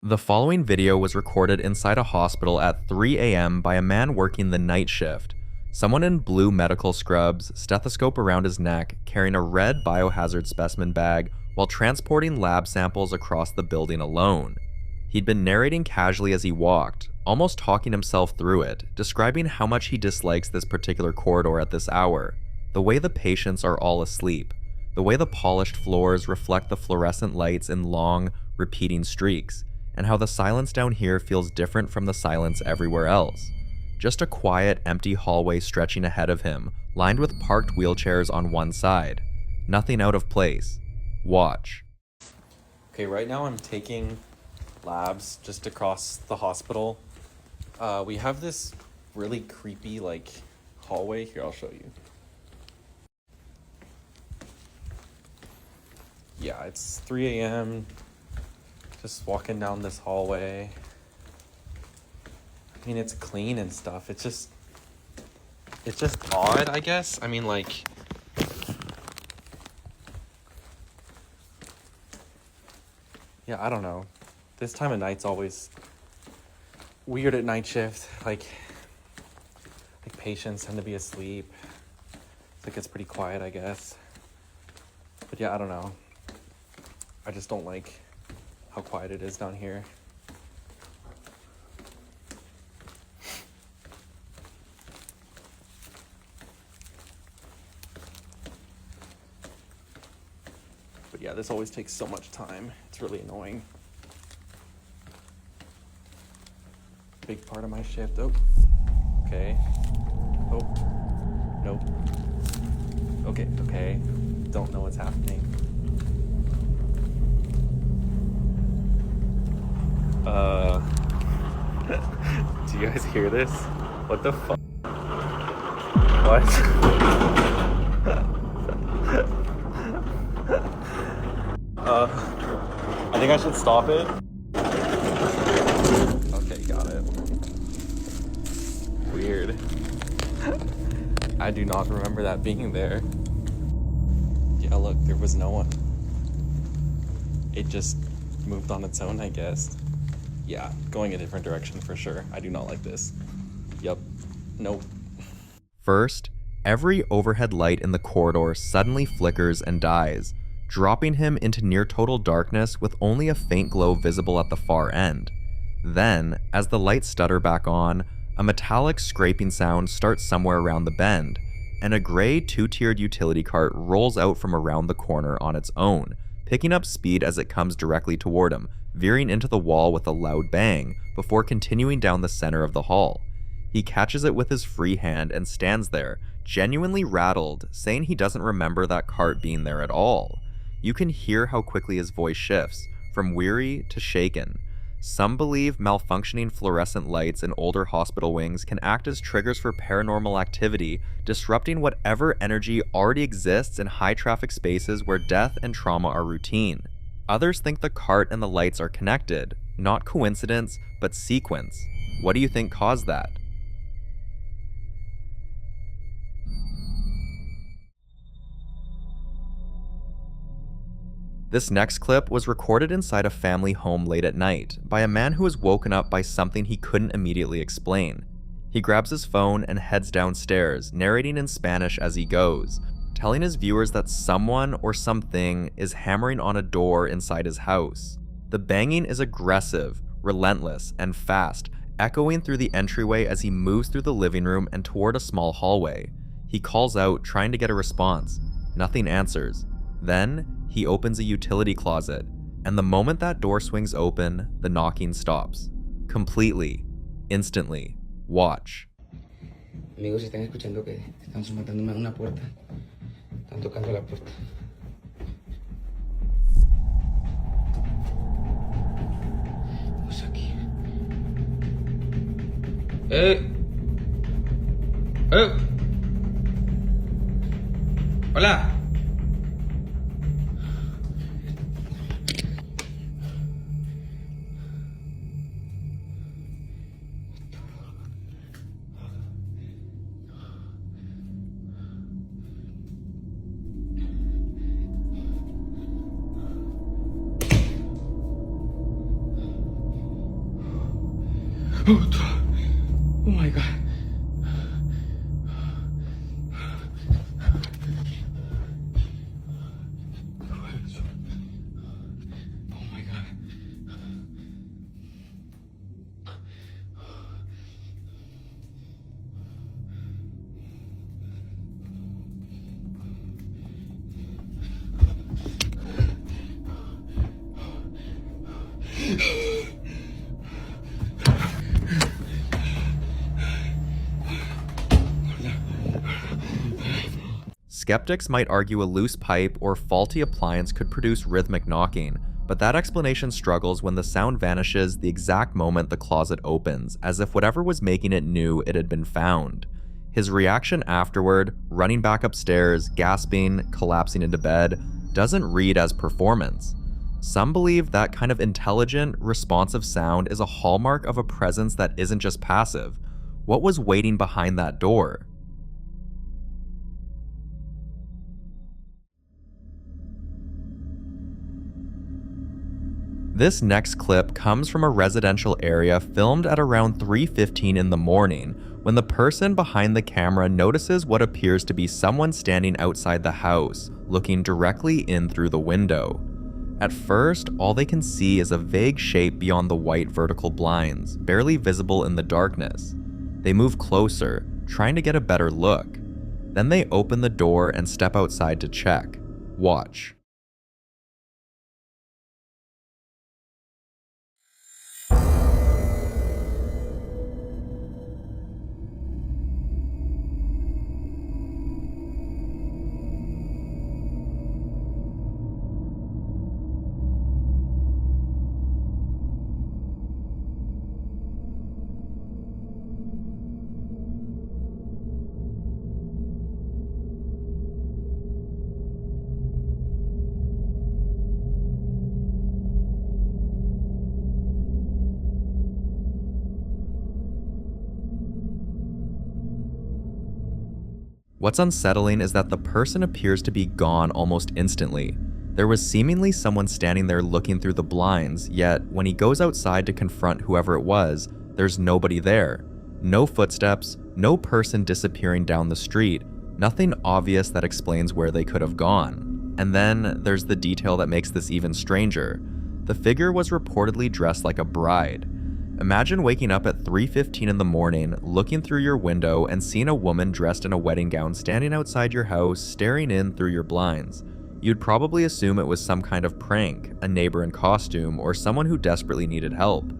The following video was recorded inside a hospital at 3 a.m. by a man working the night shift. Someone in blue medical scrubs, stethoscope around his neck, carrying a red biohazard specimen bag while transporting lab samples across the building alone. He'd been narrating casually as he walked, almost talking himself through it, describing how much he dislikes this particular corridor at this hour, the way the patients are all asleep, the way the polished floors reflect the fluorescent lights in long, repeating streaks, and how the silence down here feels different from the silence everywhere else. Just a quiet, empty hallway stretching ahead of him, lined with parked wheelchairs on one side. Nothing out of place. Watch. Okay, right now I'm taking labs just across the hospital. We have this really creepy, hallway. Here, I'll show you. Yeah, it's 3 a.m. Just walking down this hallway. I mean, it's clean and stuff. It's just odd, I guess. I mean, yeah, I don't know. This time of night's always weird at night shift. Like patients tend to be asleep. It's pretty quiet, I guess. But yeah, I don't know. I just don't like how quiet it is down here. But yeah, this always takes so much time. It's really annoying. Big part of my shift. Oh, okay. Oh, nope. Okay. Don't know what's happening. Do you guys hear this? What the fuck? What? I think I should stop it. Okay, got it. Weird. I do not remember that being there. Yeah, look, there was no one. It just moved on its own, I guess. Yeah, going a different direction for sure. I do not like this. Yep. Nope. First, every overhead light in the corridor suddenly flickers and dies, dropping him into near total darkness with only a faint glow visible at the far end. Then, as the lights stutter back on, a metallic scraping sound starts somewhere around the bend, and a gray two-tiered utility cart rolls out from around the corner on its own, picking up speed as it comes directly toward him, veering into the wall with a loud bang before continuing down the center of the hall. He catches it with his free hand and stands there, genuinely rattled, saying he doesn't remember that cart being there at all. You can hear how quickly his voice shifts, from weary to shaken. Some believe malfunctioning fluorescent lights in older hospital wings can act as triggers for paranormal activity, disrupting whatever energy already exists in high-traffic spaces where death and trauma are routine. Others think the cart and the lights are connected, not coincidence, but sequence. What do you think caused that? This next clip was recorded inside a family home late at night by a man who was woken up by something he couldn't immediately explain. He grabs his phone and heads downstairs, narrating in Spanish as he goes, telling his viewers that someone or something is hammering on a door inside his house. The banging is aggressive, relentless, and fast, echoing through the entryway as he moves through the living room and toward a small hallway. He calls out, trying to get a response. Nothing answers. Then, he opens a utility closet, and the moment that door swings open, the knocking stops. Completely. Instantly. Watch. Amigos, están escuchando que están matando una puerta. Están tocando la puerta. Vamos aquí. Hola. Oh my God. Oh my God. Skeptics might argue a loose pipe or faulty appliance could produce rhythmic knocking, but that explanation struggles when the sound vanishes the exact moment the closet opens, as if whatever was making it knew it had been found. His reaction afterward, running back upstairs, gasping, collapsing into bed, doesn't read as performance. Some believe that kind of intelligent, responsive sound is a hallmark of a presence that isn't just passive. What was waiting behind that door? This next clip comes from a residential area filmed at around 3:15 in the morning, when the person behind the camera notices what appears to be someone standing outside the house, looking directly in through the window. At first, all they can see is a vague shape beyond the white vertical blinds, barely visible in the darkness. They move closer, trying to get a better look. Then they open the door and step outside to check. Watch. What's unsettling is that the person appears to be gone almost instantly. There was seemingly someone standing there looking through the blinds, yet when he goes outside to confront whoever it was, there's nobody there. No footsteps, no person disappearing down the street, nothing obvious that explains where they could have gone. And then there's the detail that makes this even stranger. The figure was reportedly dressed like a bride. Imagine waking up at 3:15 in the morning, looking through your window and seeing a woman dressed in a wedding gown standing outside your house, staring in through your blinds. You'd probably assume it was some kind of prank, a neighbor in costume, or someone who desperately needed help.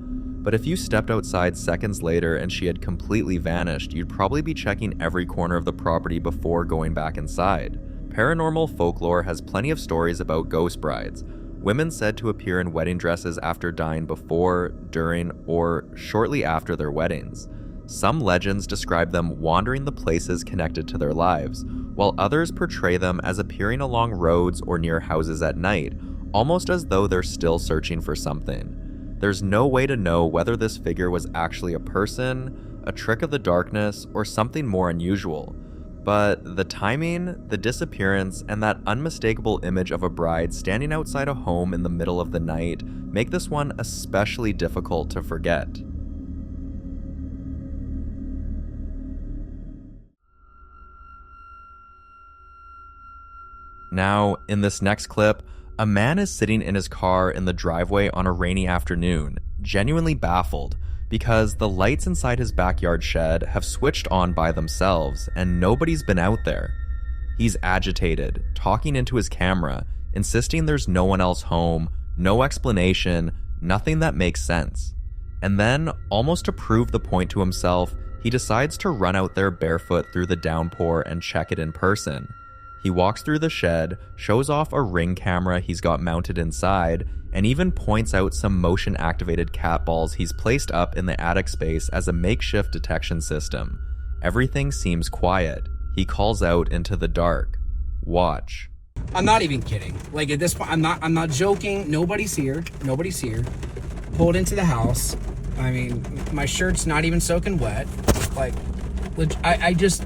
But if you stepped outside seconds later and she had completely vanished, you'd probably be checking every corner of the property before going back inside. Paranormal folklore has plenty of stories about ghost brides. Women said to appear in wedding dresses after dying before, during, or shortly after their weddings. Some legends describe them wandering the places connected to their lives, while others portray them as appearing along roads or near houses at night, almost as though they're still searching for something. There's no way to know whether this figure was actually a person, a trick of the darkness, or something more unusual. But the timing, the disappearance, and that unmistakable image of a bride standing outside a home in the middle of the night make this one especially difficult to forget. Now, in this next clip, a man is sitting in his car in the driveway on a rainy afternoon, genuinely baffled, because the lights inside his backyard shed have switched on by themselves and nobody's been out there. He's agitated, talking into his camera, insisting there's no one else home, no explanation, nothing that makes sense. And then, almost to prove the point to himself, he decides to run out there barefoot through the downpour and check it in person. He walks through the shed, shows off a Ring camera he's got mounted inside, and even points out some motion-activated cat balls he's placed up in the attic space as a makeshift detection system. Everything seems quiet. He calls out into the dark. Watch. I'm not even kidding. Like, at this point, I'm not joking. Nobody's here. Nobody's here. Pulled into the house. I mean, my shirt's not even soaking wet. Like, I just...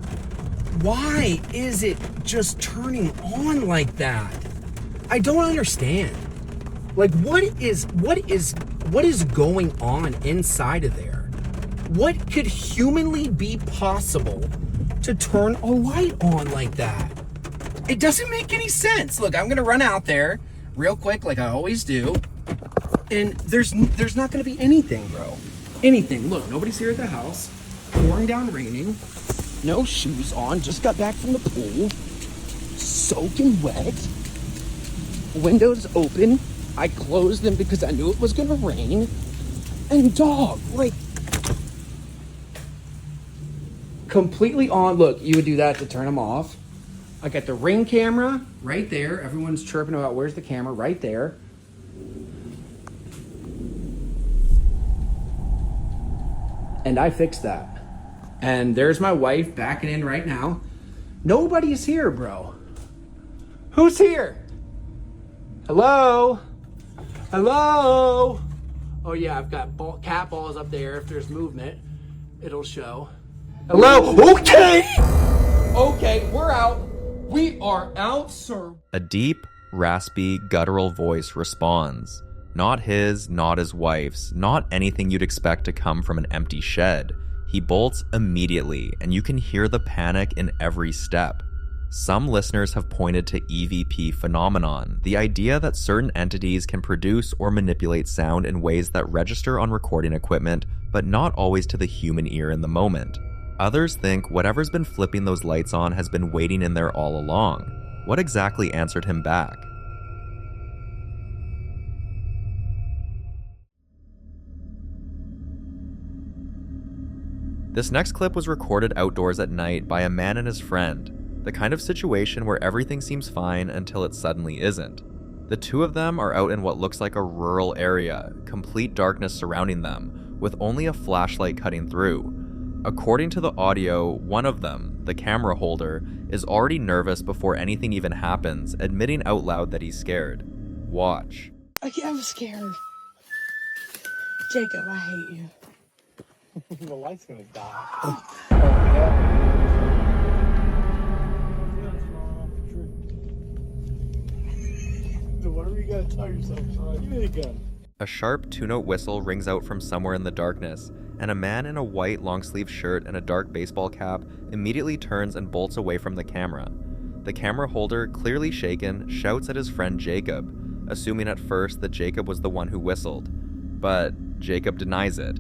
Why is it just turning on like that? I don't understand. Like, what is going on inside of there? What could humanly be possible to turn a light on like that? It doesn't make any sense. Look, I'm gonna run out there real quick like I always do. And there's not gonna be anything, bro. Anything. Look, nobody's here at the house. Pouring down raining. No shoes on. Just got back from the pool. Soaking wet. Windows open. I closed them because I knew it was gonna rain. And dog, like, completely on. Look, you would do that to turn them off. I got the Ring camera right there. Everyone's chirping about where's the camera, right there. And I fixed that. And there's my wife backing in right now. Nobody's here, bro. Who's here? Hello? Hello? Oh yeah, I've got cat balls up there. If there's movement, it'll show. Hello? Okay! Okay, we're out. We are out, sir. A deep, raspy, guttural voice responds. Not his, not his wife's, not anything you'd expect to come from an empty shed. He bolts immediately, and you can hear the panic in every step. Some listeners have pointed to EVP phenomenon, the idea that certain entities can produce or manipulate sound in ways that register on recording equipment, but not always to the human ear in the moment. Others think whatever's been flipping those lights on has been waiting in there all along. What exactly answered him back? This next clip was recorded outdoors at night by a man and his friend, the kind of situation where everything seems fine until it suddenly isn't. The two of them are out in what looks like a rural area, complete darkness surrounding them, with only a flashlight cutting through. According to the audio, one of them, the camera holder, is already nervous before anything even happens, admitting out loud that he's scared. Watch. I'm scared. Jacob, I hate you. The light's gonna die. Oh, yeah. So whatever you gotta tell yourself, son. Give me the gun. A sharp two-note whistle rings out from somewhere in the darkness, and a man in a white long-sleeve shirt and a dark baseball cap immediately turns and bolts away from the camera. The camera holder, clearly shaken, shouts at his friend Jacob, assuming at first that Jacob was the one who whistled. But Jacob denies it.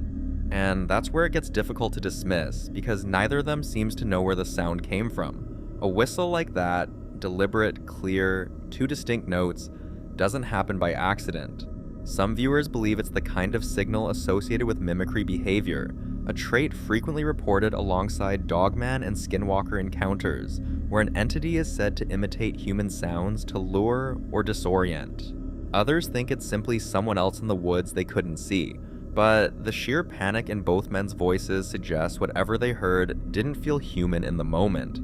And that's where it gets difficult to dismiss, because neither of them seems to know where the sound came from. A whistle like that, deliberate, clear, two distinct notes, doesn't happen by accident. Some viewers believe it's the kind of signal associated with mimicry behavior, a trait frequently reported alongside dogman and skinwalker encounters, where an entity is said to imitate human sounds to lure or disorient. Others think it's simply someone else in the woods they couldn't see, but the sheer panic in both men's voices suggests whatever they heard didn't feel human in the moment.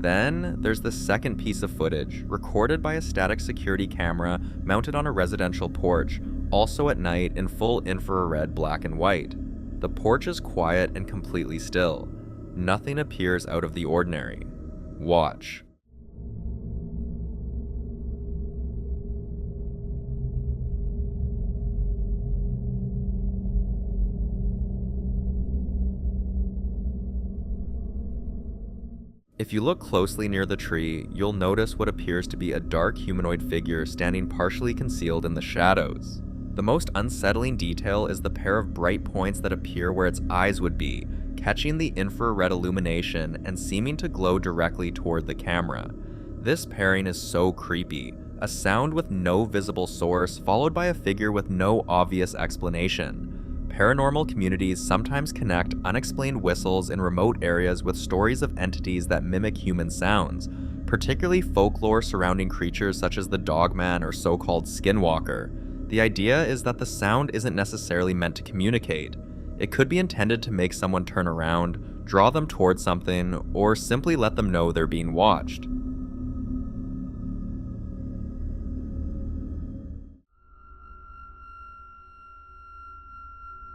Then, there's the second piece of footage, recorded by a static security camera mounted on a residential porch, also at night in full infrared black and white. The porch is quiet and completely still. Nothing appears out of the ordinary. Watch. If you look closely near the tree, you'll notice what appears to be a dark humanoid figure standing partially concealed in the shadows. The most unsettling detail is the pair of bright points that appear where its eyes would be, catching the infrared illumination and seeming to glow directly toward the camera. This pairing is so creepy, a sound with no visible source followed by a figure with no obvious explanation. Paranormal communities sometimes connect unexplained whistles in remote areas with stories of entities that mimic human sounds, particularly folklore surrounding creatures such as the dogman or so-called skinwalker. The idea is that the sound isn't necessarily meant to communicate. It could be intended to make someone turn around, draw them towards something, or simply let them know they're being watched.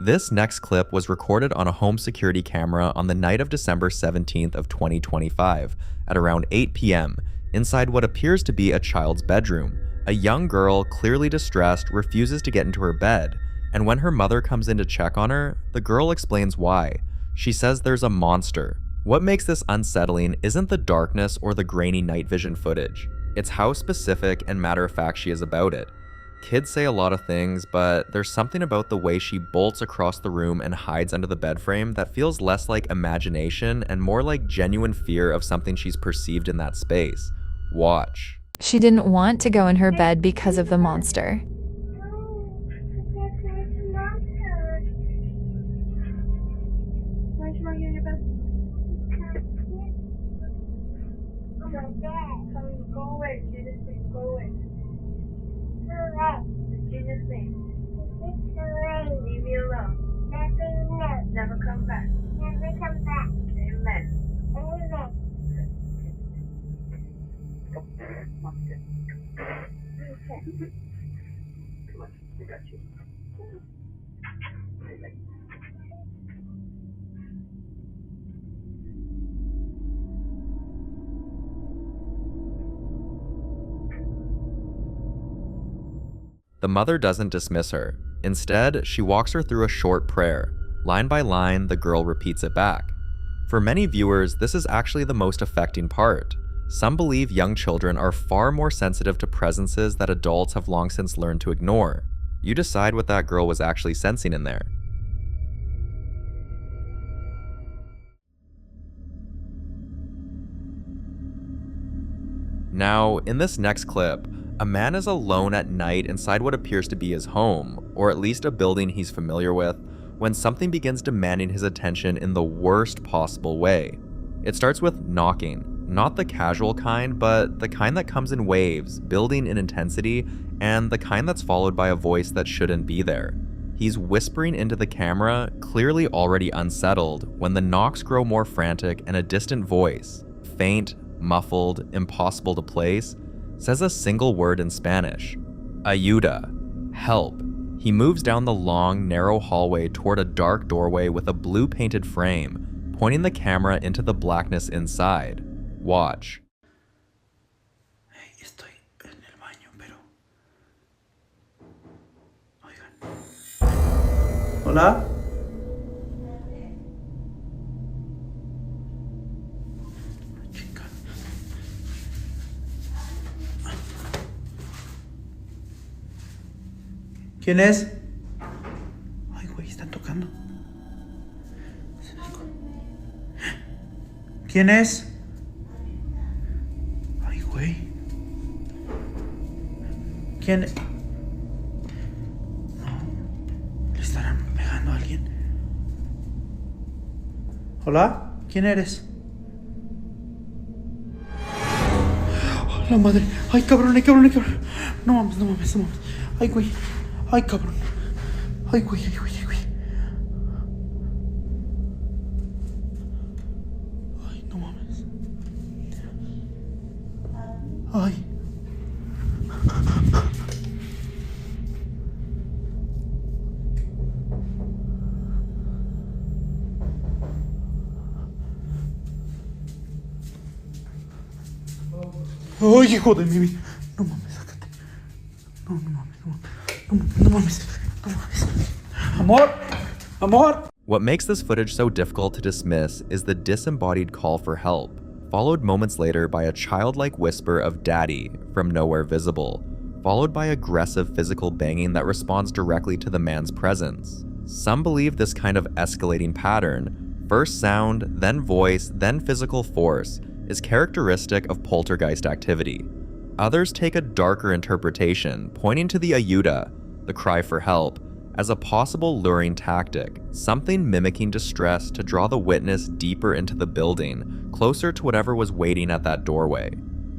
This next clip was recorded on a home security camera on the night of December 17th of 2025 at around 8 p.m. inside what appears to be a child's bedroom. A young girl, clearly distressed, refuses to get into her bed, and when her mother comes in to check on her, the girl explains why. She says there's a monster. What makes this unsettling isn't the darkness or the grainy night vision footage. It's how specific and matter-of-fact she is about it. Kids say a lot of things, but there's something about the way she bolts across the room and hides under the bed frame that feels less like imagination and more like genuine fear of something she's perceived in that space. Watch. She didn't want to go in her bed because of the monster. Leave me alone. Never come back. Never come back. Amen. Amen. I got you. The mother doesn't dismiss her. Instead, she walks her through a short prayer. Line by line, the girl repeats it back. For many viewers, this is actually the most affecting part. Some believe young children are far more sensitive to presences that adults have long since learned to ignore. You decide what that girl was actually sensing in there. Now, in this next clip, a man is alone at night inside what appears to be his home, or at least a building he's familiar with, when something begins demanding his attention in the worst possible way. It starts with knocking, not the casual kind, but the kind that comes in waves, building in intensity, and the kind that's followed by a voice that shouldn't be there. He's whispering into the camera, clearly already unsettled, when the knocks grow more frantic and a distant voice, faint, muffled, impossible to place, says a single word in Spanish. Ayuda. Help. He moves down the long, narrow hallway toward a dark doorway with a blue painted frame, pointing the camera into the blackness inside. Watch. Estoy en el baño, pero... Oigan. ¿Hola? ¿Quién es? Ay, güey, están tocando. ¿Quién es? Ay, güey. ¿Quién? No. ¿Le estarán pegando a alguien? ¿Hola? ¿Quién eres? ¡Oh, la madre! ¡Ay, cabrón, ay, cabrón, ay, cabrón! No mames, no mames, no mames. ¡Ay, güey! ¡Ay, cabrón! ¡Ay, güey, ay, güey, ay, güey! ¡Ay, no mames! ¡Ay! ¡Ay, hijo de mi vida! No mames, sácate. No, no mames, no mames. No mames, no mames. Amor! Amor! What makes this footage so difficult to dismiss is the disembodied call for help, followed moments later by a childlike whisper of "daddy" from nowhere visible, followed by aggressive physical banging that responds directly to the man's presence. Some believe this kind of escalating pattern, first sound, then voice, then physical force, is characteristic of poltergeist activity. Others take a darker interpretation, pointing to the ayuda, the cry for help, as a possible luring tactic, something mimicking distress to draw the witness deeper into the building, closer to whatever was waiting at that doorway.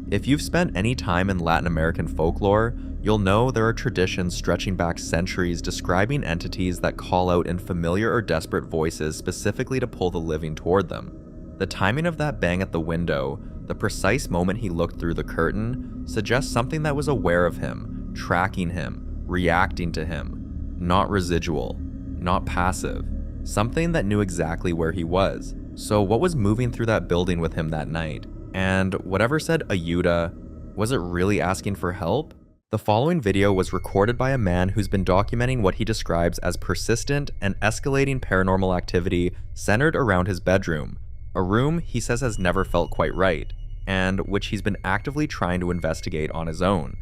If you've spent any time in Latin American folklore, you'll know there are traditions stretching back centuries describing entities that call out in familiar or desperate voices specifically to pull the living toward them. The timing of that bang at the window, the precise moment he looked through the curtain, suggests something that was aware of him, tracking him, reacting to him, not residual, not passive, something that knew exactly where he was. So what was moving through that building with him that night? And whatever said ayuda, was it really asking for help? The following video was recorded by a man who's been documenting what he describes as persistent and escalating paranormal activity centered around his bedroom, a room he says has never felt quite right, and which he's been actively trying to investigate on his own.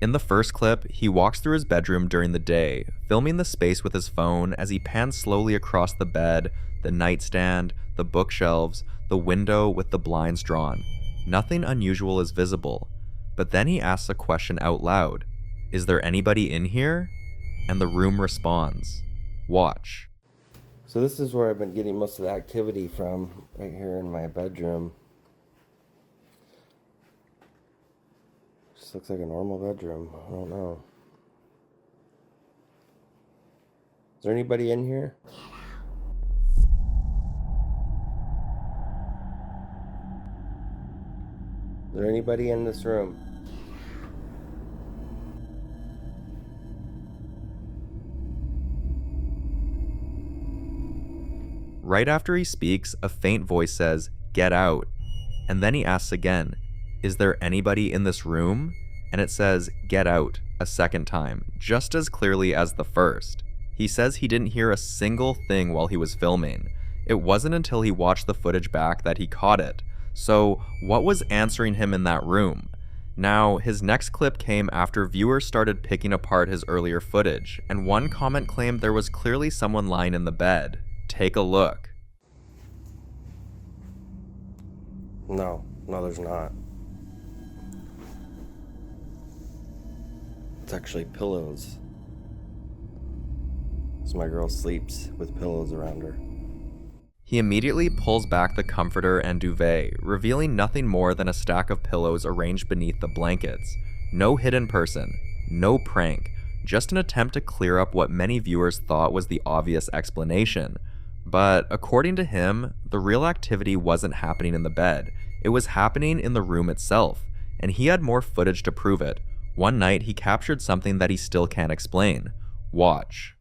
In the first clip, he walks through his bedroom during the day, filming the space with his phone as he pans slowly across the bed, the nightstand, the bookshelves, the window with the blinds drawn. Nothing unusual is visible. But then he asks a question out loud. Is there anybody in here? And the room responds. Watch. So this is where I've been getting most of the activity from, right here in my bedroom. Just looks like a normal bedroom. I don't know. Is there anybody in here? Is there anybody in this room? Right after he speaks, a faint voice says, "Get out." And then he asks again, "Is there anybody in this room?" And it says, "Get out," a second time, just as clearly as the first. He says he didn't hear a single thing while he was filming. It wasn't until he watched the footage back that he caught it. So, what was answering him in that room? Now, his next clip came after viewers started picking apart his earlier footage, and one comment claimed there was clearly someone lying in the bed. Take a look. No, there's not. It's actually pillows. So my girl sleeps with pillows around her. He immediately pulls back the comforter and duvet, revealing nothing more than a stack of pillows arranged beneath the blankets. No hidden person, no prank, just an attempt to clear up what many viewers thought was the obvious explanation. But according to him, the real activity wasn't happening in the bed, it was happening in the room itself, and he had more footage to prove it. One night he captured something that he still can't explain. Watch.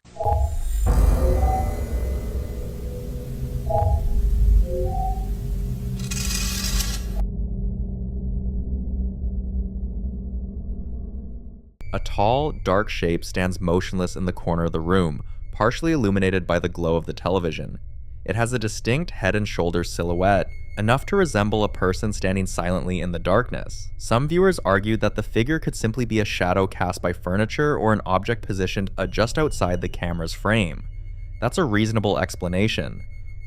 A tall, dark shape stands motionless in the corner of the room, partially illuminated by the glow of the television. It has a distinct head and shoulders silhouette, enough to resemble a person standing silently in the darkness. Some viewers argued that the figure could simply be a shadow cast by furniture or an object positioned just outside the camera's frame. That's a reasonable explanation.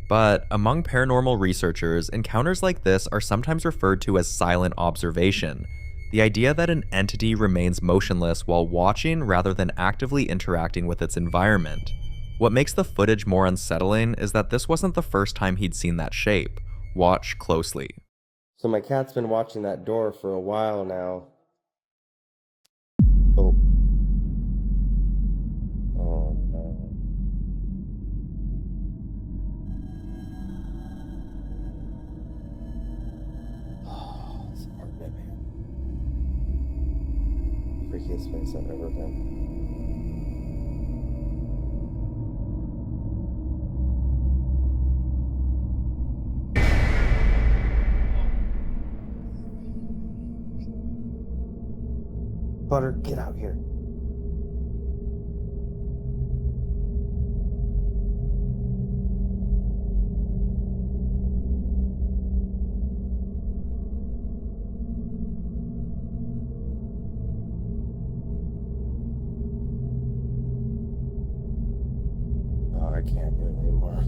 But among paranormal researchers, encounters like this are sometimes referred to as silent observation. The idea that an entity remains motionless while watching rather than actively interacting with its environment. What makes the footage more unsettling is that this wasn't the first time he'd seen that shape. Watch closely. So my cat's been watching that door for a while now. Oh. Oh no. Oh, this apartment, man. Freakiest place I've ever been. Butter, get out here. Oh, I can't do it anymore.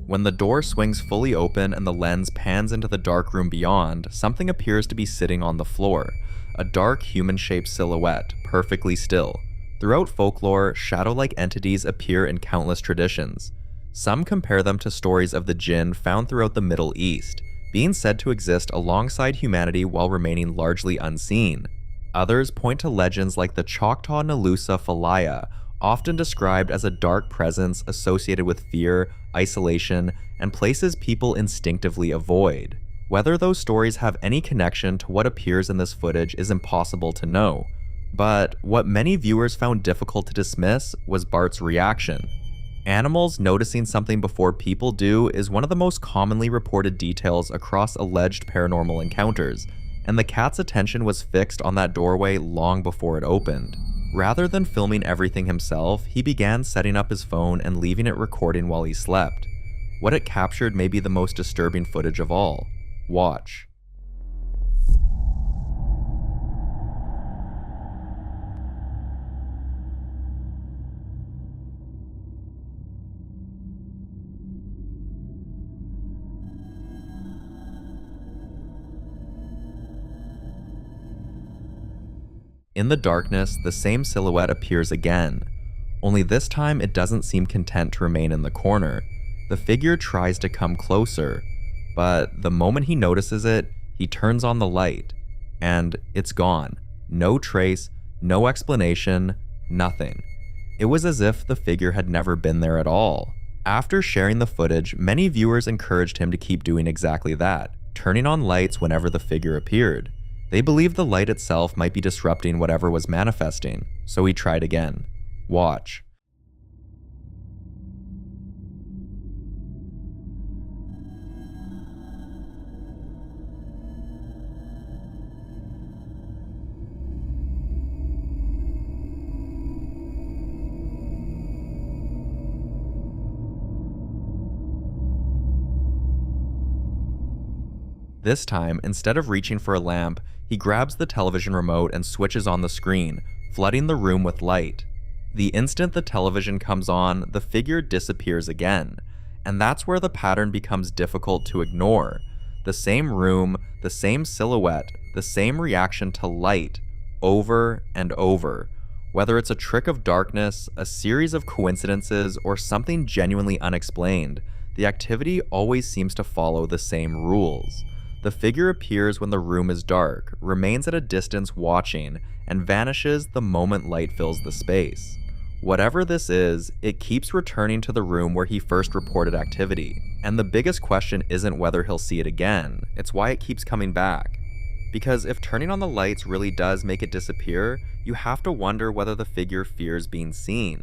When the door swings fully open and the lens pans into the dark room beyond, something appears to be sitting on the floor. A dark human-shaped silhouette, perfectly still. Throughout folklore, shadow-like entities appear in countless traditions. Some compare them to stories of the jinn found throughout the Middle East, being said to exist alongside humanity while remaining largely unseen. Others point to legends like the Choctaw Nalusa Falaya, often described as a dark presence associated with fear, isolation, and places people instinctively avoid. Whether those stories have any connection to what appears in this footage is impossible to know. But what many viewers found difficult to dismiss was Bart's reaction. Animals noticing something before people do is one of the most commonly reported details across alleged paranormal encounters, and the cat's attention was fixed on that doorway long before it opened. Rather than filming everything himself, he began setting up his phone and leaving it recording while he slept. What it captured may be the most disturbing footage of all. Watch. In the darkness, the same silhouette appears again, only this time it doesn't seem content to remain in the corner. The figure tries to come closer, but the moment he notices it, he turns on the light, and it's gone. No trace, no explanation, nothing. It was as if the figure had never been there at all. After sharing the footage, many viewers encouraged him to keep doing exactly that, turning on lights whenever the figure appeared. They believed the light itself might be disrupting whatever was manifesting, so he tried again. Watch. This time, instead of reaching for a lamp, he grabs the television remote and switches on the screen, flooding the room with light. The instant the television comes on, the figure disappears again, and that's where the pattern becomes difficult to ignore. The same room, the same silhouette, the same reaction to light, over and over. Whether it's a trick of darkness, a series of coincidences, or something genuinely unexplained, the activity always seems to follow the same rules. The figure appears when the room is dark, remains at a distance watching, and vanishes the moment light fills the space. Whatever this is, it keeps returning to the room where he first reported activity, and the biggest question isn't whether he'll see it again, it's why it keeps coming back. Because if turning on the lights really does make it disappear, you have to wonder whether the figure fears being seen.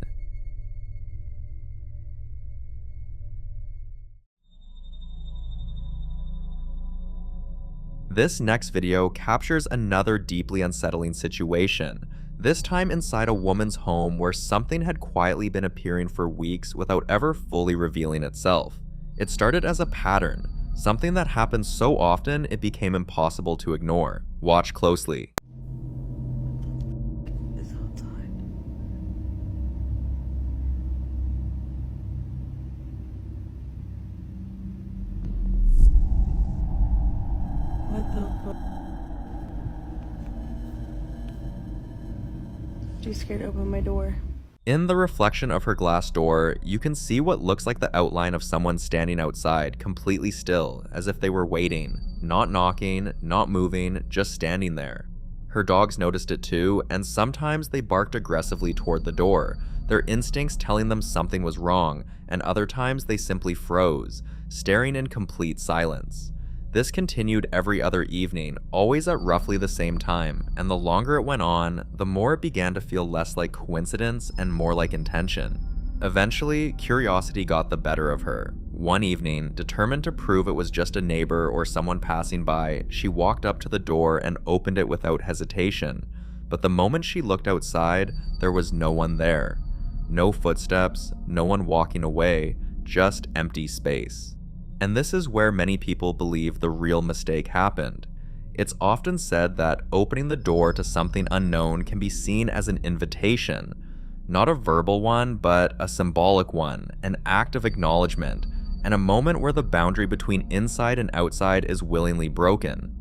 This next video captures another deeply unsettling situation, this time inside a woman's home where something had quietly been appearing for weeks without ever fully revealing itself. It started as a pattern, something that happened so often it became impossible to ignore. Watch closely. It's outside. What the fuck? Too scared to open my door. In the reflection of her glass door, you can see what looks like the outline of someone standing outside, completely still, as if they were waiting, not knocking, not moving, just standing there. Her dogs noticed it too, and sometimes they barked aggressively toward the door, their instincts telling them something was wrong, and other times they simply froze, staring in complete silence. This continued every other evening, always at roughly the same time, and the longer it went on, the more it began to feel less like coincidence and more like intention. Eventually, curiosity got the better of her. One evening, determined to prove it was just a neighbor or someone passing by, she walked up to the door and opened it without hesitation. But the moment she looked outside, there was no one there. No footsteps, no one walking away, just empty space. And this is where many people believe the real mistake happened. It's often said that opening the door to something unknown can be seen as an invitation. Not a verbal one, but a symbolic one, an act of acknowledgement, and a moment where the boundary between inside and outside is willingly broken.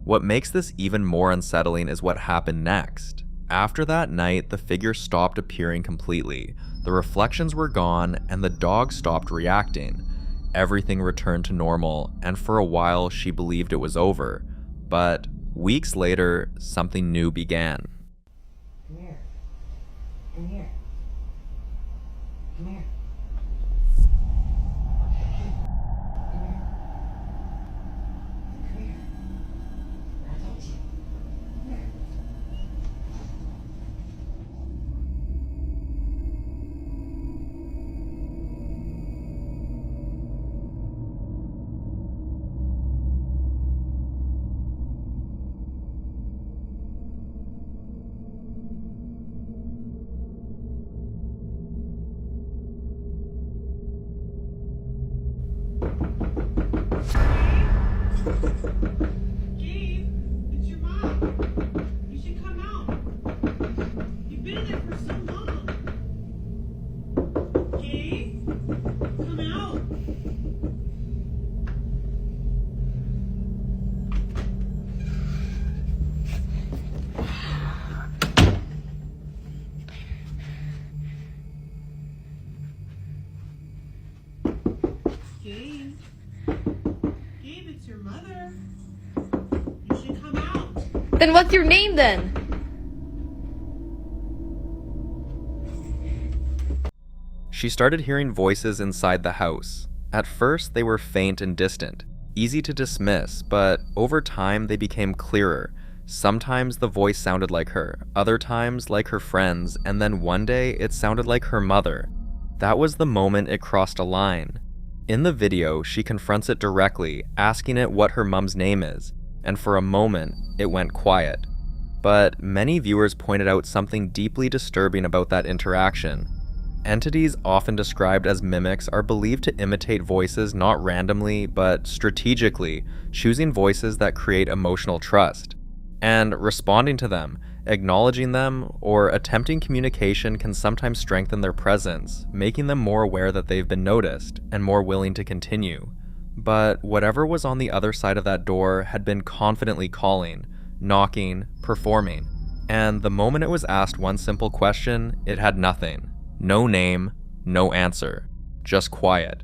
What makes this even more unsettling is what happened next. After that night, the figure stopped appearing completely, the reflections were gone, and the dog stopped reacting. Everything returned to normal, and for a while she believed it was over. But weeks later, something new began. Come here. Come here. Come here. Come here. Come here. I told you. Come here. Gabe, it's your mom. You should come out. You've been there for so long. Gabe, come out. Gabe. Gabe, it's your mother. You should come out. Then what's your name then? She started hearing voices inside the house. At first, they were faint and distant, easy to dismiss, but over time they became clearer. Sometimes the voice sounded like her, other times like her friends, and then one day it sounded like her mother. That was the moment it crossed a line. In the video, she confronts it directly, asking it what her mom's name is, and for a moment, it went quiet. But many viewers pointed out something deeply disturbing about that interaction. Entities often described as mimics are believed to imitate voices not randomly, but strategically, choosing voices that create emotional trust. And responding to them, acknowledging them, or attempting communication can sometimes strengthen their presence, making them more aware that they've been noticed, and more willing to continue. But whatever was on the other side of that door had been confidently calling, knocking, performing. And the moment it was asked one simple question, it had nothing. No name, no answer, just quiet.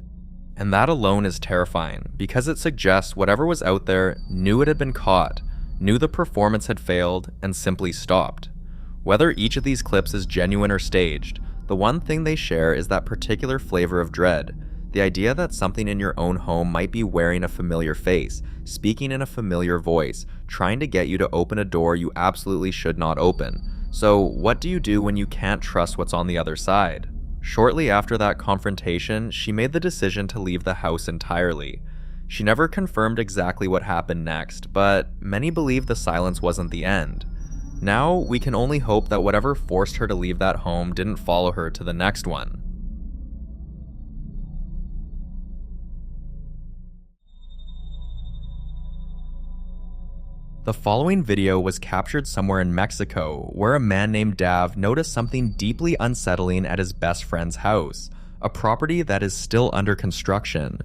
And that alone is terrifying, because it suggests whatever was out there knew it had been caught, knew the performance had failed, and simply stopped. Whether each of these clips is genuine or staged, the one thing they share is that particular flavor of dread, the idea that something in your own home might be wearing a familiar face, speaking in a familiar voice, trying to get you to open a door you absolutely should not open. So what do you do when you can't trust what's on the other side? Shortly after that confrontation, she made the decision to leave the house entirely. She never confirmed exactly what happened next, but many believe the silence wasn't the end. Now, we can only hope that whatever forced her to leave that home didn't follow her to the next one. The following video was captured somewhere in Mexico, where a man named Dav noticed something deeply unsettling at his best friend's house, a property that is still under construction.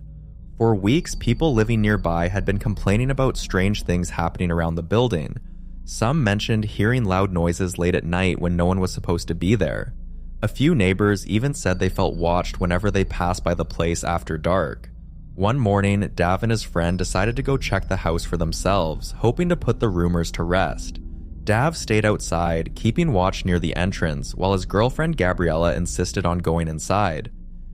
For weeks, people living nearby had been complaining about strange things happening around the building. Some mentioned hearing loud noises late at night when no one was supposed to be there. A few neighbors even said they felt watched whenever they passed by the place after dark. One morning, Dav and his friend decided to go check the house for themselves, hoping to put the rumors to rest. Dav stayed outside, keeping watch near the entrance, while his girlfriend Gabriella insisted on going inside.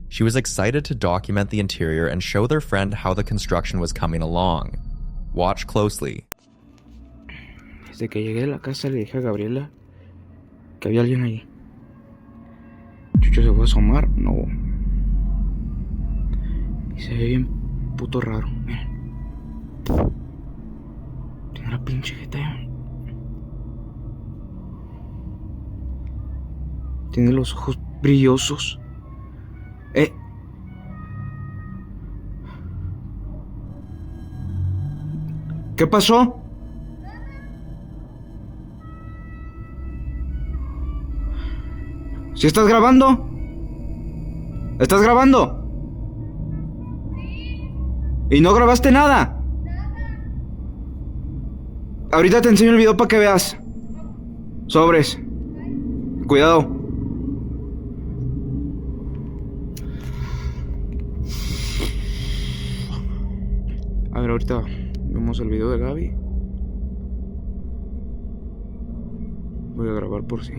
She was excited to document the interior and show their friend how the construction was coming along. Watch closely. Desde que llegué a la casa le dije a Gabriela que había alguien allí. Chucho se fue a asomar, no. Y se ve bien puto raro, miren. Tiene la pinche jeta. Tiene los ojos brillosos. ¿Qué pasó? ¿Sí estás grabando? ¿Estás grabando? ¿Y no grabaste nada? Ahorita te enseño el video para que veas. Sobres. Cuidado. A ver, ahorita vemos el video de Gaby. Voy a grabar por si.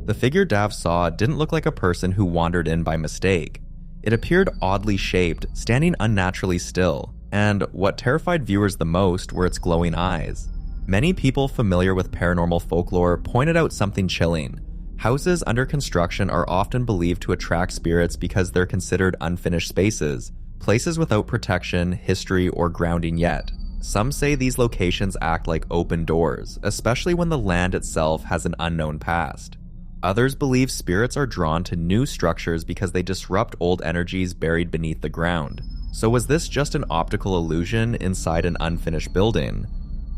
The figure Dav saw didn't look like a person who wandered in by mistake. It appeared oddly shaped, standing unnaturally still, and what terrified viewers the most were its glowing eyes. Many people familiar with paranormal folklore pointed out something chilling. Houses under construction are often believed to attract spirits because they're considered unfinished spaces, places without protection, history, or grounding yet. Some say these locations act like open doors, especially when the land itself has an unknown past. Others believe spirits are drawn to new structures because they disrupt old energies buried beneath the ground. So was this just an optical illusion inside an unfinished building?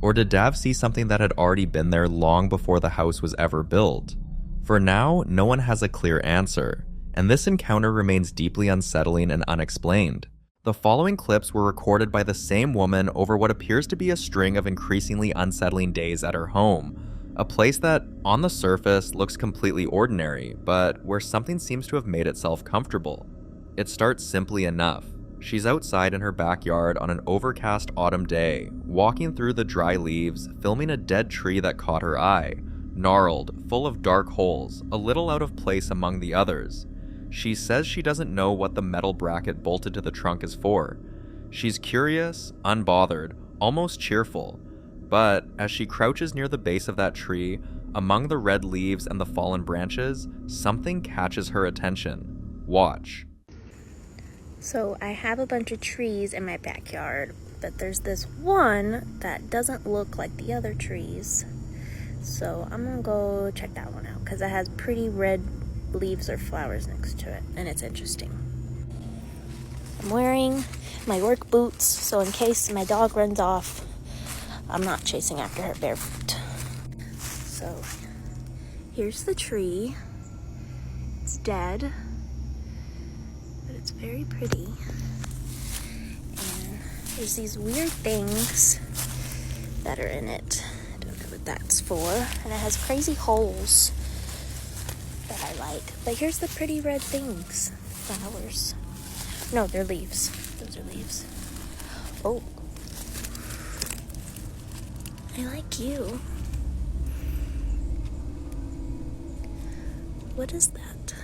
Or did Dav see something that had already been there long before the house was ever built? For now, no one has a clear answer, and this encounter remains deeply unsettling and unexplained. The following clips were recorded by the same woman over what appears to be a string of increasingly unsettling days at her home, a place that, on the surface, looks completely ordinary, but where something seems to have made itself comfortable. It starts simply enough. She's outside in her backyard on an overcast autumn day, walking through the dry leaves, filming a dead tree that caught her eye, gnarled, full of dark holes, a little out of place among the others. She says she doesn't know what the metal bracket bolted to the trunk is for. She's curious, unbothered, almost cheerful. But as she crouches near the base of that tree, among the red leaves and the fallen branches, something catches her attention. Watch. So I have a bunch of trees in my backyard, but there's this one that doesn't look like the other trees. So I'm gonna go check that one out because it has pretty red leaves or flowers next to it, and it's interesting. I'm wearing my work boots, so in case my dog runs off, I'm not chasing after her barefoot. So here's the tree. It's dead, but it's very pretty. And there's these weird things that are in it. I don't know what that's for. And it has crazy holes that I like. But here's the pretty red things. Flowers. No, they're leaves. Those are leaves. Oh. I like you. What is that?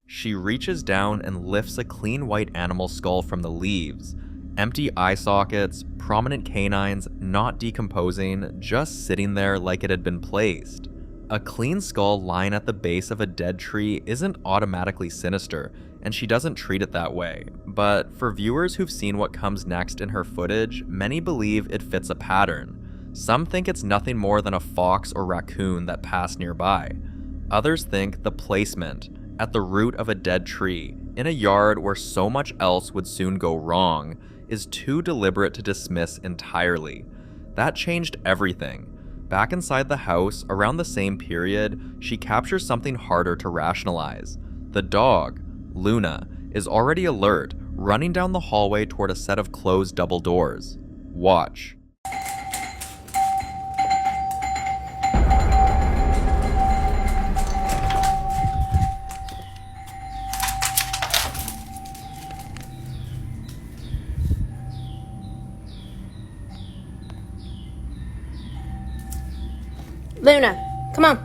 She reaches down and lifts a clean white animal skull from the leaves. Empty eye sockets, prominent canines, not decomposing, just sitting there like it had been placed. A clean skull lying at the base of a dead tree isn't automatically sinister, and she doesn't treat it that way. But for viewers who've seen what comes next in her footage, many believe it fits a pattern. Some think it's nothing more than a fox or raccoon that passed nearby. Others think the placement, at the root of a dead tree, in a yard where so much else would soon go wrong, is too deliberate to dismiss entirely. That changed everything. Back inside the house, around the same period, she captures something harder to rationalize. The dog, Luna, is already alert, running down the hallway toward a set of closed double doors. Watch. Luna, come on.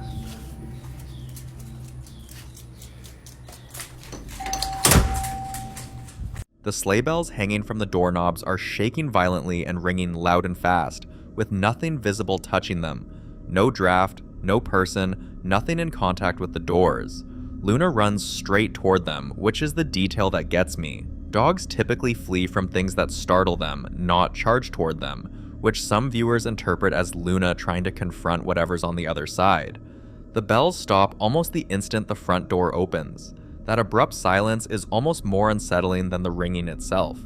The sleigh bells hanging from the doorknobs are shaking violently and ringing loud and fast, with nothing visible touching them. No draft, no person, nothing in contact with the doors. Luna runs straight toward them, which is the detail that gets me. Dogs typically flee from things that startle them, not charge toward them, which some viewers interpret as Luna trying to confront whatever's on the other side. The bells stop almost the instant the front door opens. That abrupt silence is almost more unsettling than the ringing itself.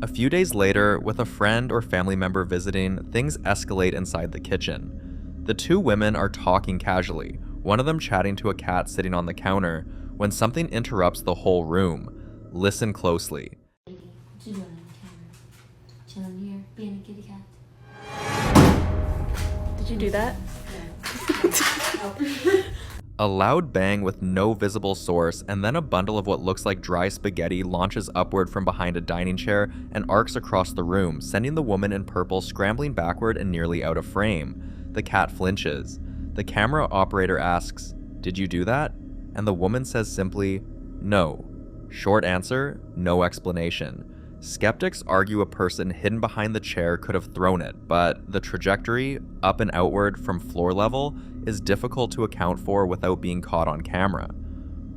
A few days later, with a friend or family member visiting, things escalate inside the kitchen. The two women are talking casually, one of them chatting to a cat sitting on the counter, when something interrupts the whole room. Listen closely. What you doing on the counter? Chilling here, being a kitty cat. Did you do that? A loud bang with no visible source, and then a bundle of what looks like dry spaghetti launches upward from behind a dining chair and arcs across the room, sending the woman in purple scrambling backward and nearly out of frame. The cat flinches. The camera operator asks, "Did you do that?" And the woman says simply, "No." Short answer, no explanation. Skeptics argue a person hidden behind the chair could have thrown it, but the trajectory, up and outward from floor level, is difficult to account for without being caught on camera.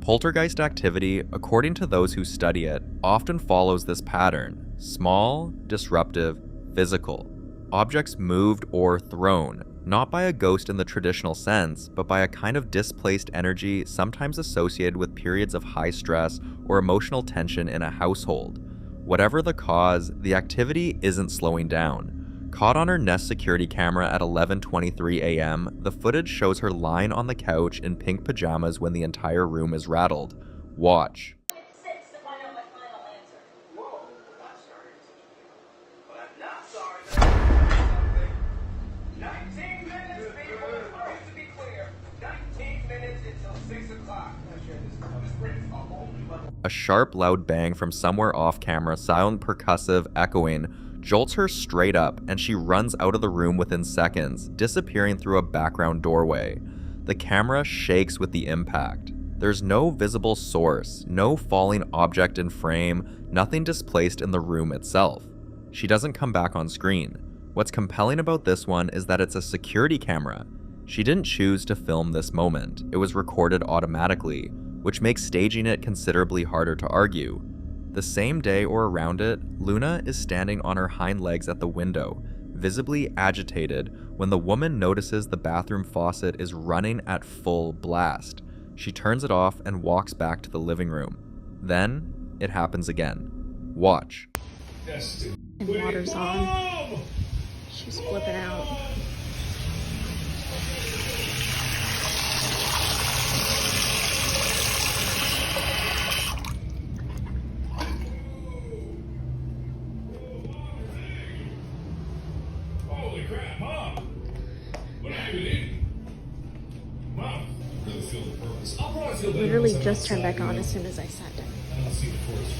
Poltergeist activity, according to those who study it, often follows this pattern: small, disruptive, physical. Objects moved or thrown, not by a ghost in the traditional sense, but by a kind of displaced energy sometimes associated with periods of high stress or emotional tension in a household. Whatever the cause, the activity isn't slowing down. Caught on her Nest security camera at 11:23 a.m., the footage shows her lying on the couch in pink pajamas when the entire room is rattled. Watch. A sharp, loud bang from somewhere off camera, silent, percussive, echoing, jolts her straight up, and she runs out of the room within seconds, disappearing through a background doorway. The camera shakes with the impact. There's no visible source, no falling object in frame, nothing displaced in the room itself. She doesn't come back on screen. What's compelling about this one is that it's a security camera. She didn't choose to film this moment. It was recorded automatically, which makes staging it considerably harder to argue. The same day or around it, Luna is standing on her hind legs at the window, visibly agitated, when the woman notices the bathroom faucet is running at full blast. She turns it off and walks back to the living room. Then, it happens again. Watch. And water's on. She's flipping out. Holy crap, Mom! What happened? Mom, really feel the purpose. I'll probably feel better. Literally just turned back on as soon as I sat down. And I'll see the forest.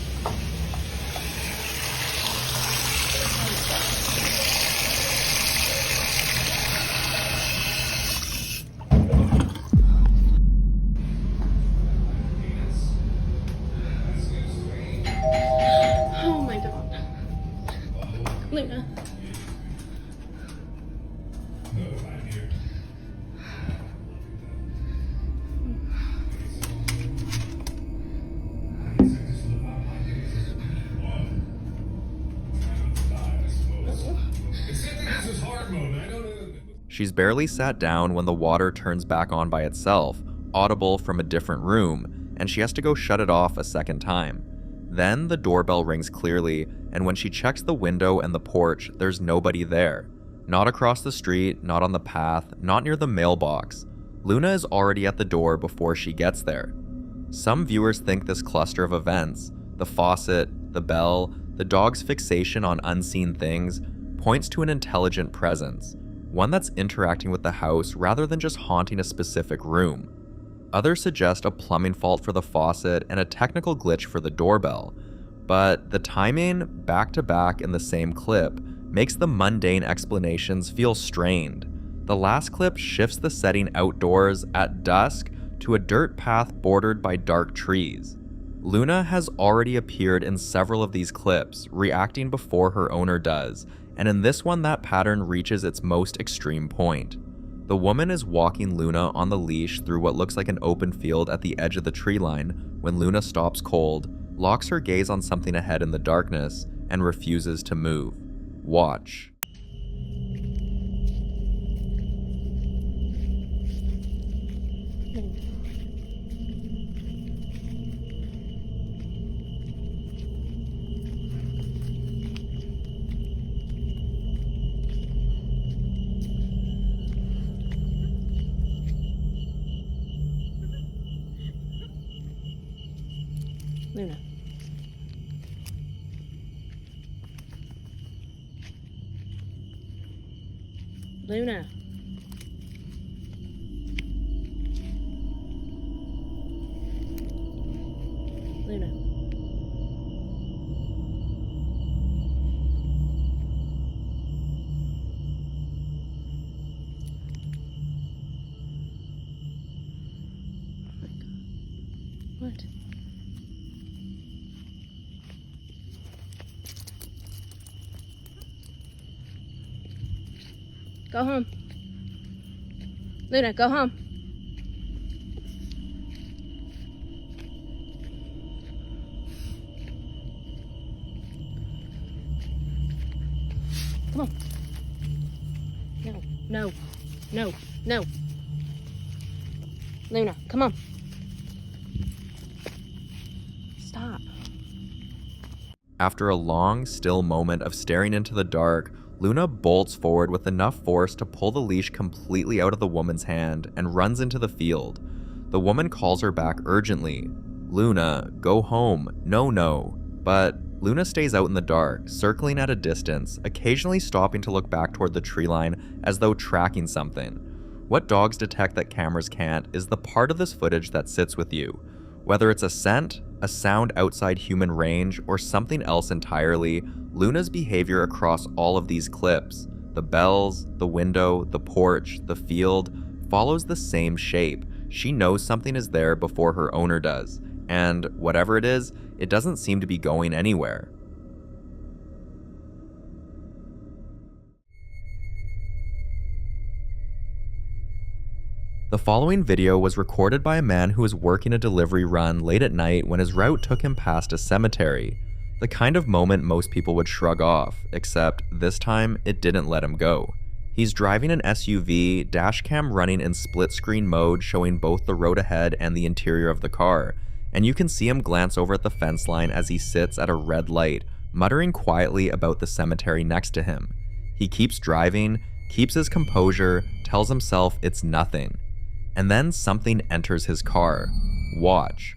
Oh my god. Luna. She's barely sat down when the water turns back on by itself, audible from a different room, and she has to go shut it off a second time. Then the doorbell rings clearly, and when she checks the window and the porch, there's nobody there. Not across the street, not on the path, not near the mailbox. Luna is already at the door before she gets there. Some viewers think this cluster of events, the faucet, the bell, the dog's fixation on unseen things, points to an intelligent presence, one that's interacting with the house rather than just haunting a specific room. Others suggest a plumbing fault for the faucet and a technical glitch for the doorbell, but the timing, back to back in the same clip, makes the mundane explanations feel strained. The last clip shifts the setting outdoors at dusk to a dirt path bordered by dark trees. Luna has already appeared in several of these clips, reacting before her owner does, and in this one that pattern reaches its most extreme point. The woman is walking Luna on the leash through what looks like an open field at the edge of the tree line when Luna stops cold, locks her gaze on something ahead in the darkness, and refuses to move. Watch. Luna. Luna. Luna. What? Go home. Luna, go home. Come on. No, no, no, no. Luna, come on. Stop. After a long, still moment of staring into the dark, Luna bolts forward with enough force to pull the leash completely out of the woman's hand and runs into the field. The woman calls her back urgently. "Luna, go home. No. But Luna stays out in the dark, circling at a distance, occasionally stopping to look back toward the tree line as though tracking something. What dogs detect that cameras can't is the part of this footage that sits with you. Whether it's a scent, a sound outside human range, or something else entirely, Luna's behavior across all of these clips, the bells, the window, the porch, the field, follows the same shape. She knows something is there before her owner does, and whatever it is, it doesn't seem to be going anywhere. The following video was recorded by a man who was working a delivery run late at night when his route took him past a cemetery. The kind of moment most people would shrug off, except this time it didn't let him go. He's driving an SUV, dashcam running in split screen mode showing both the road ahead and the interior of the car, and you can see him glance over at the fence line as he sits at a red light, muttering quietly about the cemetery next to him. He keeps driving, keeps his composure, tells himself it's nothing. And then something enters his car. Watch.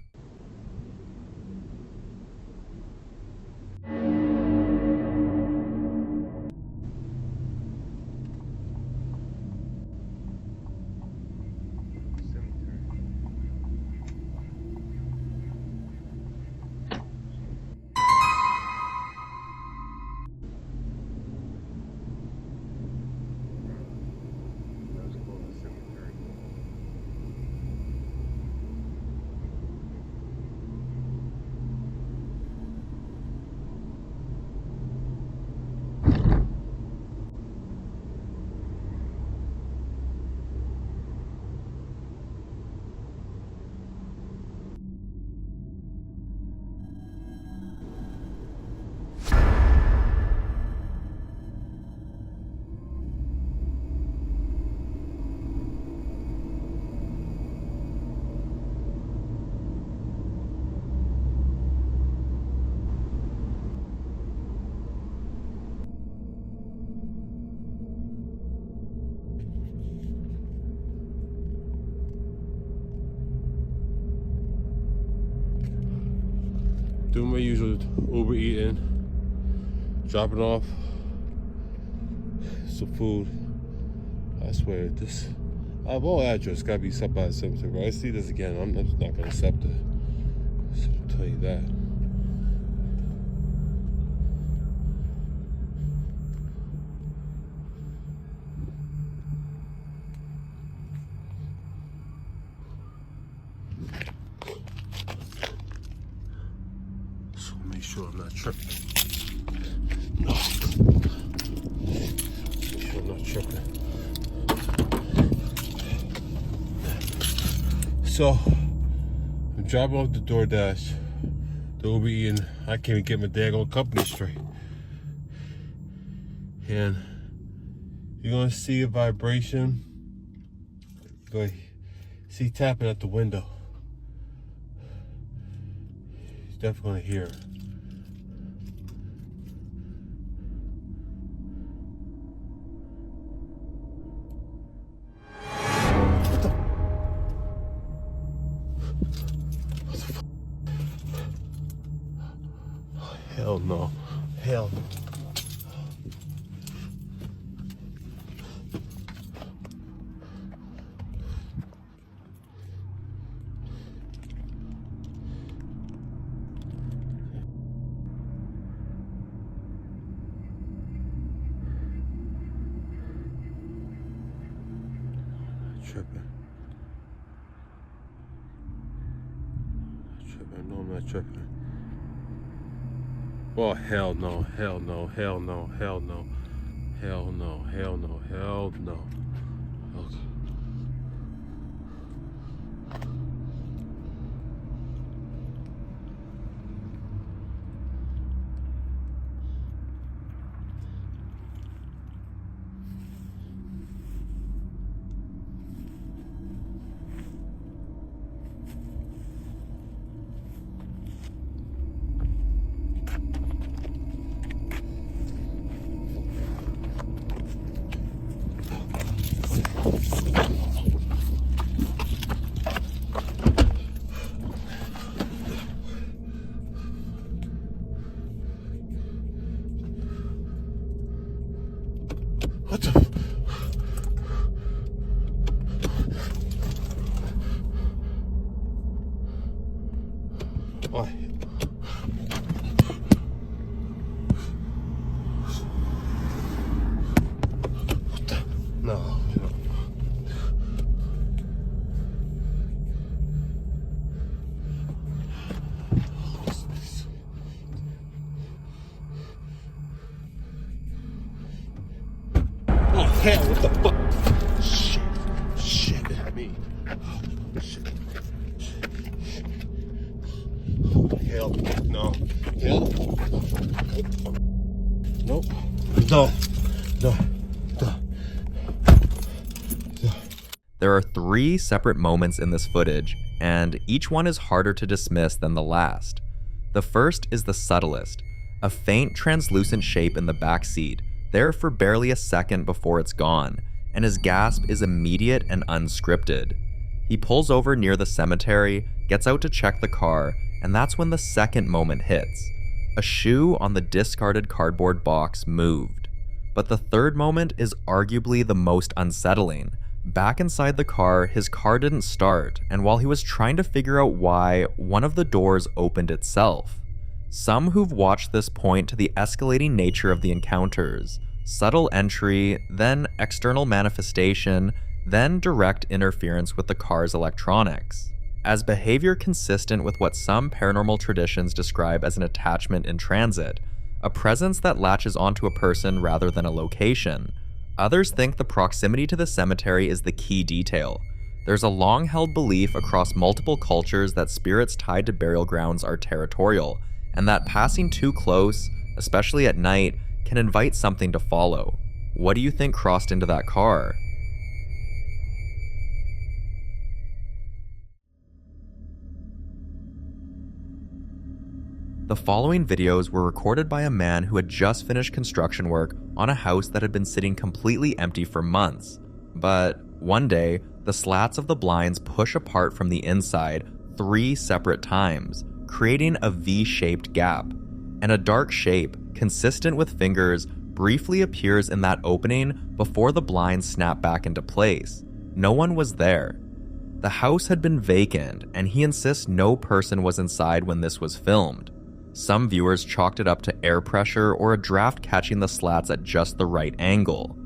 Doing my usual Uber eating, dropping off some food. I swear, this out of all address gotta be accepted by the cemetery. But I see this again, I'm just not gonna accept it. I'll tell you that. Make sure I'm not tripping. No. Make sure I'm not tripping. So, I'm dropping off the DoorDash, the Uber eating. I can't even get my daggone company straight. And you're gonna see a vibration. You're gonna see tapping at the window. You're definitely gonna hear it. Hell no. Hell no. Tripping. No, I'm not tripping. Oh, hell no, hell no, hell no, hell no, hell no, hell no, hell no. Okay. Why? What the? No. Oh hell! What the fuck? Shit! I mean, shit. Oh hell! No. Hell. Nope. No. There are 3 separate moments in this footage, and each one is harder to dismiss than the last. The first is the subtlest, a faint translucent shape in the back seat, there for barely a second before it's gone, and his gasp is immediate and unscripted. He pulls over near the cemetery, gets out to check the car, and that's when the second moment hits. A shoe on the discarded cardboard box moved. But the third moment is arguably the most unsettling. Back inside the car, his car didn't start, and while he was trying to figure out why, one of the doors opened itself. Some who've watched this point to the escalating nature of the encounters. Subtle entry, then external manifestation, then direct interference with the car's electronics. As behavior consistent with what some paranormal traditions describe as an attachment in transit, a presence that latches onto a person rather than a location. Others think the proximity to the cemetery is the key detail. There's a long-held belief across multiple cultures that spirits tied to burial grounds are territorial, and that passing too close, especially at night, can invite something to follow. What do you think crossed into that car? The following videos were recorded by a man who had just finished construction work on a house that had been sitting completely empty for months. But one day, the slats of the blinds push apart from the inside 3 separate times, creating a V-shaped gap. And a dark shape, consistent with fingers, briefly appears in that opening before the blinds snap back into place. No one was there. The house had been vacant, and he insists no person was inside when this was filmed. Some viewers chalked it up to air pressure or a draft catching the slats at just the right angle.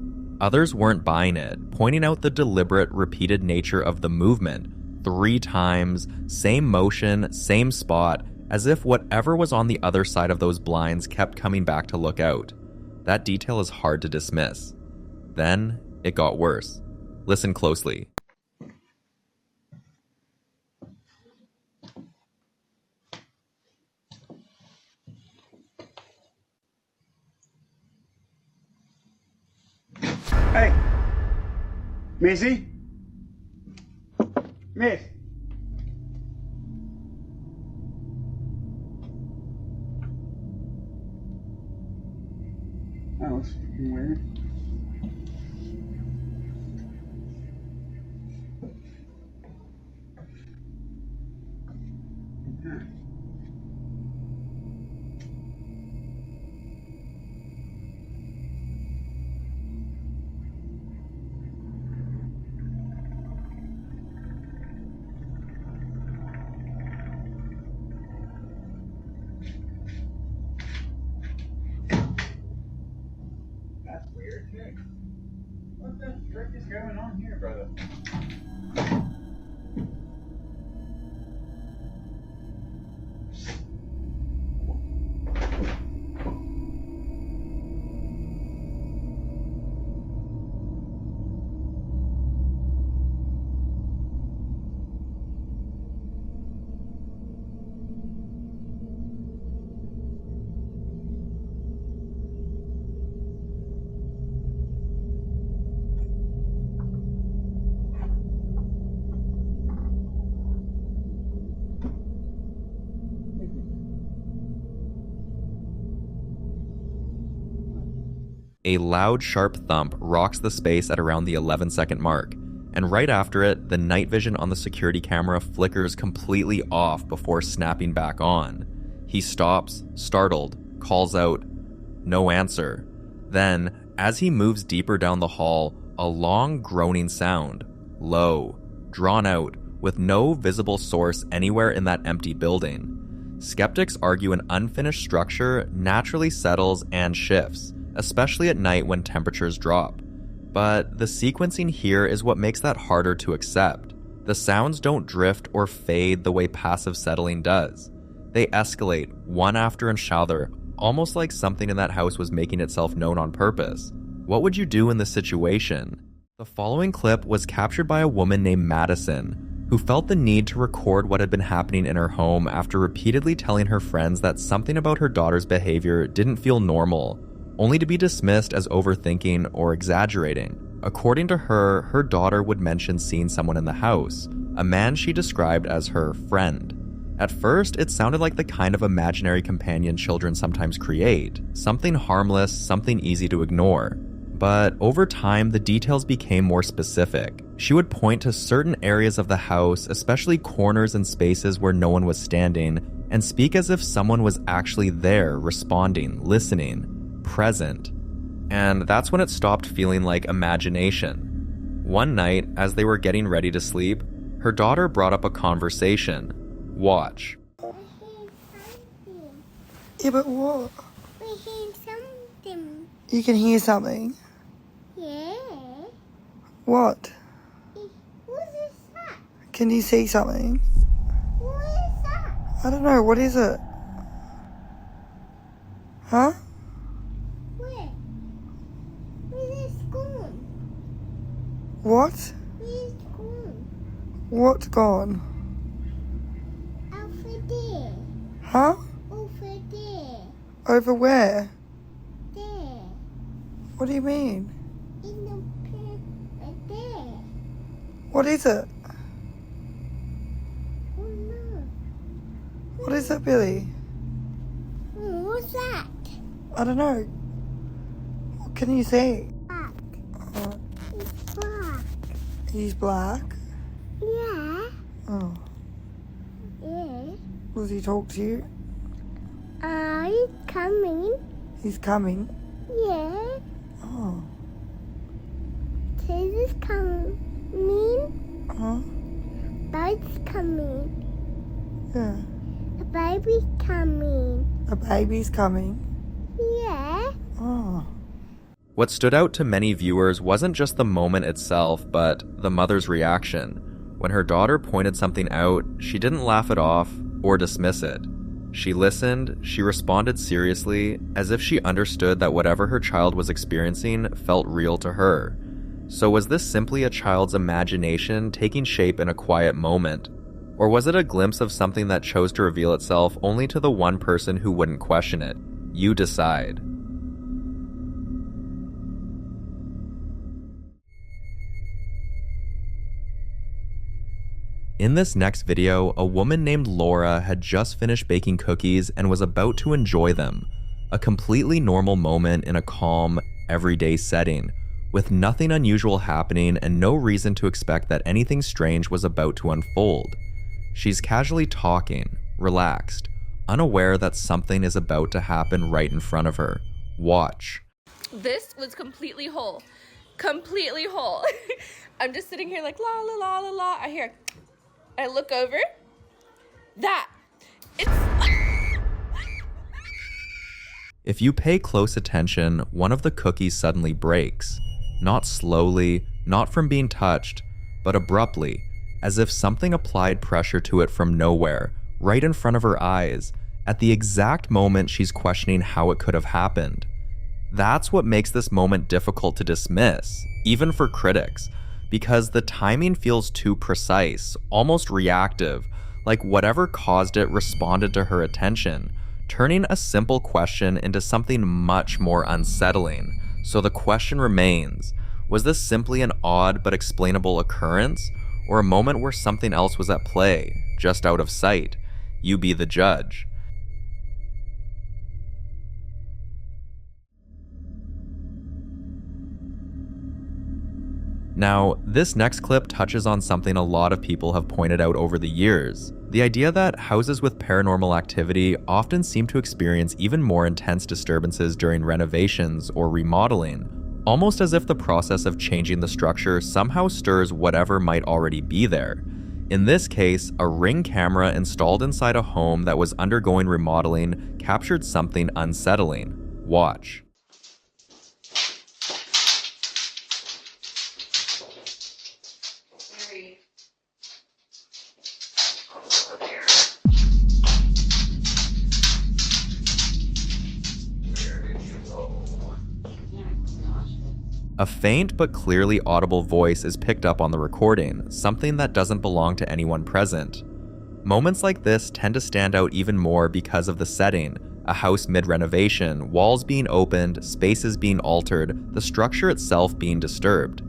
Others weren't buying it, pointing out the deliberate, repeated nature of the movement. 3 times, same motion, same spot, as if whatever was on the other side of those blinds kept coming back to look out. That detail is hard to dismiss. Then, it got worse. Listen closely. Hey, Missy? Miss? That looks fucking weird. That's weird, Nick. What the frick is going on here, brother? A loud, sharp thump rocks the space at around the 11-second mark, and right after it, the night vision on the security camera flickers completely off before snapping back on. He stops, startled, calls out, no answer. Then, as he moves deeper down the hall, a long groaning sound, low, drawn out, with no visible source anywhere in that empty building. Skeptics argue an unfinished structure naturally settles and shifts, especially at night when temperatures drop. But the sequencing here is what makes that harder to accept. The sounds don't drift or fade the way passive settling does. They escalate, one after another, almost like something in that house was making itself known on purpose. What would you do in this situation? The following clip was captured by a woman named Madison, who felt the need to record what had been happening in her home after repeatedly telling her friends that something about her daughter's behavior didn't feel normal, only to be dismissed as overthinking or exaggerating. According to her, her daughter would mention seeing someone in the house, a man she described as her friend. At first, it sounded like the kind of imaginary companion children sometimes create, something harmless, something easy to ignore. But over time, the details became more specific. She would point to certain areas of the house, especially corners and spaces where no one was standing, and speak as if someone was actually there, responding, listening, present. And that's when it stopped feeling like imagination. One night, as they were getting ready to sleep, her daughter brought up a conversation. Watch. Yeah, but what? We hear something. You can hear something? Yeah. What? What is that? Can you see something? What is that? I don't know, what is it? Huh? Where? Where is it gone? What? Where is it gone? What's gone? Over there. Huh? Over there. Over where? There. What do you mean? In the pit right there. What is it? Oh no. What is it, Billy? What's that? I don't know. What can you see? Black. Oh, It's black. he's black. Yeah. Oh, Yeah. does he talk to you? He's coming. He's coming. Yeah. Oh, This is coming. huh? Bird's coming. Yeah. A baby's coming. A baby's coming. Yeah. Oh. What stood out to many viewers wasn't just the moment itself, but the mother's reaction. When her daughter pointed something out, she didn't laugh it off or dismiss it. She listened, she responded seriously, as if she understood that whatever her child was experiencing felt real to her. So was this simply a child's imagination taking shape in a quiet moment? Or was it a glimpse of something that chose to reveal itself only to the one person who wouldn't question it? You decide. In this next video, a woman named Laura had just finished baking cookies and was about to enjoy them. A completely normal moment in a calm, everyday setting, with nothing unusual happening and no reason to expect that anything strange was about to unfold. She's casually talking, relaxed, unaware that something is about to happen right in front of her. Watch. This was completely whole. Completely whole. I'm just sitting here like la la la la la. I hear, I look over. That. It's If you pay close attention, one of the cookies suddenly breaks. Not slowly, not from being touched, but abruptly, as if something applied pressure to it from nowhere, right in front of her eyes, at the exact moment she's questioning how it could have happened. That's what makes this moment difficult to dismiss, even for critics, because the timing feels too precise, almost reactive, like whatever caused it responded to her attention, turning a simple question into something much more unsettling. So the question remains, was this simply an odd but explainable occurrence, or a moment where something else was at play, just out of sight? You be the judge. Now, this next clip touches on something a lot of people have pointed out over the years. The idea that houses with paranormal activity often seem to experience even more intense disturbances during renovations or remodeling, almost as if the process of changing the structure somehow stirs whatever might already be there. In this case, a Ring camera installed inside a home that was undergoing remodeling captured something unsettling. Watch. A faint but clearly audible voice is picked up on the recording, something that doesn't belong to anyone present. Moments like this tend to stand out even more because of the setting, a house mid-renovation, walls being opened, spaces being altered, the structure itself being disturbed.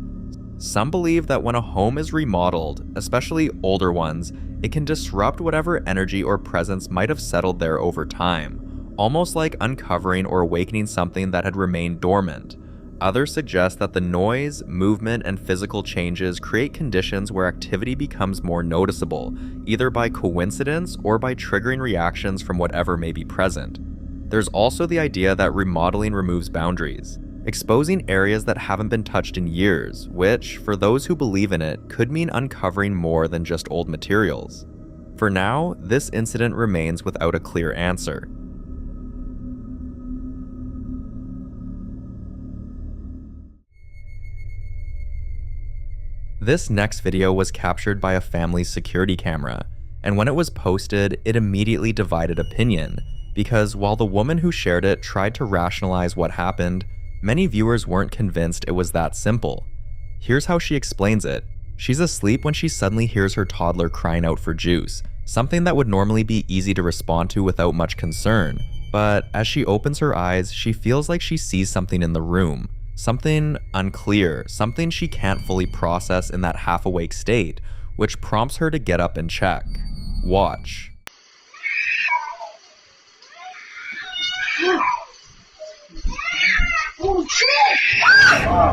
Some believe that when a home is remodeled, especially older ones, it can disrupt whatever energy or presence might have settled there over time, almost like uncovering or awakening something that had remained dormant. Others suggest that the noise, movement, and physical changes create conditions where activity becomes more noticeable, either by coincidence or by triggering reactions from whatever may be present. There's also the idea that remodeling removes boundaries, exposing areas that haven't been touched in years, which, for those who believe in it, could mean uncovering more than just old materials. For now, this incident remains without a clear answer. This next video was captured by a family's security camera, and when it was posted, it immediately divided opinion, because while the woman who shared it tried to rationalize what happened, many viewers weren't convinced it was that simple. Here's how she explains it. She's asleep when she suddenly hears her toddler crying out for juice, something that would normally be easy to respond to without much concern, but as she opens her eyes, she feels like she sees something in the room. Something unclear, something she can't fully process in that half-awake state, which prompts her to get up and check. Watch. Oh shit! Oh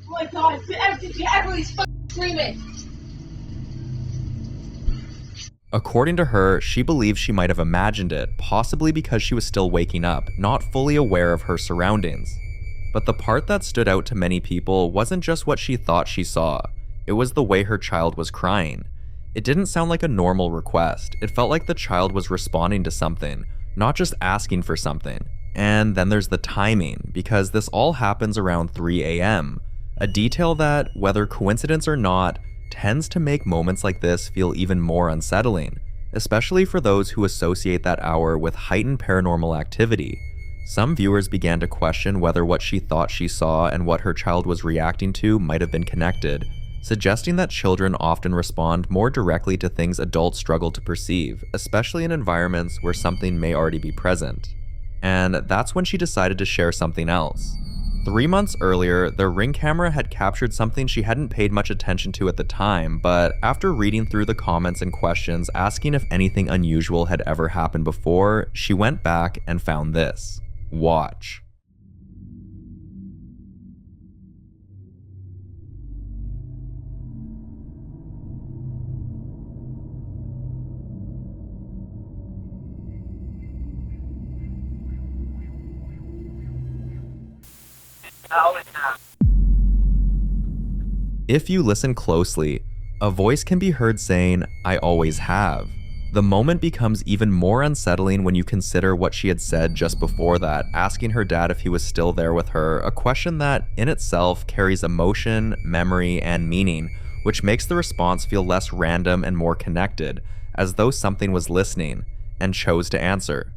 my god, everybody's fucking screaming! According to her, she believes she might have imagined it, possibly because she was still waking up, not fully aware of her surroundings. But the part that stood out to many people wasn't just what she thought she saw, it was the way her child was crying. It didn't sound like a normal request, it felt like the child was responding to something, not just asking for something. And then there's the timing, because this all happens around 3 a.m., a detail that, whether coincidence or not, tends to make moments like this feel even more unsettling, especially for those who associate that hour with heightened paranormal activity. Some viewers began to question whether what she thought she saw and what her child was reacting to might have been connected, suggesting that children often respond more directly to things adults struggle to perceive, especially in environments where something may already be present. And that's when she decided to share something else. 3 months earlier, the Ring camera had captured something she hadn't paid much attention to at the time, but after reading through the comments and questions asking if anything unusual had ever happened before, she went back and found this. Watch. If you listen closely, a voice can be heard saying, "I always have." The moment becomes even more unsettling when you consider what she had said just before that, asking her dad if he was still there with her, a question that, in itself, carries emotion, memory, and meaning, which makes the response feel less random and more connected, as though something was listening, and chose to answer.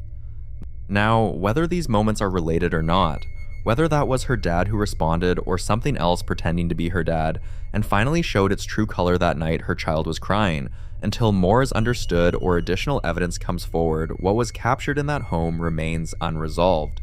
Now, whether these moments are related or not, whether that was her dad who responded or something else pretending to be her dad, and finally showed its true color that night her child was crying, until more is understood or additional evidence comes forward, what was captured in that home remains unresolved.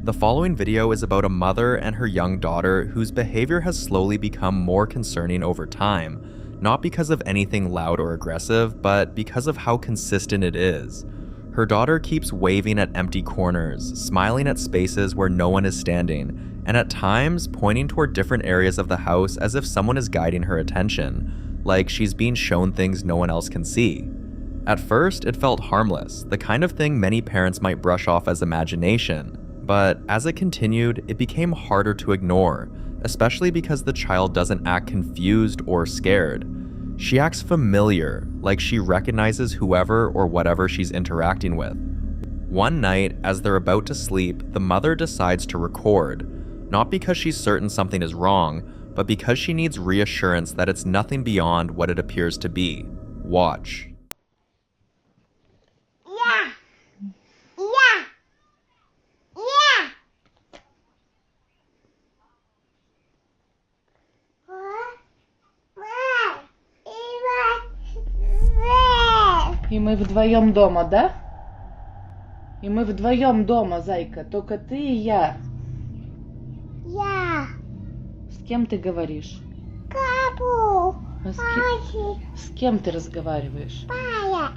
The following video is about a mother and her young daughter whose behavior has slowly become more concerning over time, not because of anything loud or aggressive, but because of how consistent it is. Her daughter keeps waving at empty corners, smiling at spaces where no one is standing, and at times pointing toward different areas of the house as if someone is guiding her attention, like she's being shown things no one else can see. At first, it felt harmless, the kind of thing many parents might brush off as imagination. But as it continued, it became harder to ignore, especially because the child doesn't act confused or scared. She acts familiar, like she recognizes whoever or whatever she's interacting with. One night, as they're about to sleep, the mother decides to record, not because she's certain something is wrong, but because she needs reassurance that it's nothing beyond what it appears to be. Watch. Yeah. Yeah. Yeah. И мы вдвоем дома, да? И мы вдвоем дома, зайка. Только ты и я. Я. С кем ты говоришь? Капу. С кем ты разговариваешь? Пая.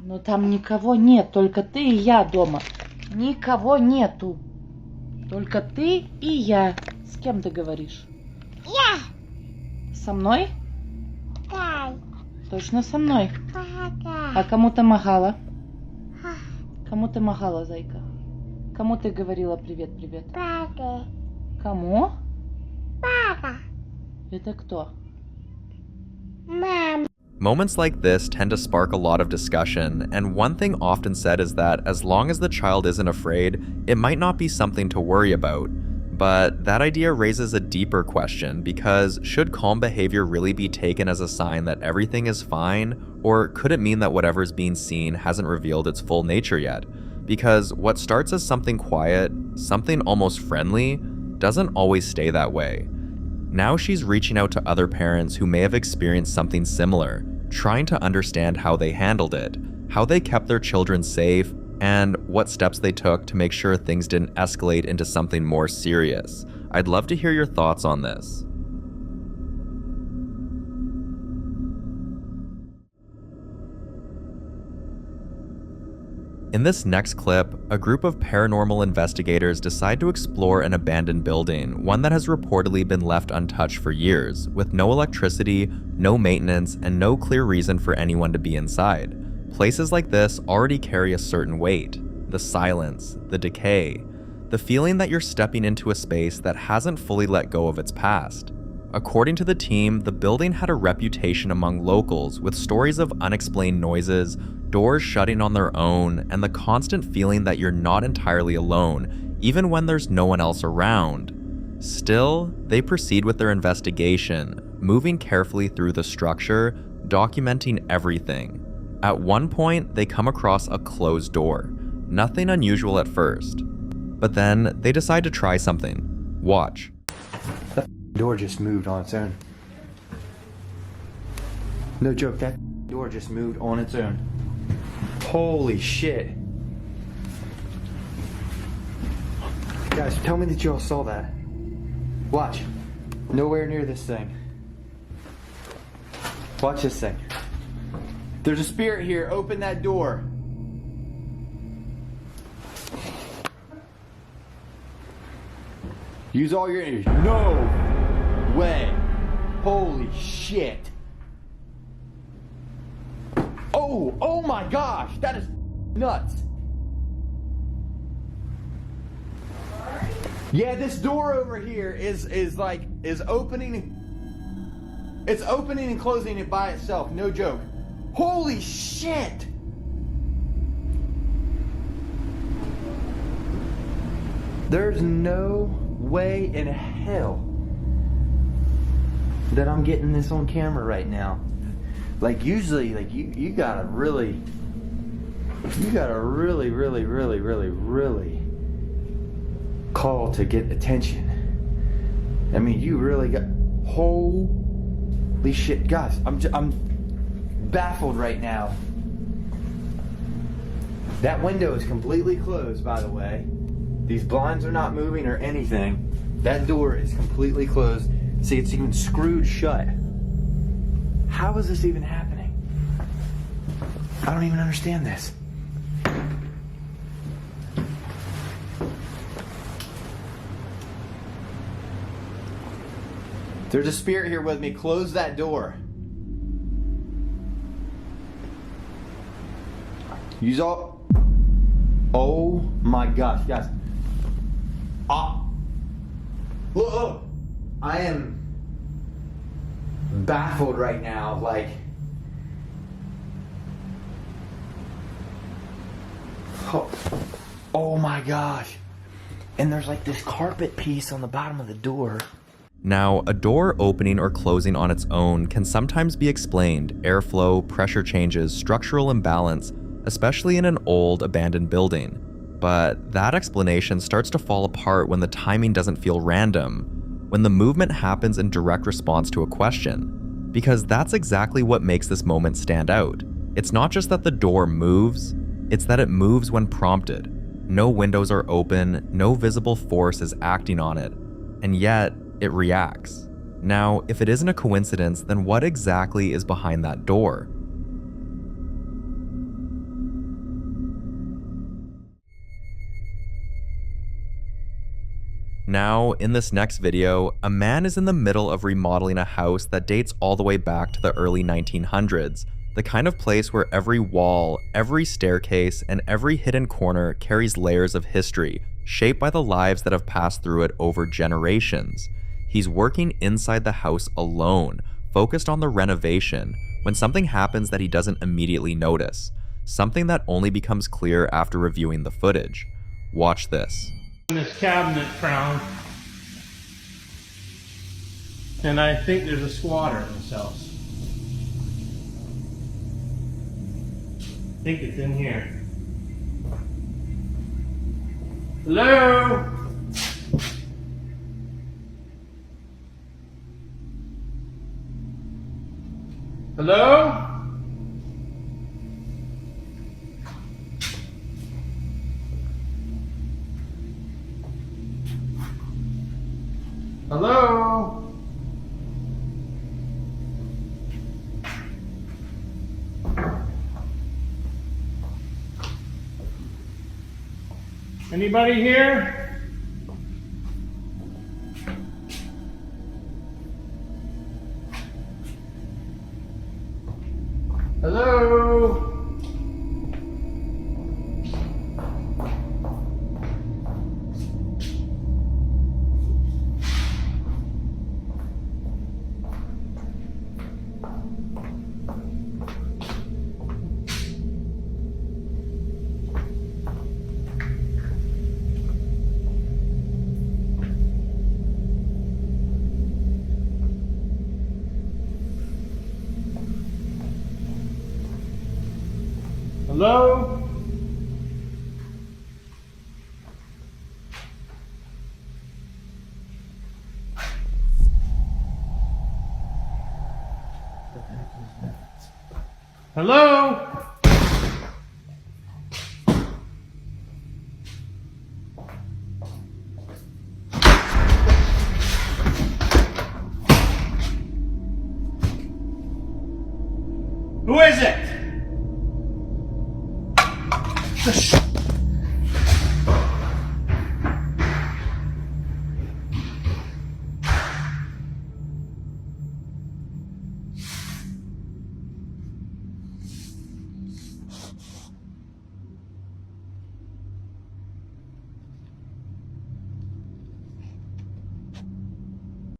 Ну там никого нет, только ты и я дома. Никого нету. Только ты и я. С кем ты говоришь? Я. Со мной? Да. Точно со мной? Папа. А кому ты махала? Кому ты махала, зайка? Кому ты говорила привет-привет? Папа. Кому? Папа. Это кто? Мам. Moments like this tend to spark a lot of discussion, and one thing often said is that as long as the child isn't afraid, it might not be something to worry about. But that idea raises a deeper question, because should calm behavior really be taken as a sign that everything is fine, or could it mean that whatever's being seen hasn't revealed its full nature yet? Because what starts as something quiet, something almost friendly, doesn't always stay that way. Now she's reaching out to other parents who may have experienced something similar, trying to understand how they handled it, how they kept their children safe, and what steps they took to make sure things didn't escalate into something more serious. I'd love to hear your thoughts on this. In this next clip, a group of paranormal investigators decide to explore an abandoned building, one that has reportedly been left untouched for years, with no electricity, no maintenance, and no clear reason for anyone to be inside. Places like this already carry a certain weight. The silence, the decay, the feeling that you're stepping into a space that hasn't fully let go of its past. According to the team, the building had a reputation among locals with stories of unexplained noises, doors shutting on their own, and the constant feeling that you're not entirely alone, even when there's no one else around. Still, they proceed with their investigation, moving carefully through the structure, documenting everything. At one point, they come across a closed door. Nothing unusual at first. But then, they decide to try something. Watch. That door just moved on its own. No joke, that door just moved on its own. Holy shit. Guys, tell me that y'all saw that. Watch. Nowhere near this thing. Watch this thing. There's a spirit here. Open that door. Use all your energy. No way. Holy shit. Oh my gosh. That is nuts. Yeah, this door over here is opening. It's opening and closing it by itself. No joke. Holy shit. There's no way in hell that I'm getting this on camera right now. Like usually, like you gotta really call to get attention. I mean, you really got, holy shit, guys, I'm baffled right now. That window is completely closed, by the way. These blinds are not moving or anything. That door is completely closed. See, it's even screwed shut. How is this even happening? I don't even understand this. There's a spirit here with me. Close that door. Use all. Oh my gosh, guys. Look. I am baffled right now. Like, oh my gosh. And there's like this carpet piece on the bottom of the door. Now, a door opening or closing on its own can sometimes be explained: airflow, pressure changes, structural imbalance, especially in an old, abandoned building. But that explanation starts to fall apart when the timing doesn't feel random, when the movement happens in direct response to a question. Because that's exactly what makes this moment stand out. It's not just that the door moves, it's that it moves when prompted. No windows are open, no visible force is acting on it, and yet it reacts. Now, if it isn't a coincidence, then what exactly is behind that door? Now, in this next video, a man is in the middle of remodeling a house that dates all the way back to the early 1900s, the kind of place where every wall, every staircase, and every hidden corner carries layers of history, shaped by the lives that have passed through it over generations. He's working inside the house alone, focused on the renovation, when something happens that he doesn't immediately notice, something that only becomes clear after reviewing the footage. Watch this. This cabinet found, and I think there's a squatter in this house. I think it's in here. Hello? Hello? Hello? Anybody here? Hello? Hello? Hello? Who is it?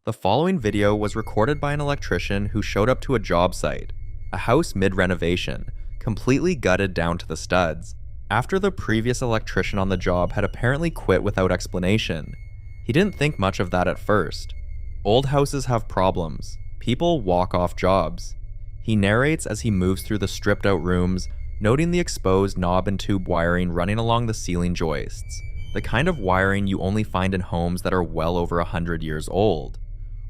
The following video was recorded by an electrician who showed up to a job site, a house mid-renovation, completely gutted down to the studs, after the previous electrician on the job had apparently quit without explanation. He didn't think much of that at first. Old houses have problems. People walk off jobs. He narrates as he moves through the stripped out rooms, noting the exposed knob and tube wiring running along the ceiling joists, the kind of wiring you only find in homes that are well over 100 years old.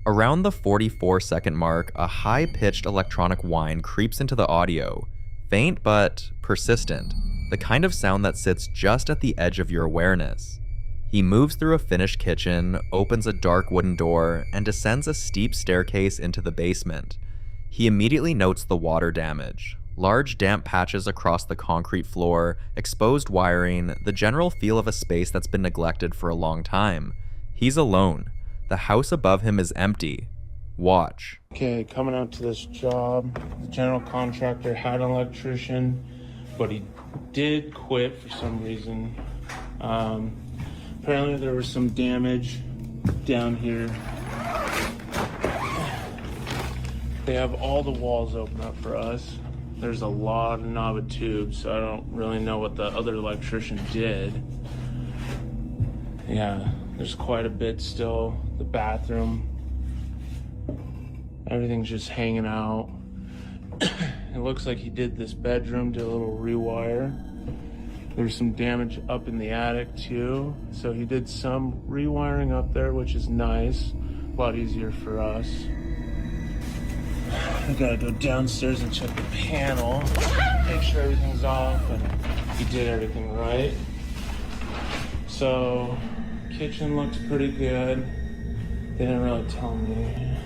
Around the 44-second mark, a high-pitched electronic whine creeps into the audio, faint but persistent, the kind of sound that sits just at the edge of your awareness. He moves through a finished kitchen, opens a dark wooden door, and descends a steep staircase into the basement. He immediately notes the water damage. Large damp patches across the concrete floor, exposed wiring, the general feel of a space that's been neglected for a long time. He's alone. The house above him is empty. Watch. Okay, coming out to this job. The general contractor had an electrician. but he did quit for some reason. Apparently there was some damage down here. They have all the walls open up for us. There's a lot of knobbed tubes, so I don't really know what the other electrician did. Yeah, there's quite a bit still. The bathroom, everything's just hanging out. It looks like he did this bedroom, did a little rewire. There's some damage up in the attic too. So he did some rewiring up there, which is nice. A lot easier for us. I gotta go downstairs and check the panel, make sure everything's off and he did everything right. So, kitchen looks pretty good. They didn't really tell me.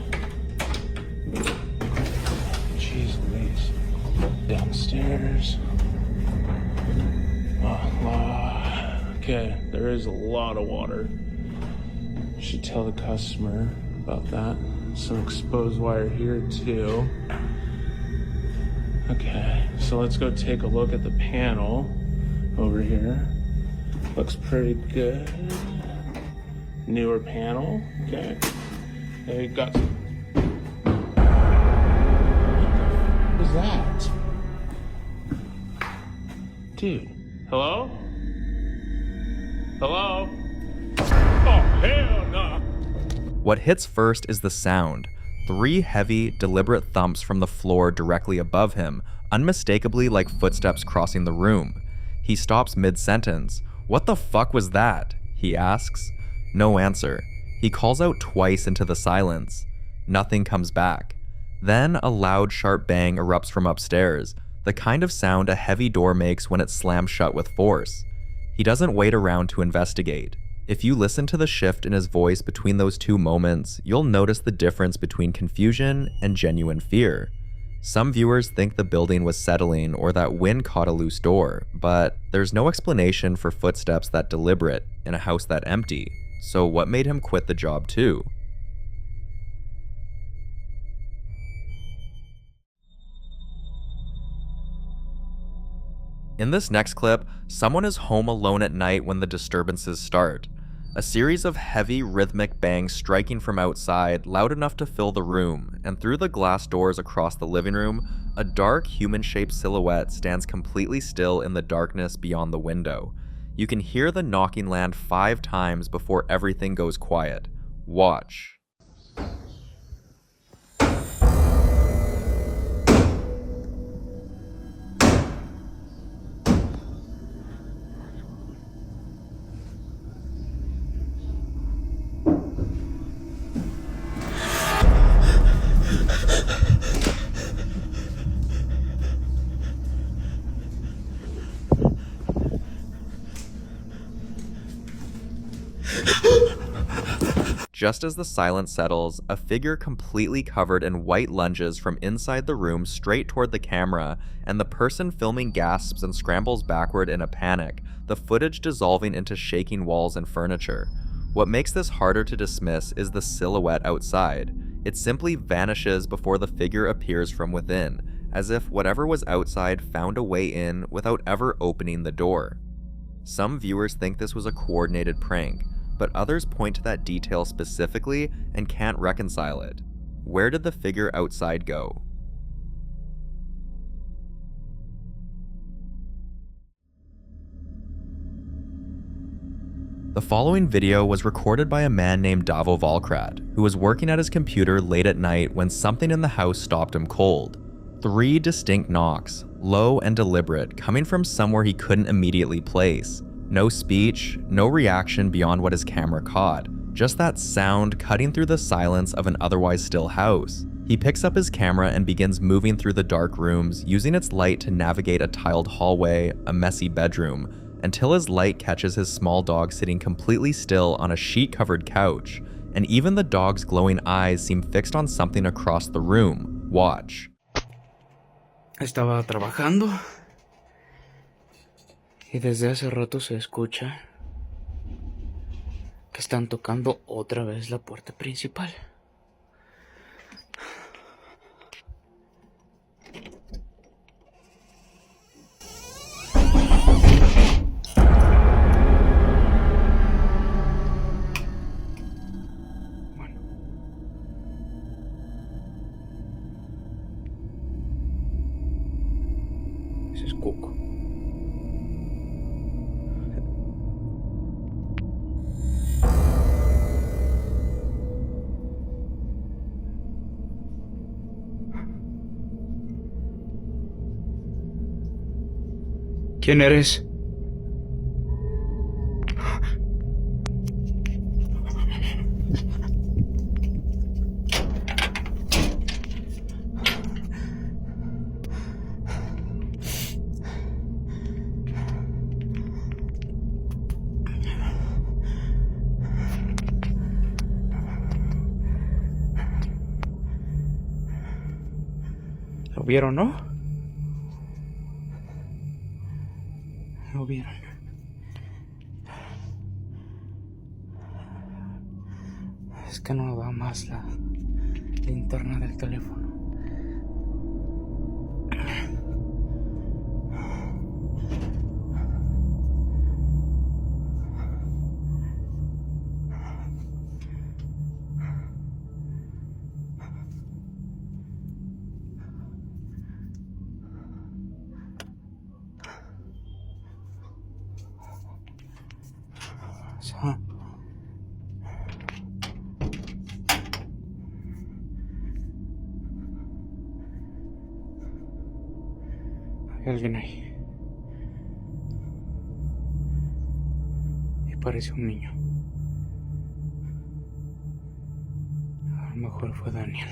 Jeez Louise. Downstairs. Okay, there is a lot of water. Should tell the customer about that. Some exposed wire here too. Okay, so let's go take a look at the panel over here. Looks pretty good. Newer panel, okay. There you got some. What was that? Dude, hello? Hello? Oh, hell no! What hits first is the sound. 3 heavy, deliberate thumps from the floor directly above him, unmistakably like footsteps crossing the room. He stops mid-sentence. "What the fuck was that?" he asks. No answer. He calls out twice into the silence. Nothing comes back. Then a loud, sharp bang erupts from upstairs, the kind of sound a heavy door makes when it slams shut with force. He doesn't wait around to investigate. If you listen to the shift in his voice between those 2 moments, you'll notice the difference between confusion and genuine fear. Some viewers think the building was settling or that wind caught a loose door, but there's no explanation for footsteps that deliberate in a house that empty. So what made him quit the job too? In this next clip, someone is home alone at night when the disturbances start. A series of heavy, rhythmic bangs striking from outside, loud enough to fill the room, and through the glass doors across the living room, a dark, human-shaped silhouette stands completely still in the darkness beyond the window. You can hear the knocking land 5 times before everything goes quiet. Watch. Just as the silence settles, a figure completely covered in white lunges from inside the room straight toward the camera, and the person filming gasps and scrambles backward in a panic, the footage dissolving into shaking walls and furniture. What makes this harder to dismiss is the silhouette outside. It simply vanishes before the figure appears from within, as if whatever was outside found a way in without ever opening the door. Some viewers think this was a coordinated prank, but others point to that detail specifically and can't reconcile it. Where did the figure outside go? The following video was recorded by a man named Davo Valkrat, who was working at his computer late at night when something in the house stopped him cold. 3 distinct knocks, low and deliberate, coming from somewhere he couldn't immediately place. No speech, no reaction beyond what his camera caught. Just that sound cutting through the silence of an otherwise still house. He picks up his camera and begins moving through the dark rooms, using its light to navigate a tiled hallway, a messy bedroom, until his light catches his small dog sitting completely still on a sheet-covered couch, and even the dog's glowing eyes seem fixed on something across the room. Watch. Estaba trabajando y desde hace rato se escucha que están tocando otra vez la puerta principal. cuco. ¿Quién eres? ¿Lo vieron, no? Lo vieron. Es que no va más la linterna del teléfono. Hay alguien ahí. Y parece un niño. A lo mejor fue Daniel.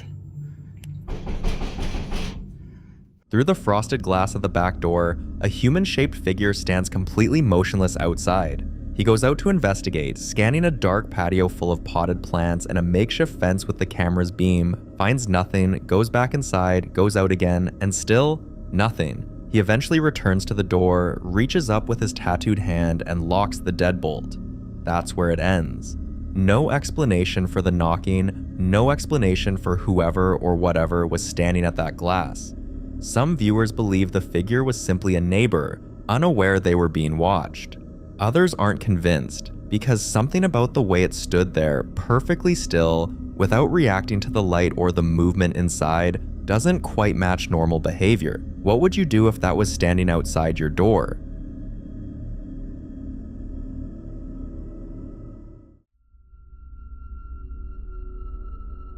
Through the frosted glass of the back door, a human-shaped figure stands completely motionless outside. He goes out to investigate, scanning a dark patio full of potted plants and a makeshift fence with the camera's beam, finds nothing, goes back inside, goes out again, and still, nothing. He eventually returns to the door, reaches up with his tattooed hand, and locks the deadbolt. That's where it ends. No explanation for the knocking, no explanation for whoever or whatever was standing at that glass. Some viewers believe the figure was simply a neighbor, unaware they were being watched. Others aren't convinced, because something about the way it stood there, perfectly still, without reacting to the light or the movement inside, doesn't quite match normal behavior. What would you do if that was standing outside your door?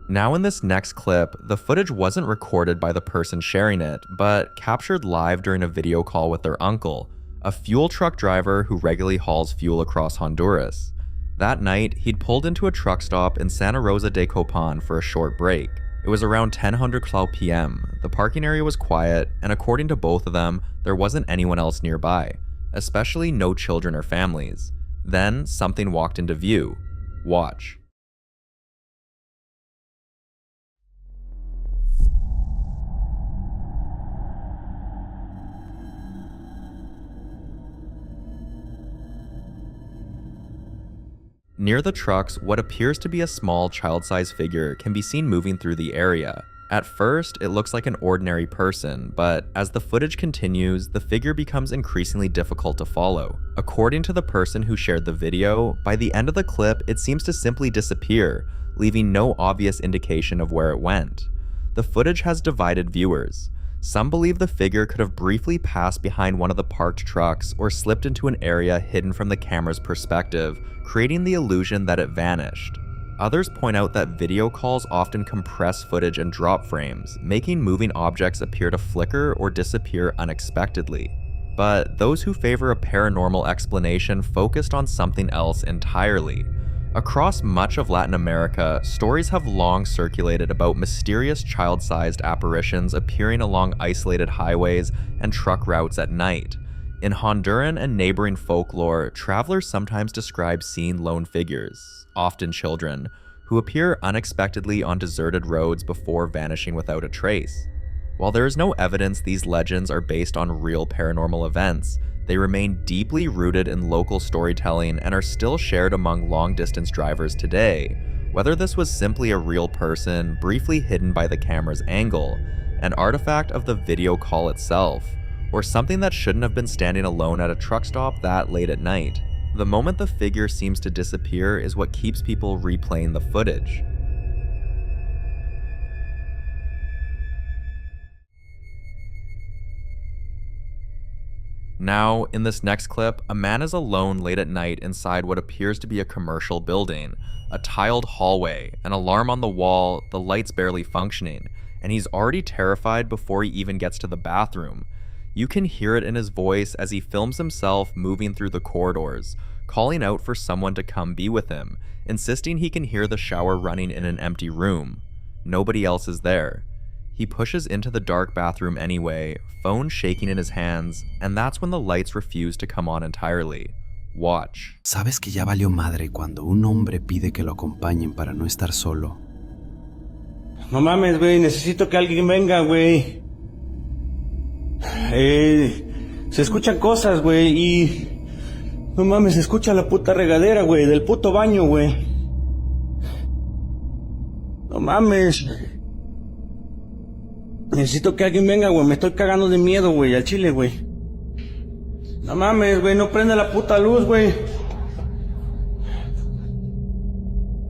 Now in this next clip, the footage wasn't recorded by the person sharing it, but captured live during a video call with their uncle, a fuel truck driver who regularly hauls fuel across Honduras. That night, he'd pulled into a truck stop in Santa Rosa de Copan for a short break. It was around 10:12 p.m. The parking area was quiet, and according to both of them, there wasn't anyone else nearby, especially no children or families. Then, something walked into view. Watch. Near the trucks, what appears to be a small child-sized figure can be seen moving through the area. At first, it looks like an ordinary person, but as the footage continues, the figure becomes increasingly difficult to follow. According to the person who shared the video, by the end of the clip, it seems to simply disappear, leaving no obvious indication of where it went. The footage has divided viewers. Some believe the figure could have briefly passed behind one of the parked trucks or slipped into an area hidden from the camera's perspective, creating the illusion that it vanished. Others point out that video calls often compress footage and drop frames, making moving objects appear to flicker or disappear unexpectedly. But those who favor a paranormal explanation focused on something else entirely. Across much of Latin America, stories have long circulated about mysterious child-sized apparitions appearing along isolated highways and truck routes at night. In Honduran and neighboring folklore, travelers sometimes describe seeing lone figures, often children, who appear unexpectedly on deserted roads before vanishing without a trace. While there is no evidence these legends are based on real paranormal events, they remain deeply rooted in local storytelling and are still shared among long-distance drivers today. Whether this was simply a real person, briefly hidden by the camera's angle, an artifact of the video call itself, or something that shouldn't have been standing alone at a truck stop that late at night, the moment the figure seems to disappear is what keeps people replaying the footage. Now, in this next clip, a man is alone late at night inside what appears to be a commercial building. A tiled hallway, an alarm on the wall, the lights barely functioning, and he's already terrified before he even gets to the bathroom. You can hear it in his voice as he films himself moving through the corridors, calling out for someone to come be with him, insisting he can hear the shower running in an empty room. Nobody else is there. He pushes into the dark bathroom anyway, phone shaking in his hands, and that's when the lights refuse to come on entirely. Watch. ¿Sabes que ya valió madre cuando un hombre pide que lo acompañen para no estar solo? No mames, güey, necesito que alguien venga, güey. Se escuchan cosas, güey, y... No mames, se escucha la puta regadera, güey, del puto baño, güey. No mames. Necesito que alguien venga, güey, me estoy cagando de miedo, güey, al chile, güey. No mames, güey, no prende la puta luz, güey.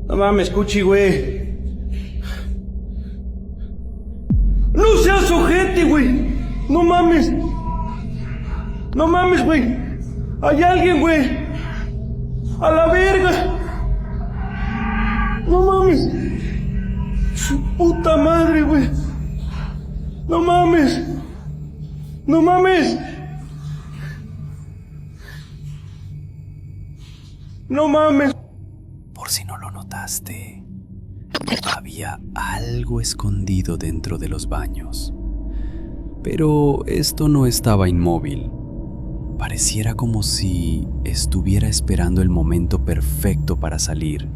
No mames, Cuchi, güey. No seas ojete, güey. No mames. No mames, güey. Hay alguien, güey. A la verga. No mames. Su puta madre, güey. No mames. No mames. No mames. Por si no lo notaste, había algo escondido dentro de los baños. Pero esto no estaba inmóvil. Pareciera como si estuviera esperando el momento perfecto para salir.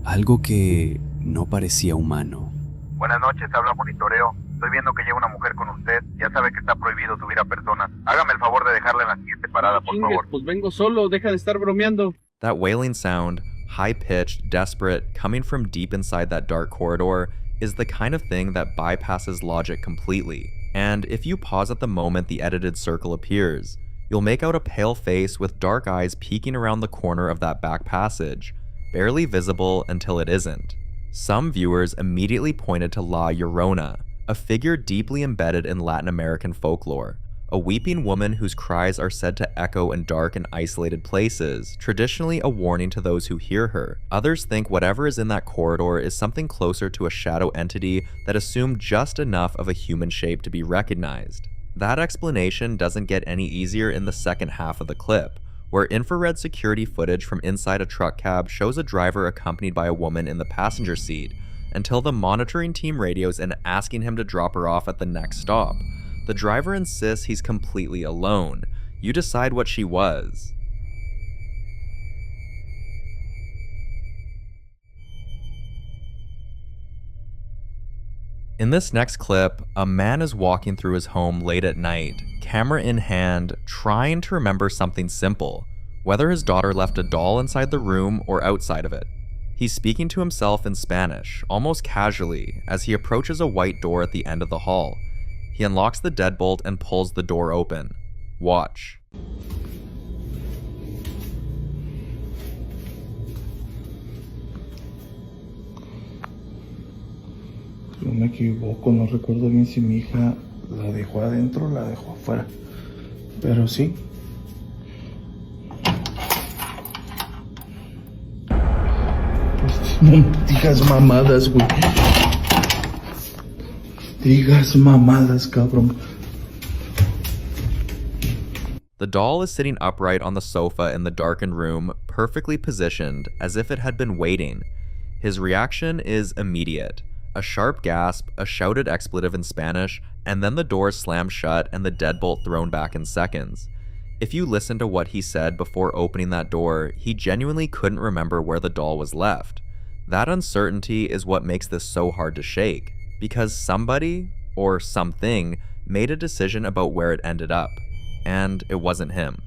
Algo que no parecía humano. Buenas noches, habla Monitoreo. Estoy viendo que llega una mujer con usted. Ya sabe que está prohibido subir a personas. Hágame el favor de dejarla en la siguiente parada, por favor. Pues vengo solo, deja de estar bromeando. That wailing sound, high-pitched, desperate, coming from deep inside that dark corridor, is the kind of thing that bypasses logic completely. And if you pause at the moment the edited circle appears, you'll make out a pale face with dark eyes peeking around the corner of that back passage, barely visible until it isn't. Some viewers immediately pointed to La Llorona, a figure deeply embedded in Latin American folklore, a weeping woman whose cries are said to echo in dark and isolated places, traditionally a warning to those who hear her. Others think whatever is in that corridor is something closer to a shadow entity that assumed just enough of a human shape to be recognized. That explanation doesn't get any easier in the second half of the clip, where infrared security footage from inside a truck cab shows a driver accompanied by a woman in the passenger seat, until the monitoring team radios in asking him to drop her off at the next stop. The driver insists he's completely alone. You decide what she was. In this next clip, a man is walking through his home late at night, camera in hand, trying to remember something simple, whether his daughter left a doll inside the room or outside of it. He's speaking to himself in Spanish, almost casually, as he approaches a white door at the end of the hall. He unlocks the deadbolt and pulls the door open. Watch. Si no me equivoco, no recuerdo bien si mi hija la dejó adentro o la dejó afuera. Pero sí. Pues no digas mamadas, güey. Digas mamadas, cabrón. The doll is sitting upright on the sofa in the darkened room, perfectly positioned, as if it had been waiting. His reaction is immediate. A sharp gasp, a shouted expletive in Spanish, and then the door slammed shut and the deadbolt thrown back in seconds. If you listen to what he said before opening that door, he genuinely couldn't remember where the doll was left. That uncertainty is what makes this so hard to shake, because somebody, or something, made a decision about where it ended up, and it wasn't him.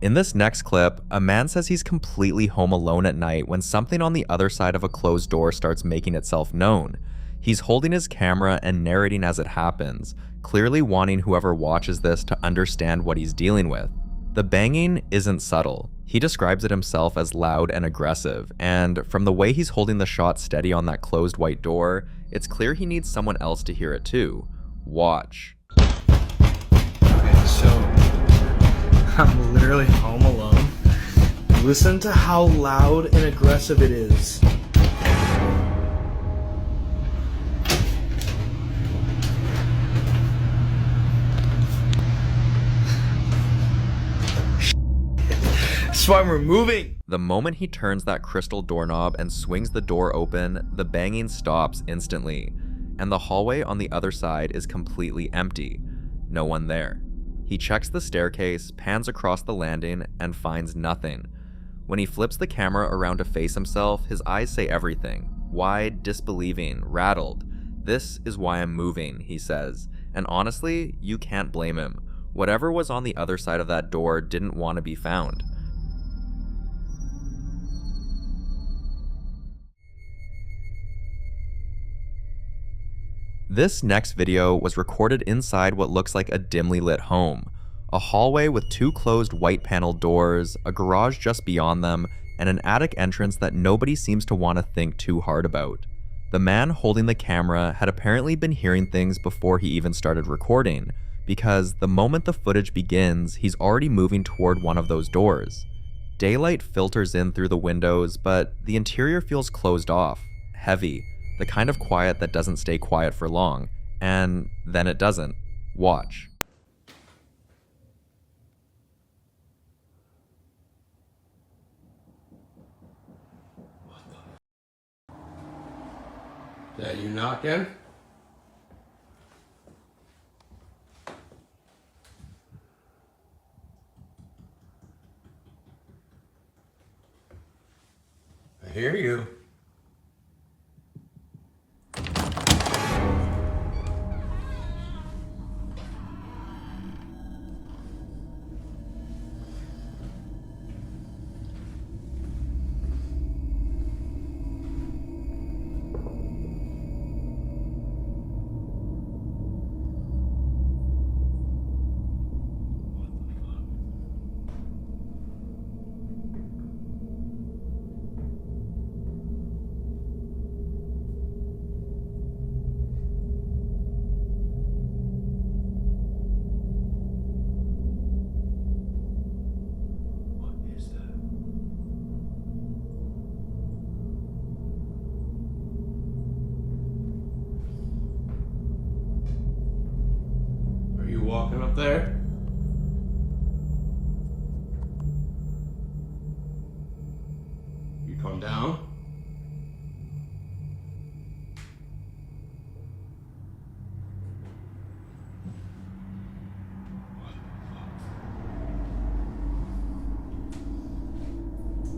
In this next clip, a man says he's completely home alone at night when something on the other side of a closed door starts making itself known. He's holding his camera and narrating as it happens, clearly wanting whoever watches this to understand what he's dealing with. The banging isn't subtle. He describes it himself as loud and aggressive, and from the way he's holding the shot steady on that closed white door, it's clear he needs someone else to hear it too. Watch. Okay, so I'm literally home alone. Listen to how loud and aggressive it is. That's why we're moving. The moment he turns that crystal doorknob and swings the door open, the banging stops instantly, and the hallway on the other side is completely empty. No one there. He checks the staircase, pans across the landing, and finds nothing. When he flips the camera around to face himself, his eyes say everything. Wide, disbelieving, rattled. "This is why I'm moving," he says. And honestly, you can't blame him. Whatever was on the other side of that door didn't want to be found. This next video was recorded inside what looks like a dimly lit home. A hallway with two closed white paneled doors, a garage just beyond them, and an attic entrance that nobody seems to want to think too hard about. The man holding the camera had apparently been hearing things before he even started recording, because the moment the footage begins, he's already moving toward one of those doors. Daylight filters in through the windows, but the interior feels closed off, heavy, the kind of quiet that doesn't stay quiet for long, and then it doesn't. Watch. That you knocking? I hear you. Walking up there. You come down.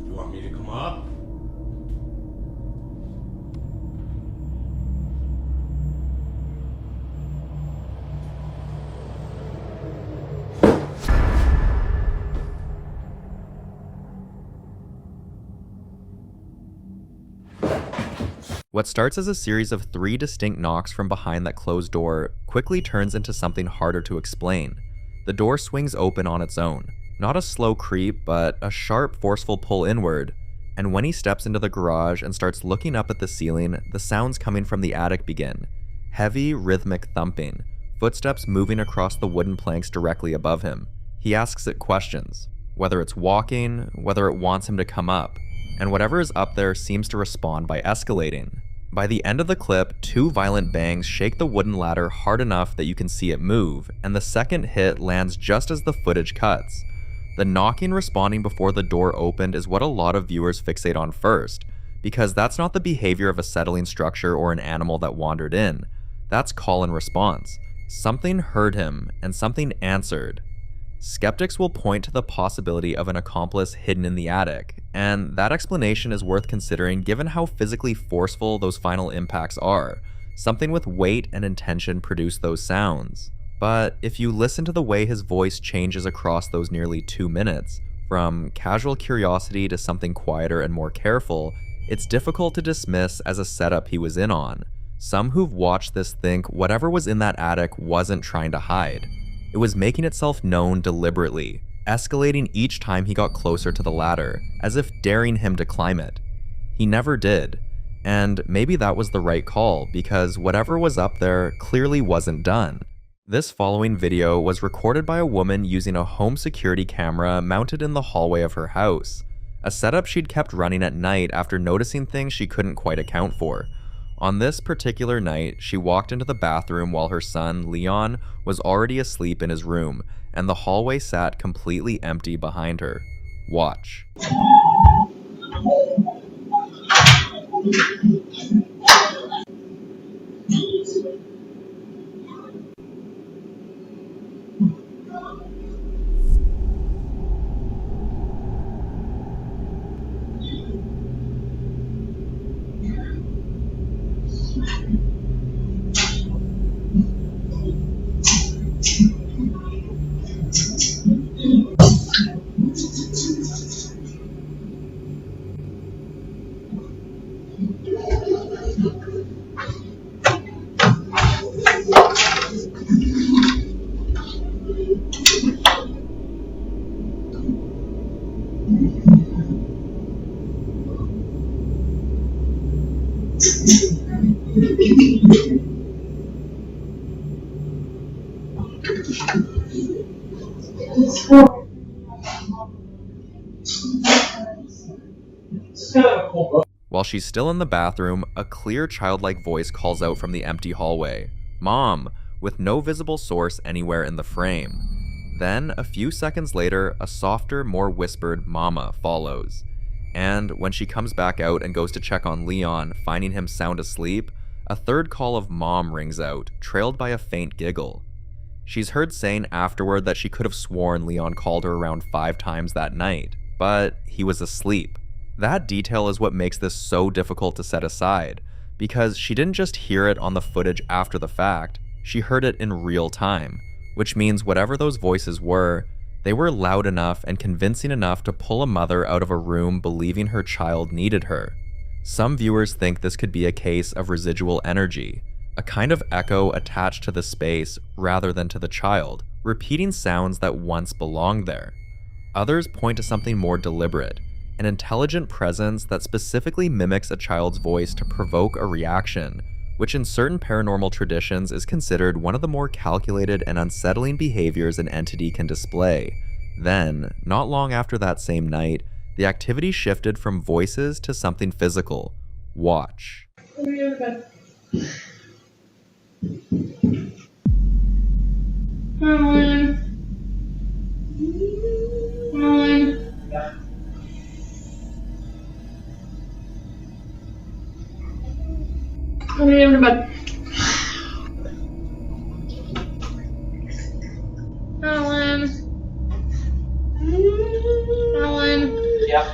You want me to come up? What starts as a series of 3 distinct knocks from behind that closed door quickly turns into something harder to explain. The door swings open on its own. Not a slow creep, but a sharp, forceful pull inward. And when he steps into the garage and starts looking up at the ceiling, the sounds coming from the attic begin. Heavy, rhythmic thumping. Footsteps moving across the wooden planks directly above him. He asks it questions. Whether it's walking, whether it wants him to come up. And whatever is up there seems to respond by escalating. By the end of the clip, 2 violent bangs shake the wooden ladder hard enough that you can see it move, and the second hit lands just as the footage cuts. The knocking responding before the door opened is what a lot of viewers fixate on first, because that's not the behavior of a settling structure or an animal that wandered in. That's call and response. Something heard him, and something answered. Skeptics will point to the possibility of an accomplice hidden in the attic, and that explanation is worth considering given how physically forceful those final impacts are. Something with weight and intention produced those sounds. But if you listen to the way his voice changes across those nearly 2 minutes, from casual curiosity to something quieter and more careful, it's difficult to dismiss as a setup he was in on. Some who've watched this think whatever was in that attic wasn't trying to hide. It was making itself known deliberately. escalating each time he got closer to the ladder, as if daring him to climb it. He never did, and maybe that was the right call because whatever was up there clearly wasn't done. This following video was recorded by a woman using a home security camera mounted in the hallway of her house, a setup she'd kept running at night after noticing things she couldn't quite account for. On this particular night, she walked into the bathroom while her son, Leon, was already asleep in his room, and the hallway sat completely empty behind her. Watch. While she's still in the bathroom, a clear childlike voice calls out from the empty hallway, "Mom," with no visible source anywhere in the frame. Then, a few seconds later, a softer, more whispered "Mama" follows. And when she comes back out and goes to check on Leon, finding him sound asleep, a third call of "Mom" rings out, trailed by a faint giggle. She's heard saying afterward that she could have sworn Leon called her around 5 times that night, but he was asleep. That detail is what makes this so difficult to set aside, because she didn't just hear it on the footage after the fact, she heard it in real time, which means whatever those voices were, they were loud enough and convincing enough to pull a mother out of a room believing her child needed her. Some viewers think this could be a case of residual energy, a kind of echo attached to the space rather than to the child, repeating sounds that once belonged there. Others point to something more deliberate, an intelligent presence that specifically mimics a child's voice to provoke a reaction, which in certain paranormal traditions is considered one of the more calculated and unsettling behaviors an entity can display. Then, not long after that same night, the activity shifted from voices to something physical. Watch. Yeah.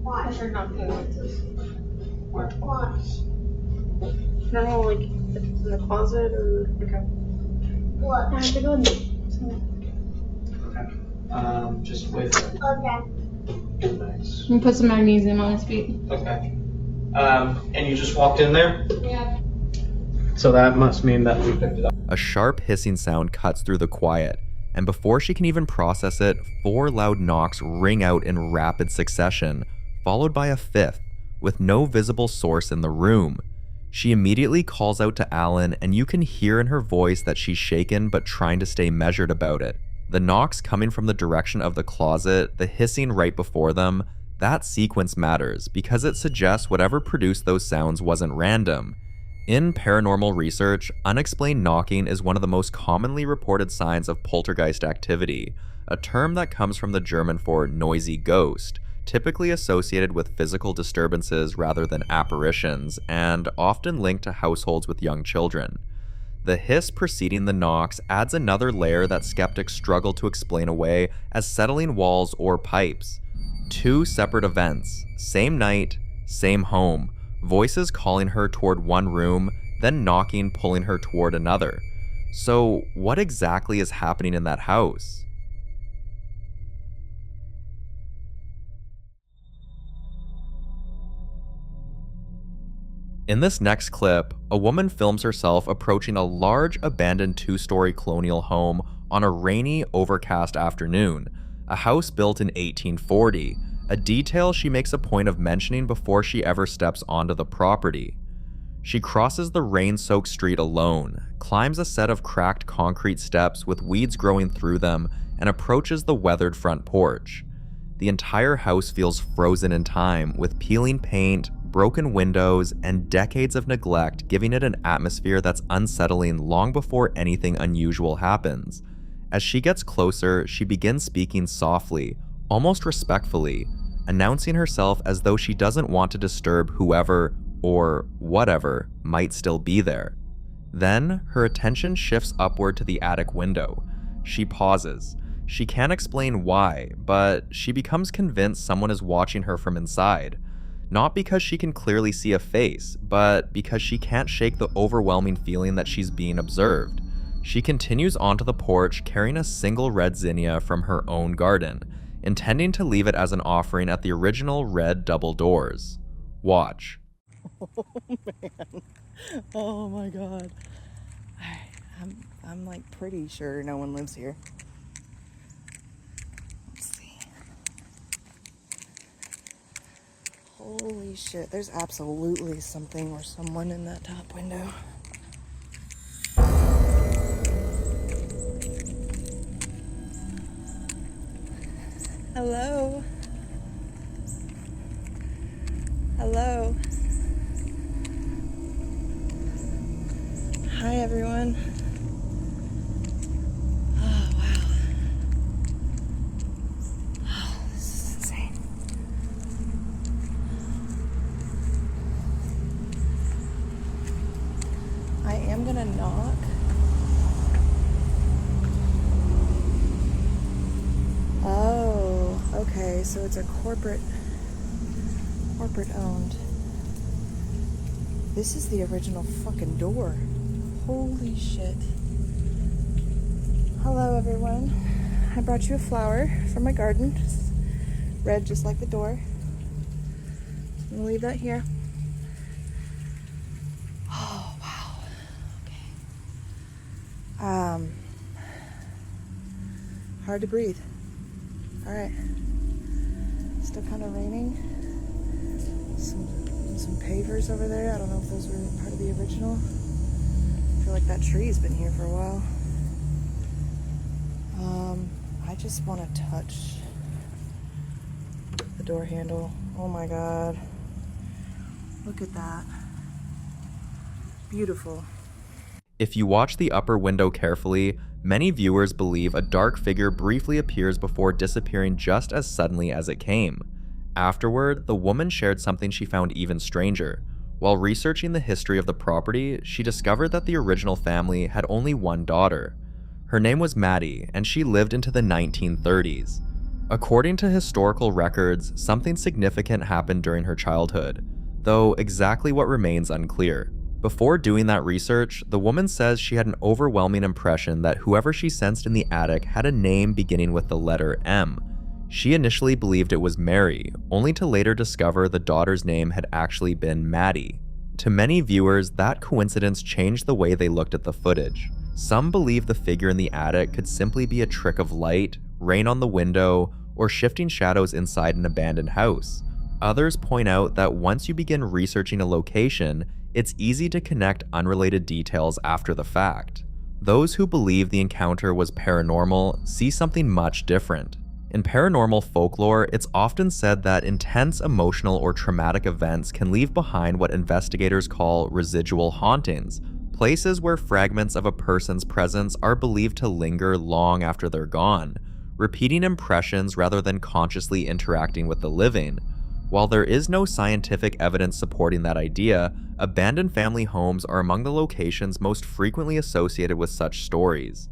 Watch. You're not going to watch. I don't know, like, if it's in the closet or... Okay. What? I have to go in there. Okay. Just wait for it. Okay. Nice. And put some magnesium on his feet. Okay. And you just walked in there? Yeah. So that must mean that we picked it up. A sharp hissing sound cuts through the quiet, and before she can even process it, 4 loud knocks ring out in rapid succession, followed by a 5th, with no visible source in the room. She immediately calls out to Alan, and you can hear in her voice that she's shaken but trying to stay measured about it. The knocks coming from the direction of the closet, the hissing right before them, that sequence matters because it suggests whatever produced those sounds wasn't random. In paranormal research, unexplained knocking is one of the most commonly reported signs of poltergeist activity, a term that comes from the German for noisy ghost, typically associated with physical disturbances rather than apparitions, and often linked to households with young children. The hiss preceding the knocks adds another layer that skeptics struggle to explain away as settling walls or pipes. 2 separate events, same night, same home, voices calling her toward one room, then knocking pulling her toward another. So what exactly is happening in that house? In this next clip, a woman films herself approaching a large abandoned 2-story colonial home on a rainy, overcast afternoon, a house built in 1840, a detail she makes a point of mentioning before she ever steps onto the property. She crosses the rain-soaked street alone, climbs a set of cracked concrete steps with weeds growing through them, and approaches the weathered front porch. The entire house feels frozen in time, with peeling paint, broken windows, and decades of neglect giving it an atmosphere that's unsettling long before anything unusual happens. As she gets closer, she begins speaking softly, almost respectfully, announcing herself as though she doesn't want to disturb whoever or whatever might still be there. Then, her attention shifts upward to the attic window. She pauses. She can't explain why, but she becomes convinced someone is watching her from inside. Not because she can clearly see a face, but because she can't shake the overwhelming feeling that she's being observed. She continues onto the porch carrying a single red zinnia from her own garden, intending to leave it as an offering at the original red double doors. Watch. Oh man. Oh my god. I'm like pretty sure no one lives here. Let's see. Holy shit, there's absolutely something or someone in that top window. Hello? Hello? Hi everyone. Oh wow. Oh, this is insane. I am gonna knock. Oh, okay, so it's a corporate owned. This is the original fucking door. Holy shit. Hello everyone. I brought you a flower from my garden. It's red just like the door. I'm gonna leave that here. Oh wow. Okay. Hard to breathe. Alright. Still kind of raining. Some pavers over there. I don't know if those were part of the original. I feel like that tree's been here for a while. I just want to touch the door handle. Oh my god. Look at that. Beautiful. If you watch the upper window carefully, many viewers believe a dark figure briefly appears before disappearing just as suddenly as it came. Afterward, the woman shared something she found even stranger. While researching the history of the property, she discovered that the original family had only one daughter. Her name was Maddie, and she lived into the 1930s. According to historical records, something significant happened during her childhood, though exactly what remains unclear. Before doing that research, the woman says she had an overwhelming impression that whoever she sensed in the attic had a name beginning with the letter M. She initially believed it was Mary, only to later discover the daughter's name had actually been Maddie. To many viewers, that coincidence changed the way they looked at the footage. Some believe the figure in the attic could simply be a trick of light, rain on the window, or shifting shadows inside an abandoned house. Others point out that once you begin researching a location, it's easy to connect unrelated details after the fact. Those who believe the encounter was paranormal see something much different. In paranormal folklore, it's often said that intense emotional or traumatic events can leave behind what investigators call residual hauntings, places where fragments of a person's presence are believed to linger long after they're gone, repeating impressions rather than consciously interacting with the living. While there is no scientific evidence supporting that idea, abandoned family homes are among the locations most frequently associated with such stories.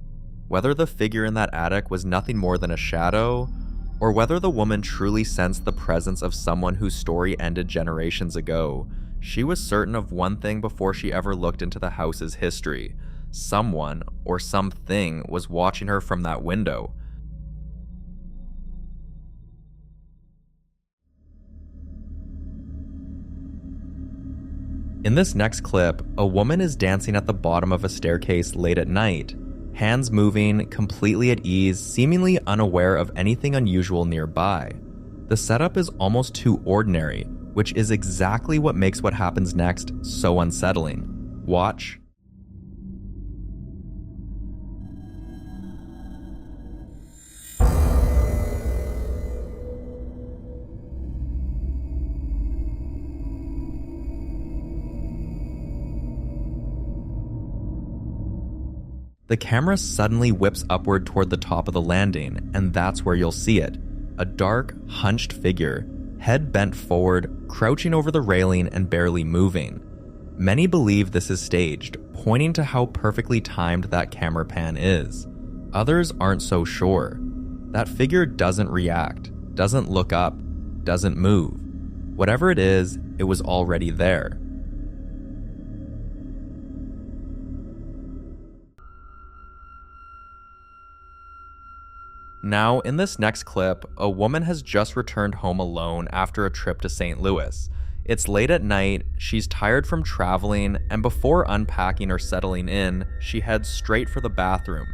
Whether the figure in that attic was nothing more than a shadow, or whether the woman truly sensed the presence of someone whose story ended generations ago, she was certain of one thing before she ever looked into the house's history. Someone, or something, was watching her from that window. In this next clip, a woman is dancing at the bottom of a staircase late at night, hands moving, completely at ease, seemingly unaware of anything unusual nearby. The setup is almost too ordinary, which is exactly what makes what happens next so unsettling. Watch. The camera suddenly whips upward toward the top of the landing, and that's where you'll see it. A dark, hunched figure, head bent forward, crouching over the railing and barely moving. Many believe this is staged, pointing to how perfectly timed that camera pan is. Others aren't so sure. That figure doesn't react, doesn't look up, doesn't move. Whatever it is, it was already there. Now, in this next clip, a woman has just returned home alone after a trip to St. Louis. It's late at night, she's tired from traveling, and before unpacking or settling in, she heads straight for the bathroom.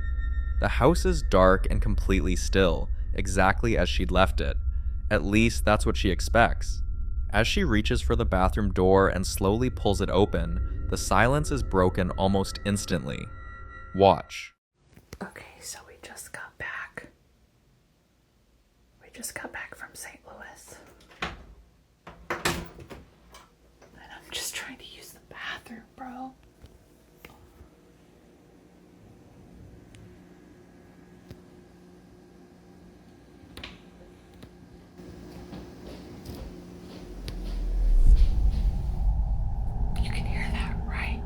The house is dark and completely still, exactly as she'd left it. At least that's what she expects. As she reaches for the bathroom door and slowly pulls it open, the silence is broken almost instantly. Watch. Okay, so we just got back. Just got back from St. Louis. And I'm just trying to use the bathroom, bro. You can hear that, right?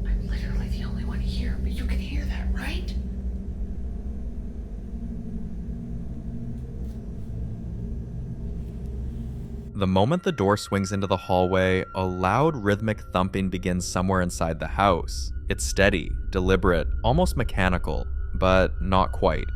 I'm literally the only one here, but you can hear that, right? The moment the door swings into the hallway, a loud rhythmic thumping begins somewhere inside the house. It's steady, deliberate, almost mechanical, but not quite.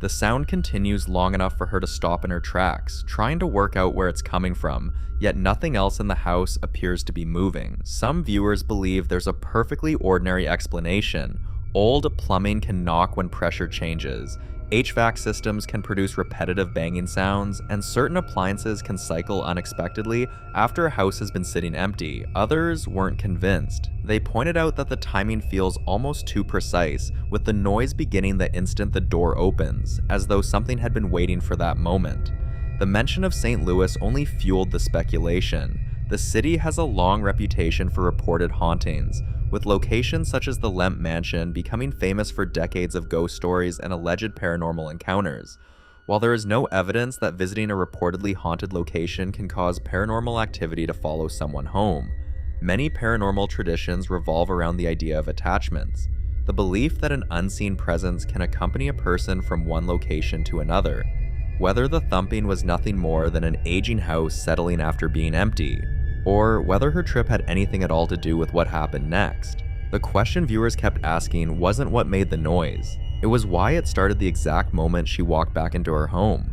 The sound continues long enough for her to stop in her tracks, trying to work out where it's coming from, yet nothing else in the house appears to be moving. Some viewers believe there's a perfectly ordinary explanation. Old plumbing can knock when pressure changes. HVAC systems can produce repetitive banging sounds, and certain appliances can cycle unexpectedly after a house has been sitting empty. Others weren't convinced. They pointed out that the timing feels almost too precise, with the noise beginning the instant the door opens, as though something had been waiting for that moment. The mention of St. Louis only fueled the speculation. The city has a long reputation for reported hauntings, with locations such as the Lemp Mansion becoming famous for decades of ghost stories and alleged paranormal encounters. While there is no evidence that visiting a reportedly haunted location can cause paranormal activity to follow someone home, many paranormal traditions revolve around the idea of attachments, the belief that an unseen presence can accompany a person from one location to another, whether the thumping was nothing more than an aging house settling after being empty, or whether her trip had anything at all to do with what happened next. The question viewers kept asking wasn't what made the noise, it was why it started the exact moment she walked back into her home.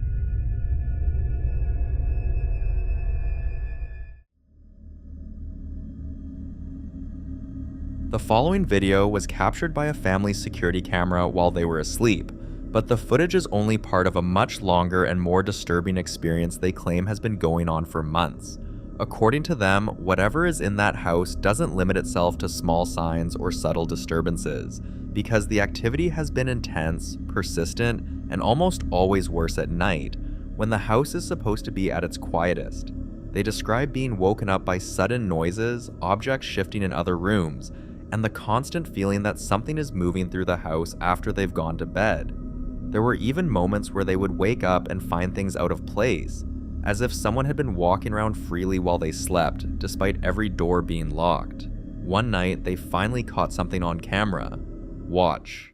The following video was captured by a family's security camera while they were asleep, but the footage is only part of a much longer and more disturbing experience they claim has been going on for months. According to them, whatever is in that house doesn't limit itself to small signs or subtle disturbances, because the activity has been intense, persistent, and almost always worse at night, when the house is supposed to be at its quietest. They describe being woken up by sudden noises, objects shifting in other rooms, and the constant feeling that something is moving through the house after they've gone to bed. There were even moments where they would wake up and find things out of place, as if someone had been walking around freely while they slept, despite every door being locked. One night, they finally caught something on camera. Watch.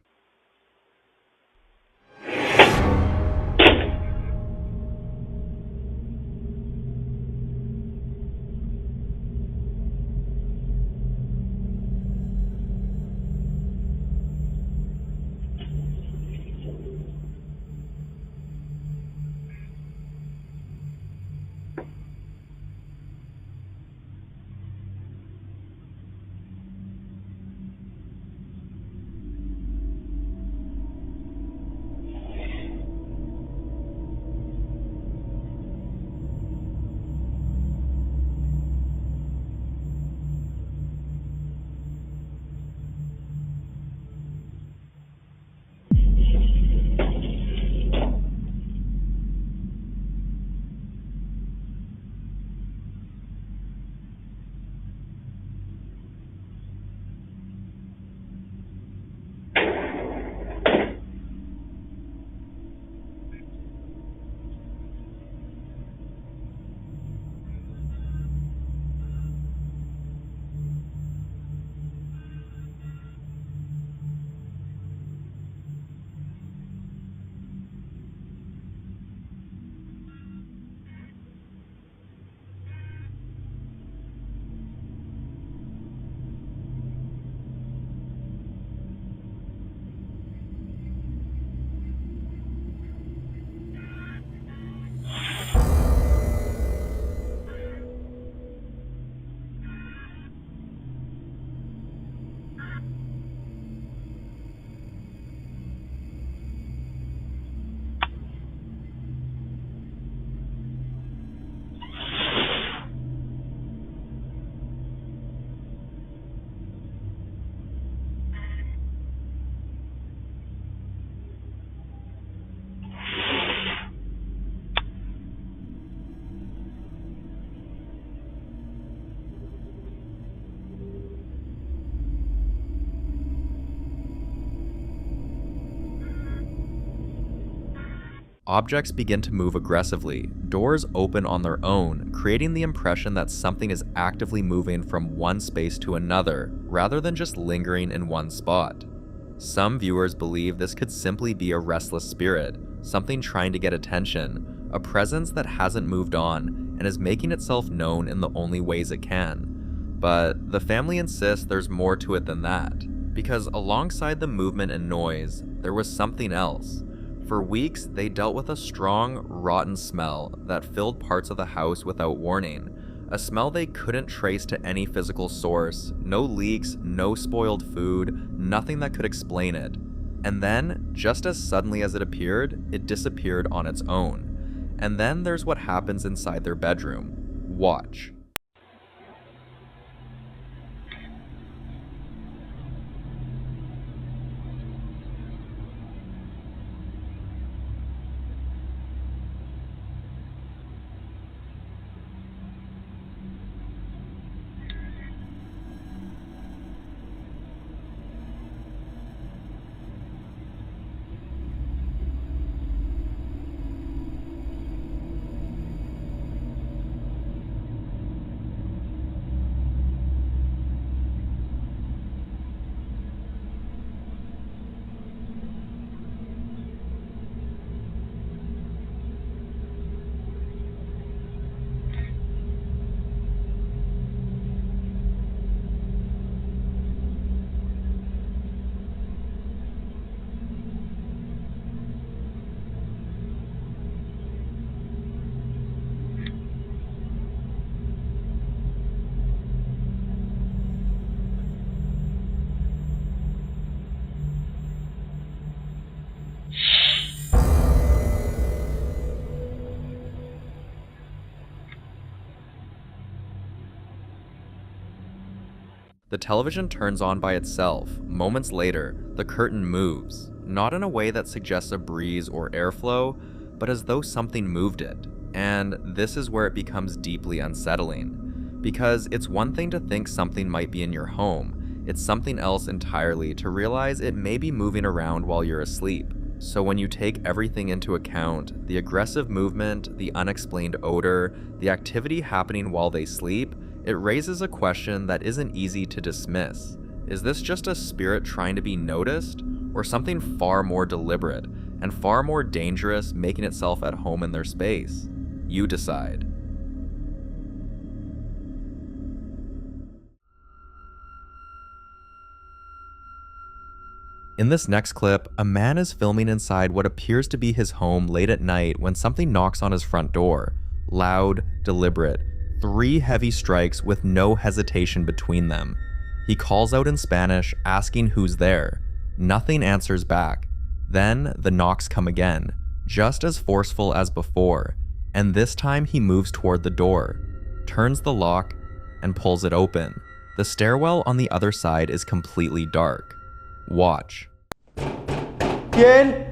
objects begin to move aggressively, doors open on their own, creating the impression that something is actively moving from one space to another, rather than just lingering in one spot. Some viewers believe this could simply be a restless spirit, something trying to get attention, a presence that hasn't moved on and is making itself known in the only ways it can. But the family insists there's more to it than that, because alongside the movement and noise, there was something else. For weeks, they dealt with a strong, rotten smell that filled parts of the house without warning, a smell they couldn't trace to any physical source, no leaks, no spoiled food, nothing that could explain it. And then, just as suddenly as it appeared, it disappeared on its own. And then there's what happens inside their bedroom. Watch. The television turns on by itself. Moments later, the curtain moves, not in a way that suggests a breeze or airflow, but as though something moved it. And this is where it becomes deeply unsettling. Because it's one thing to think something might be in your home, it's something else entirely to realize it may be moving around while you're asleep. So when you take everything into account, the aggressive movement, the unexplained odor, the activity happening while they sleep, it raises a question that isn't easy to dismiss. Is this just a spirit trying to be noticed, or something far more deliberate and far more dangerous making itself at home in their space? You decide. In this next clip, a man is filming inside what appears to be his home late at night when something knocks on his front door. Loud, deliberate, 3 heavy strikes with no hesitation between them. He calls out in Spanish, asking who's there. Nothing answers back. Then the knocks come again, just as forceful as before, and this time he moves toward the door, turns the lock, and pulls it open. The stairwell on the other side is completely dark. Watch. ¿Quién?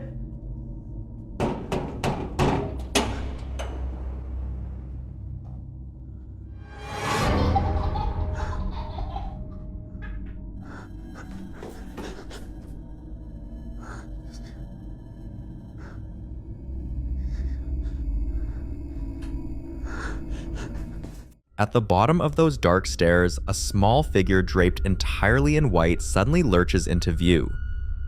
At the bottom of those dark stairs, a small figure draped entirely in white suddenly lurches into view.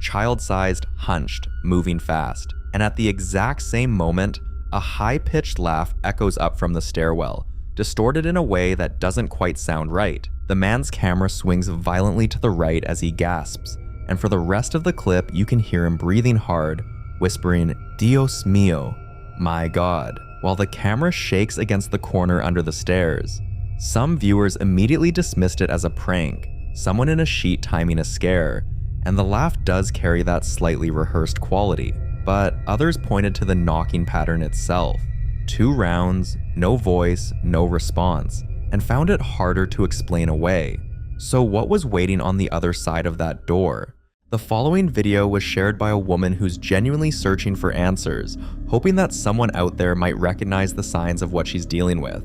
Child-sized, hunched, moving fast. And at the exact same moment, a high-pitched laugh echoes up from the stairwell, distorted in a way that doesn't quite sound right. The man's camera swings violently to the right as he gasps, and for the rest of the clip you can hear him breathing hard, whispering, "Dios mío," my God, while the camera shakes against the corner under the stairs. Some viewers immediately dismissed it as a prank, someone in a sheet timing a scare, and the laugh does carry that slightly rehearsed quality, but others pointed to the knocking pattern itself. 2 rounds, no voice, no response, and found it harder to explain away. So what was waiting on the other side of that door? The following video was shared by a woman who's genuinely searching for answers, hoping that someone out there might recognize the signs of what she's dealing with.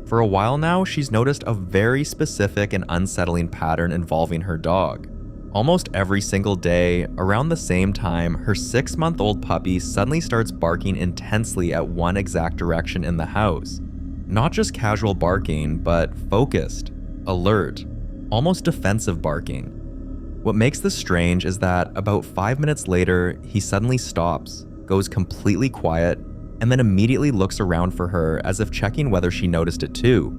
For a while now, she's noticed a very specific and unsettling pattern involving her dog. Almost every single day, around the same time, her 6-month-old puppy suddenly starts barking intensely at one exact direction in the house. Not just casual barking, but focused, alert, almost defensive barking. What makes this strange is that about 5 minutes later, he suddenly stops, goes completely quiet, and then immediately looks around for her as if checking whether she noticed it too.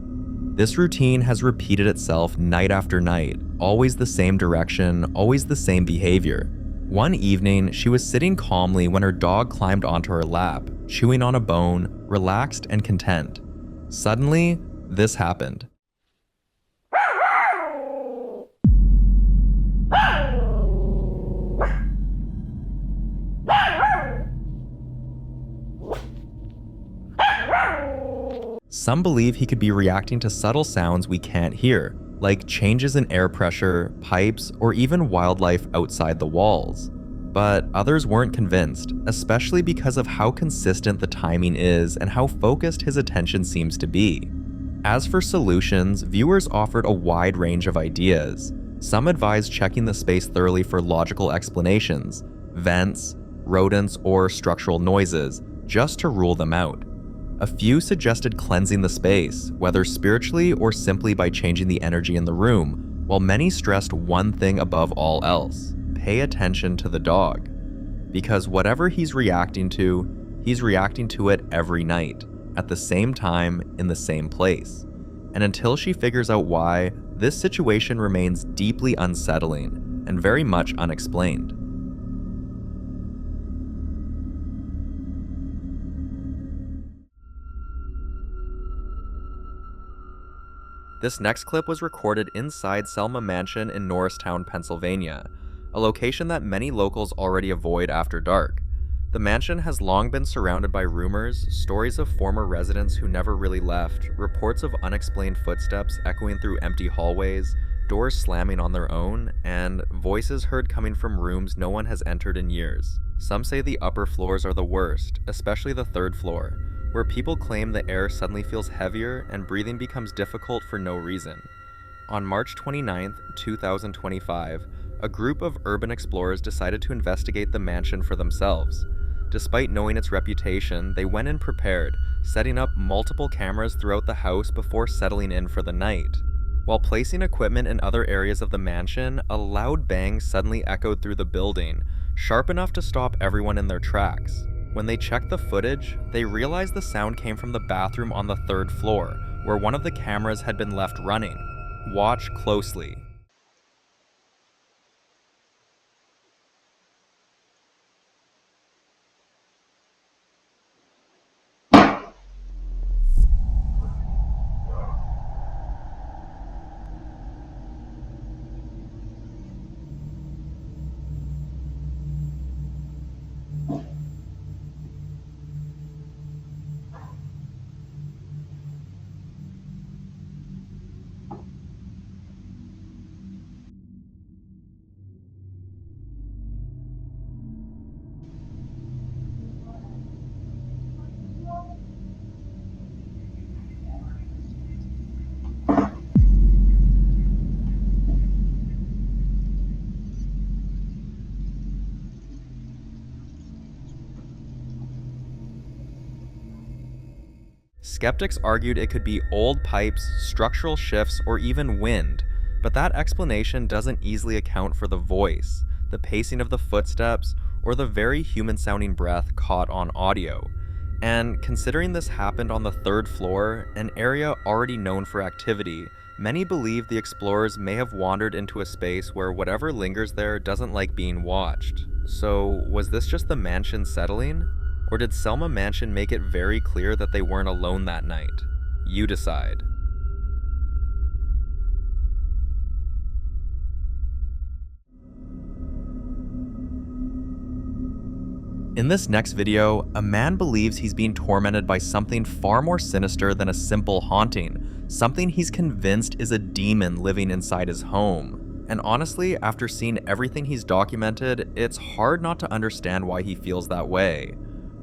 This routine has repeated itself night after night, always the same direction, always the same behavior. One evening, she was sitting calmly when her dog climbed onto her lap, chewing on a bone, relaxed and content. Suddenly, this happened. Some believe he could be reacting to subtle sounds we can't hear, like changes in air pressure, pipes, or even wildlife outside the walls. But others weren't convinced, especially because of how consistent the timing is and how focused his attention seems to be. As for solutions, viewers offered a wide range of ideas. Some advised checking the space thoroughly for logical explanations, vents, rodents, or structural noises, just to rule them out. A few suggested cleansing the space, whether spiritually or simply by changing the energy in the room, while many stressed one thing above all else: pay attention to the dog. Because whatever he's reacting to it every night, at the same time, in the same place. And until she figures out why, this situation remains deeply unsettling and very much unexplained. This next clip was recorded inside Selma Mansion in Norristown, Pennsylvania, a location that many locals already avoid after dark. The mansion has long been surrounded by rumors, stories of former residents who never really left, reports of unexplained footsteps echoing through empty hallways, doors slamming on their own, and voices heard coming from rooms no one has entered in years. Some say the upper floors are the worst, especially the 3rd floor, where people claim the air suddenly feels heavier and breathing becomes difficult for no reason. On March 29, 2025, a group of urban explorers decided to investigate the mansion for themselves. Despite knowing its reputation, they went in prepared, setting up multiple cameras throughout the house before settling in for the night. While placing equipment in other areas of the mansion, a loud bang suddenly echoed through the building, sharp enough to stop everyone in their tracks. When they checked the footage, they realized the sound came from the bathroom on the 3rd floor, where one of the cameras had been left running. Watch closely. Skeptics argued it could be old pipes, structural shifts, or even wind, but that explanation doesn't easily account for the voice, the pacing of the footsteps, or the very human-sounding breath caught on audio. And considering this happened on the 3rd floor, an area already known for activity, many believe the explorers may have wandered into a space where whatever lingers there doesn't like being watched. So, was this just the mansion settling? Or did Selma Mansion make it very clear that they weren't alone that night? You decide. In this next video, a man believes he's being tormented by something far more sinister than a simple haunting, something he's convinced is a demon living inside his home. And honestly, after seeing everything he's documented, it's hard not to understand why he feels that way.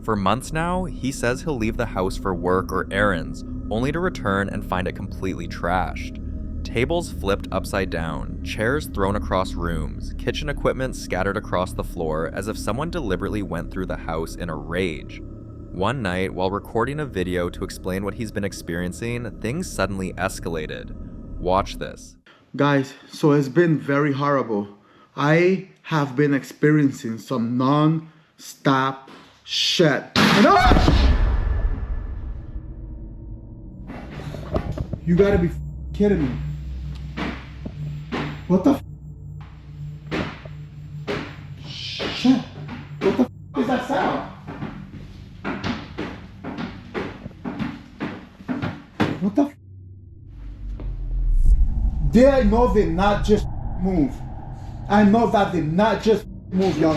For months now, he says he'll leave the house for work or errands, only to return and find it completely trashed. Tables flipped upside down, chairs thrown across rooms, kitchen equipment scattered across the floor as if someone deliberately went through the house in a rage. One night, while recording a video to explain what he's been experiencing, things suddenly escalated. Watch this. Guys, so it's been very horrible. I have been experiencing some non-stop shit. You gotta be kidding me. What the shit? What the is that sound? What the I know did not just move. I know that did not just move, y'all.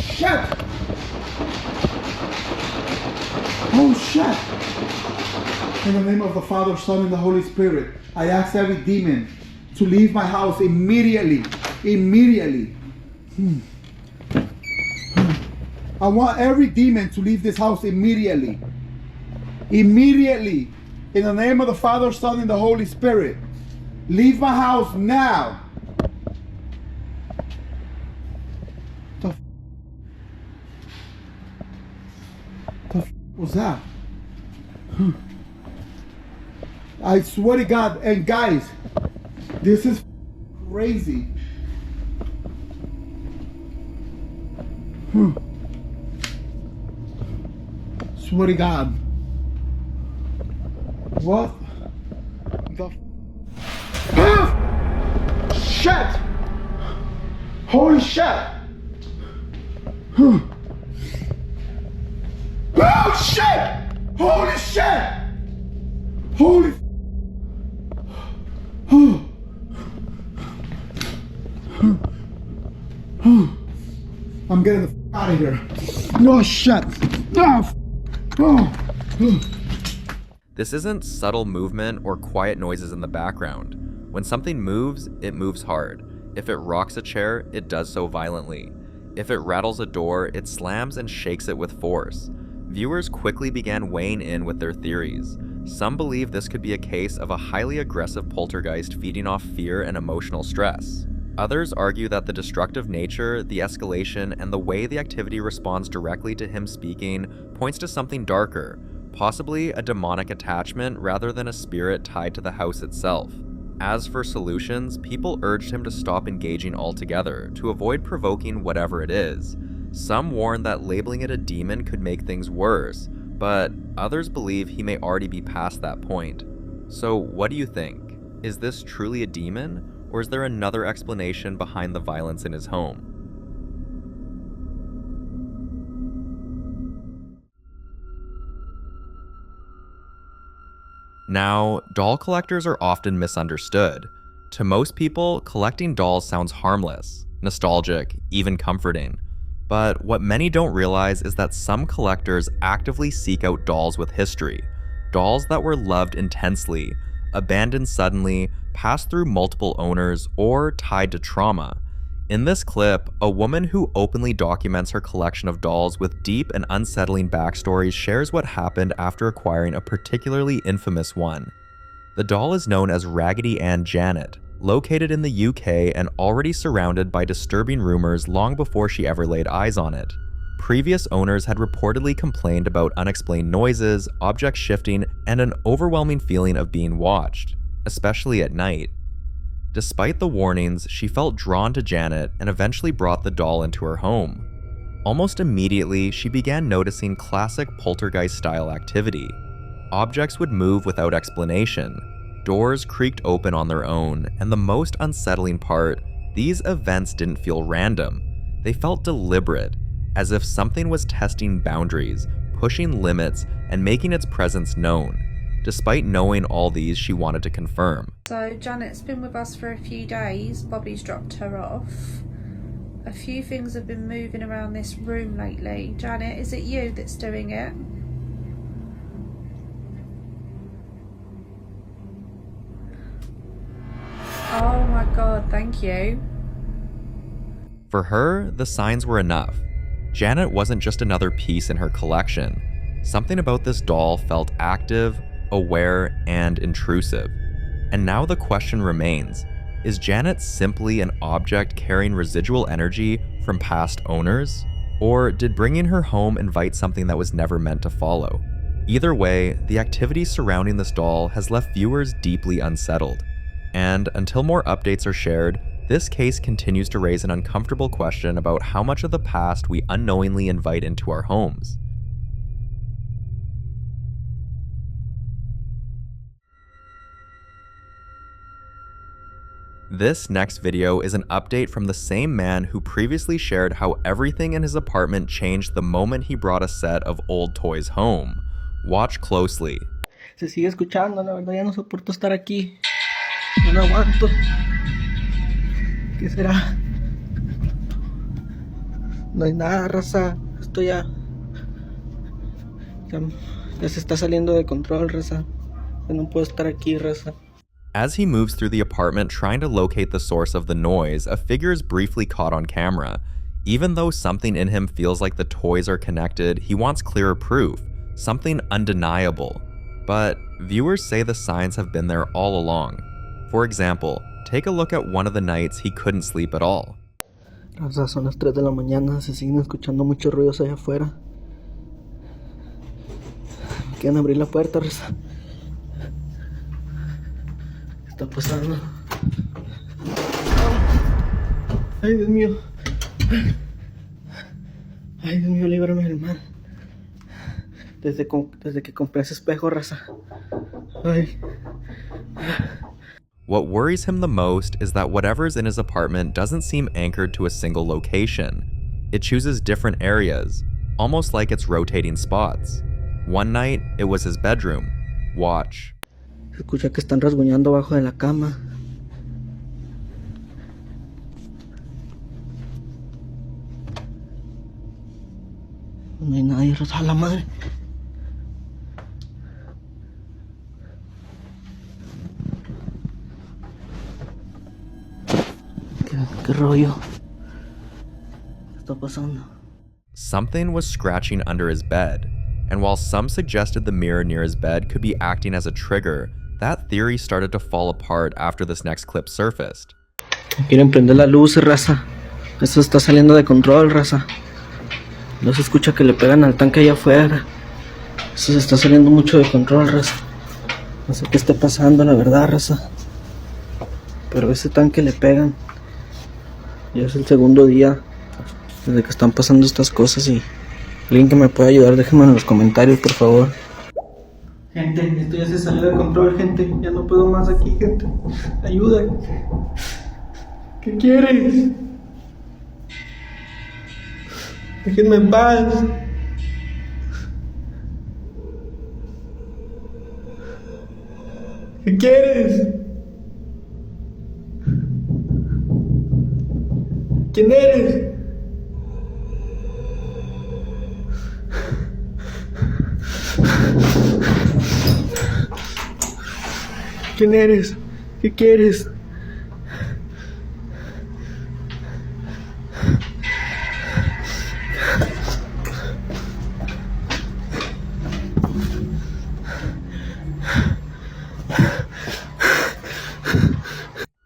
Shit! Oh shit! In the name of the Father, Son, and the Holy Spirit, I ask every demon to leave my house immediately. Immediately. I want every demon to leave this house immediately. Immediately. In the name of the Father, Son, and the Holy Spirit. Leave my house now. The was that? I swear to God, and guys, this is crazy. Swear to God. What the shit! Holy shit! Oh shit! Holy shit! Holy I'm getting the out of here. No shit. This isn't subtle movement or quiet noises in the background. When something moves, it moves hard. If it rocks a chair, it does so violently. If it rattles a door, it slams and shakes it with force. Viewers quickly began weighing in with their theories. Some believe this could be a case of a highly aggressive poltergeist feeding off fear and emotional stress. Others argue that the destructive nature, the escalation, and the way the activity responds directly to him speaking points to something darker, possibly a demonic attachment rather than a spirit tied to the house itself. As for solutions, people urged him to stop engaging altogether to avoid provoking whatever it is. Some warned that labeling it a demon could make things worse, but others believe he may already be past that point. So what do you think? Is this truly a demon, or is there another explanation behind the violence in his home? Now, doll collectors are often misunderstood. To most people, collecting dolls sounds harmless, nostalgic, even comforting. But what many don't realize is that some collectors actively seek out dolls with history, dolls that were loved intensely, abandoned suddenly, passed through multiple owners, or tied to trauma. In this clip, a woman who openly documents her collection of dolls with deep and unsettling backstories shares what happened after acquiring a particularly infamous one. The doll is known as Raggedy Ann Janet, located in the UK and already surrounded by disturbing rumors long before she ever laid eyes on it. Previous owners had reportedly complained about unexplained noises, objects shifting, and an overwhelming feeling of being watched, especially at night. Despite the warnings, she felt drawn to Janet and eventually brought the doll into her home. Almost immediately, she began noticing classic poltergeist-style activity. Objects would move without explanation. Doors creaked open on their own, and the most unsettling part, these events didn't feel random. They felt deliberate, as if something was testing boundaries, pushing limits, and making its presence known. Despite knowing all these, she wanted to confirm. So Janet's been with us for a few days. Bobby's dropped her off. A few things have been moving around this room lately. Janet, is it you that's doing it? Oh my god, thank you. For her, the signs were enough. Janet wasn't just another piece in her collection. Something about this doll felt active, aware, and intrusive. And now the question remains, is Janet simply an object carrying residual energy from past owners? Or did bringing her home invite something that was never meant to follow? Either way, the activity surrounding this doll has left viewers deeply unsettled. And until more updates are shared, this case continues to raise an uncomfortable question about how much of the past we unknowingly invite into our homes. This next video is an update from the same man who previously shared how everything in his apartment changed the moment he brought a set of old toys home. Watch closely. Se sigue escuchando, la verdad ya no soporto estar aquí. Ya no aguanto. ¿Qué será? No hay nada, raza. Esto ya se está saliendo de control, raza. Ya no puedo estar aquí, raza. As he moves through the apartment trying to locate the source of the noise, a figure is briefly caught on camera. Even though something in him feels like the toys are connected, he wants clearer proof, something undeniable. But viewers say the signs have been there all along. For example, take a look at one of the nights he couldn't sleep at all. Raza, son las 3 de la mañana, se siguen escuchando muchos ruidos allá afuera. Quieren abrir la puerta, raza. ¿Qué está pasando? Ay, Dios mío. Ay, Dios mío, líbrame del mal. Desde que compré ese espejo, raza. Ay. What worries him the most is that whatever's in his apartment doesn't seem anchored to a single location. It chooses different areas, almost like it's rotating spots. One night, it was his bedroom. Watch. Se escucha que están rasguñando abajo de la cama. No hay nadie, raza, a la madre. ¿Qué rollo? ¿Qué está pasando? Something was scratching under his bed, and while some suggested the mirror near his bed could be acting as a trigger, that theory started to fall apart after this next clip surfaced. Quieren prender la luz, raza. Esto está saliendo de control, raza. No se escucha que le pegan al tanque allá afuera. Esto se está saliendo mucho de control, raza. No sé qué está pasando, la verdad, raza. Pero ese tanque le pegan. Ya es el segundo día desde que están pasando estas cosas y alguien que me pueda ayudar, déjenme en los comentarios, por favor. Gente, esto ya se salió de control, gente. Ya no puedo más aquí, gente. Ayuda. ¿Qué quieres? Déjenme en paz. ¿Qué quieres? ¿Quién eres? ¿Quién eres? ¿Qué quieres?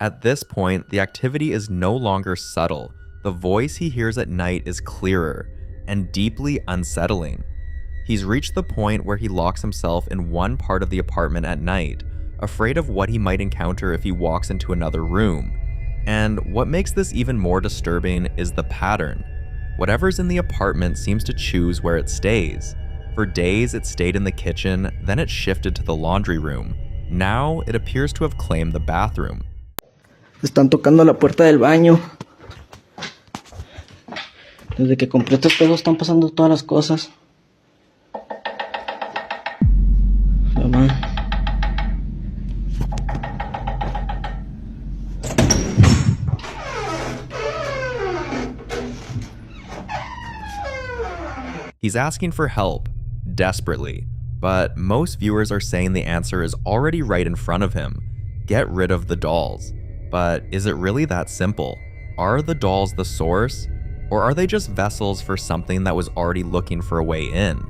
At this point, the activity is no longer subtle. The voice he hears at night is clearer and deeply unsettling. He's reached the point where he locks himself in one part of the apartment at night, afraid of what he might encounter if he walks into another room. And what makes this even more disturbing is the pattern. Whatever's in the apartment seems to choose where it stays. For days it stayed in the kitchen, then it shifted to the laundry room. Now it appears to have claimed the bathroom. Están tocando la puerta del baño. Desde que compré estos espejos están pasando todas las cosas. Mamá. He's asking for help, desperately, but most viewers are saying the answer is already right in front of him. Get rid of the dolls. But is it really that simple? Are the dolls the source? Or are they just vessels for something that was already looking for a way in?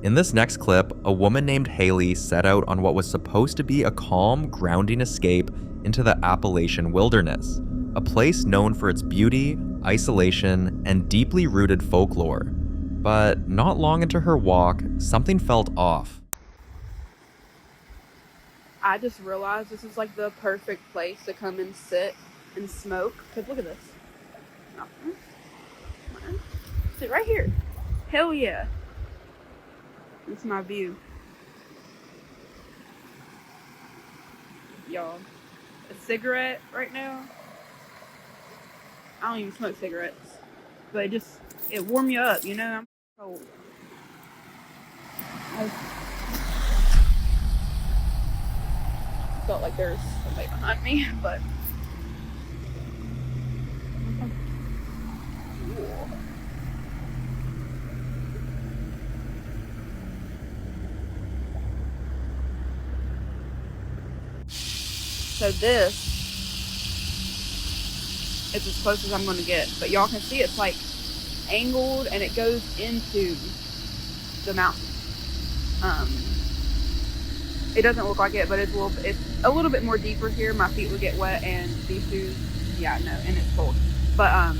In this next clip, a woman named Haley set out on what was supposed to be a calm, grounding escape into the Appalachian wilderness, a place known for its beauty, isolation, and deeply rooted folklore. But not long into her walk, something felt off. I just realized this is like the perfect place to come and sit and smoke. Cause look at this. Come on. Sit right here. Hell yeah. It's my view. Y'all. A cigarette right now. I don't even smoke cigarettes. But it warm you up, you know? I'm cold. I felt like there's somebody behind me, but so this is as close as I'm going to get, but y'all can see it's like angled and it goes into the mountain. It doesn't look like it, but it's a little bit more deeper here. My feet would get wet, and these shoes, yeah, no, and it's cold. But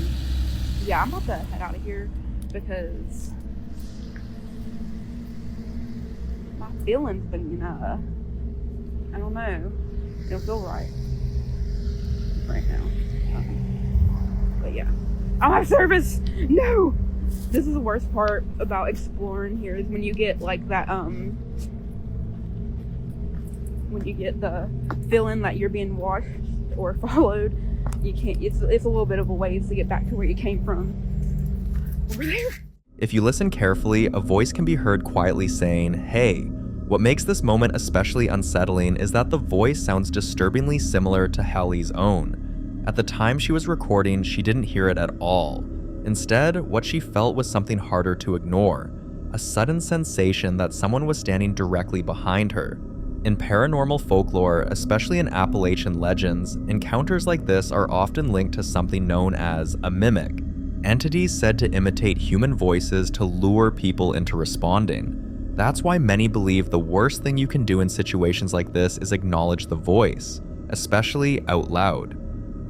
yeah, I'm about to head out of here because my feelings been, I don't know, it don't feel right now. But yeah, I don't have service. No, this is the worst part about exploring here is when you get like that, when you get the feeling that you're being watched or followed. You can't, it's a little bit of a ways to get back to where you came from. Over there. If you listen carefully, a voice can be heard quietly saying, "Hey." What makes this moment especially unsettling is that the voice sounds disturbingly similar to Haley's own. At the time she was recording, she didn't hear it at all. Instead, what she felt was something harder to ignore, a sudden sensation that someone was standing directly behind her. In paranormal folklore, especially in Appalachian legends, encounters like this are often linked to something known as a mimic, entities said to imitate human voices to lure people into responding. That's why many believe the worst thing you can do in situations like this is acknowledge the voice, especially out loud.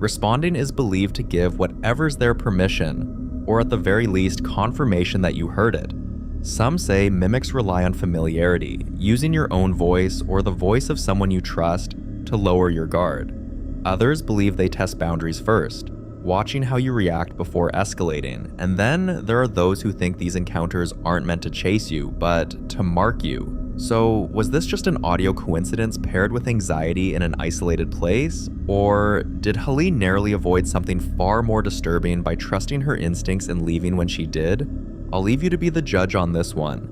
Responding is believed to give whatever's their permission, or at the very least confirmation that you heard it. Some say mimics rely on familiarity, using your own voice or the voice of someone you trust to lower your guard. Others believe they test boundaries first, watching how you react before escalating, and then there are those who think these encounters aren't meant to chase you, but to mark you. So, was this just an audio coincidence paired with anxiety in an isolated place? Or did Haley narrowly avoid something far more disturbing by trusting her instincts and leaving when she did? I'll leave you to be the judge on this one.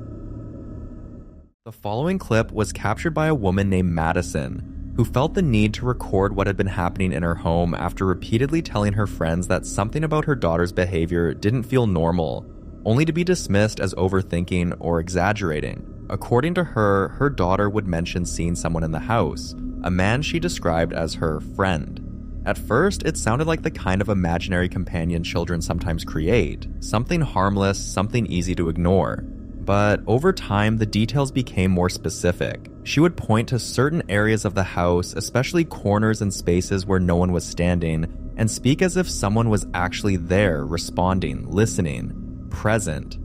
The following clip was captured by a woman named Madison, who felt the need to record what had been happening in her home after repeatedly telling her friends that something about her daughter's behavior didn't feel normal, only to be dismissed as overthinking or exaggerating. According to her, her daughter would mention seeing someone in the house, a man she described as her friend. At first, it sounded like the kind of imaginary companion children sometimes create, something harmless, something easy to ignore. But over time, the details became more specific. She would point to certain areas of the house, especially corners and spaces where no one was standing, and speak as if someone was actually there, responding, listening, present.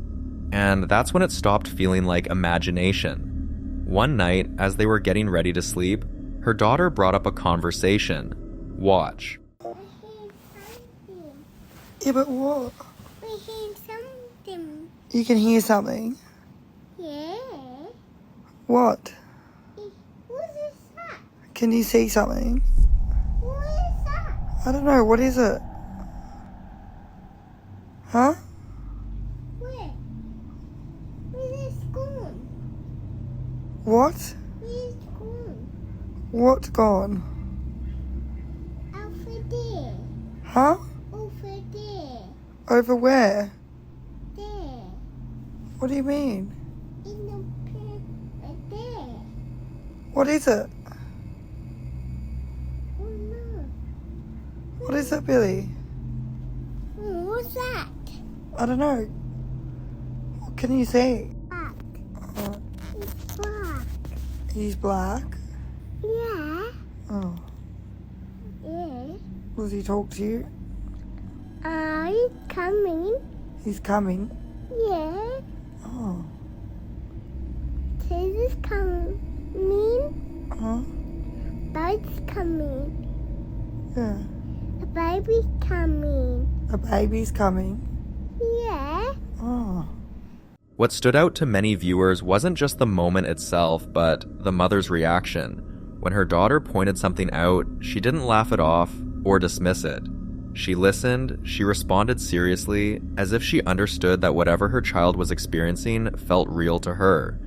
And that's when it stopped feeling like imagination. One night, as they were getting ready to sleep, her daughter brought up a conversation. Watch. Yeah, but what? We hear something. You can hear something? Yeah. What? What is that? Can you see something? What is that? I don't know. What is it? Huh? Where? Where is gone? What? Where is gone? What's gone? Over there. Huh? Over there. Over where? There. What do you mean? In the pit right there. What is it? Oh no. What is it, Billy? What's that? I don't know. What can you see? Back. Oh. He's black? Yeah. Oh. Yeah. Does he talk to you? He's coming. He's coming? Yeah. Oh. Jesus coming. Huh? Bird's coming. Yeah. A baby's coming. A baby's coming? Yeah. Oh. What stood out to many viewers wasn't just the moment itself, but the mother's reaction. When her daughter pointed something out, she didn't laugh it off or dismiss it. She listened, she responded seriously, as if she understood that whatever her child was experiencing felt real to her.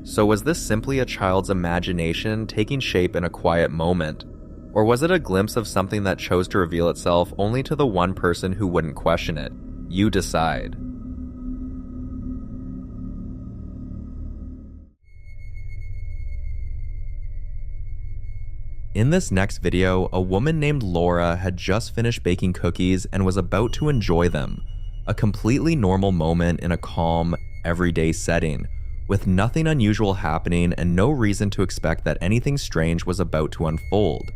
So was this simply a child's imagination taking shape in a quiet moment? Or was it a glimpse of something that chose to reveal itself only to the one person who wouldn't question it? You decide. In this next video, a woman named Laura had just finished baking cookies and was about to enjoy them. A completely normal moment in a calm, everyday setting, with nothing unusual happening and no reason to expect that anything strange was about to unfold.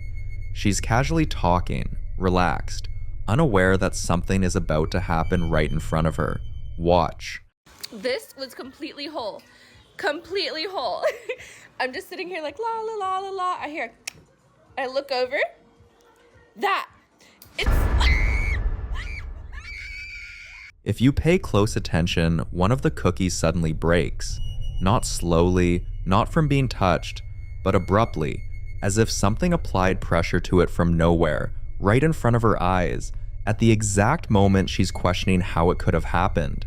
She's casually talking, relaxed, unaware that something is about to happen right in front of her. Watch. This was completely whole. Completely whole. I'm just sitting here like la la la la la. I look over. That. It's... If you pay close attention, one of the cookies suddenly breaks. Not slowly, not from being touched, but abruptly, as if something applied pressure to it from nowhere, right in front of her eyes, at the exact moment she's questioning how it could have happened.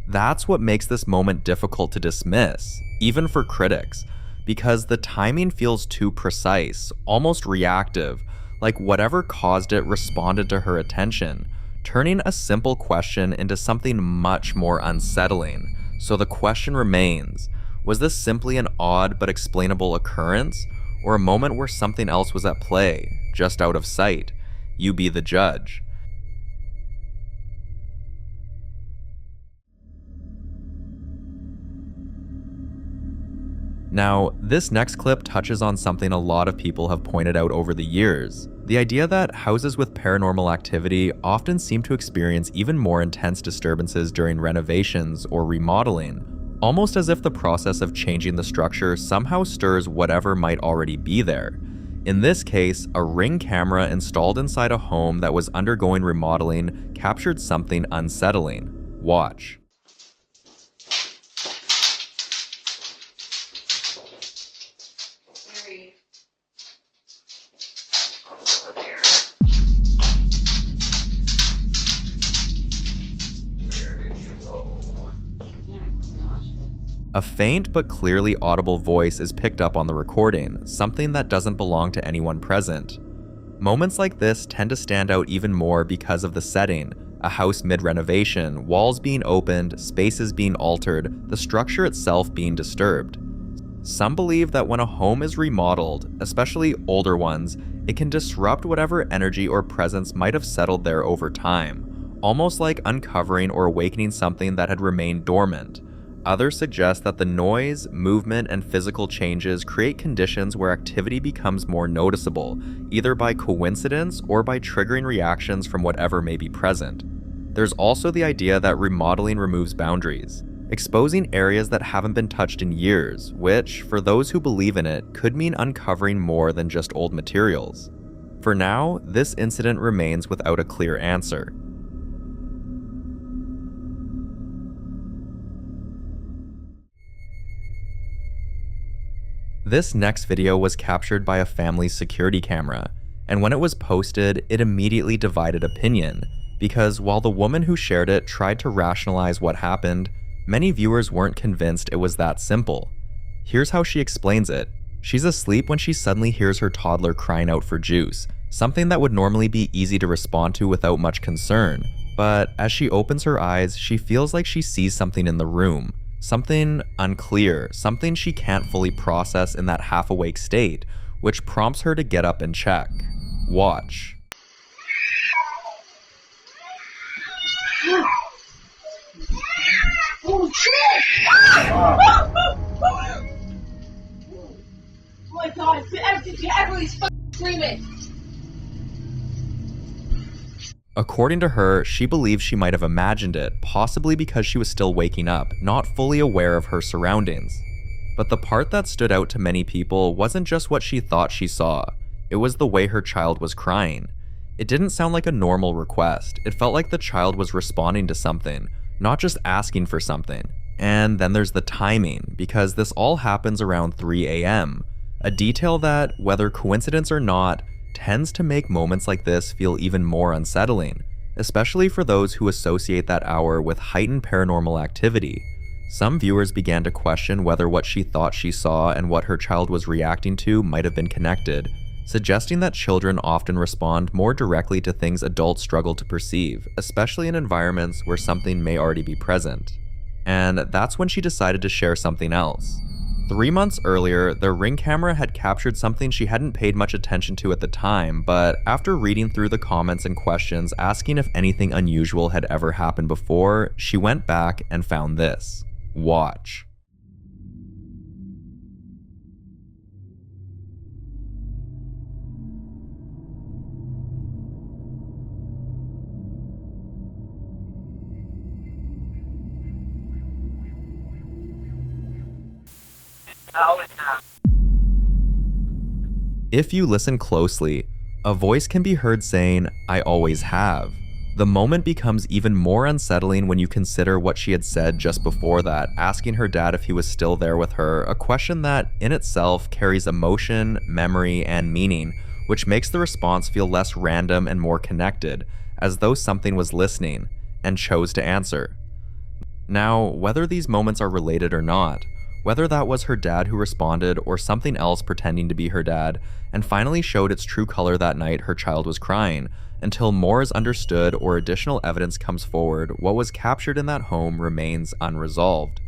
That's what makes this moment difficult to dismiss, even for critics, because the timing feels too precise, almost reactive, like whatever caused it responded to her attention, turning a simple question into something much more unsettling. So the question remains, was this simply an odd but explainable occurrence, or a moment where something else was at play, just out of sight? You be the judge. Now, this next clip touches on something a lot of people have pointed out over the years. The idea that houses with paranormal activity often seem to experience even more intense disturbances during renovations or remodeling, almost as if the process of changing the structure somehow stirs whatever might already be there. In this case, a Ring camera installed inside a home that was undergoing remodeling captured something unsettling. Watch. A faint but clearly audible voice is picked up on the recording, something that doesn't belong to anyone present. Moments like this tend to stand out even more because of the setting, a house mid-renovation, walls being opened, spaces being altered, the structure itself being disturbed. Some believe that when a home is remodeled, especially older ones, it can disrupt whatever energy or presence might have settled there over time, almost like uncovering or awakening something that had remained dormant. Others suggest that the noise, movement, and physical changes create conditions where activity becomes more noticeable, either by coincidence or by triggering reactions from whatever may be present. There's also the idea that remodeling removes boundaries, exposing areas that haven't been touched in years, which, for those who believe in it, could mean uncovering more than just old materials. For now, this incident remains without a clear answer. This next video was captured by a family's security camera, and when it was posted, it immediately divided opinion, because while the woman who shared it tried to rationalize what happened, many viewers weren't convinced it was that simple. Here's how she explains it. She's asleep when she suddenly hears her toddler crying out for juice, something that would normally be easy to respond to without much concern, but as she opens her eyes, she feels like she sees something in the room. Something unclear, something she can't fully process in that half-awake state, which prompts her to get up and check. Watch. Oh shit! God, did you ever he's fucking screaming? According to her, she believes she might have imagined it, possibly because she was still waking up, not fully aware of her surroundings. But the part that stood out to many people wasn't just what she thought she saw, it was the way her child was crying. It didn't sound like a normal request, it felt like the child was responding to something, not just asking for something. And then there's the timing, because this all happens around 3 a.m., a detail that, whether coincidence or not, tends to make moments like this feel even more unsettling, especially for those who associate that hour with heightened paranormal activity. Some viewers began to question whether what she thought she saw and what her child was reacting to might have been connected, suggesting that children often respond more directly to things adults struggle to perceive, especially in environments where something may already be present. And that's when she decided to share something else. 3 months earlier, the Ring camera had captured something she hadn't paid much attention to at the time, but after reading through the comments and questions asking if anything unusual had ever happened before, she went back and found this. Watch. If you listen closely, a voice can be heard saying, "I always have." The moment becomes even more unsettling when you consider what she had said just before that, asking her dad if he was still there with her, a question that, in itself, carries emotion, memory, and meaning, which makes the response feel less random and more connected, as though something was listening, and chose to answer. Now, whether these moments are related or not, whether that was her dad who responded or something else pretending to be her dad, and finally showed its true color that night her child was crying, until more is understood or additional evidence comes forward, what was captured in that home remains unresolved.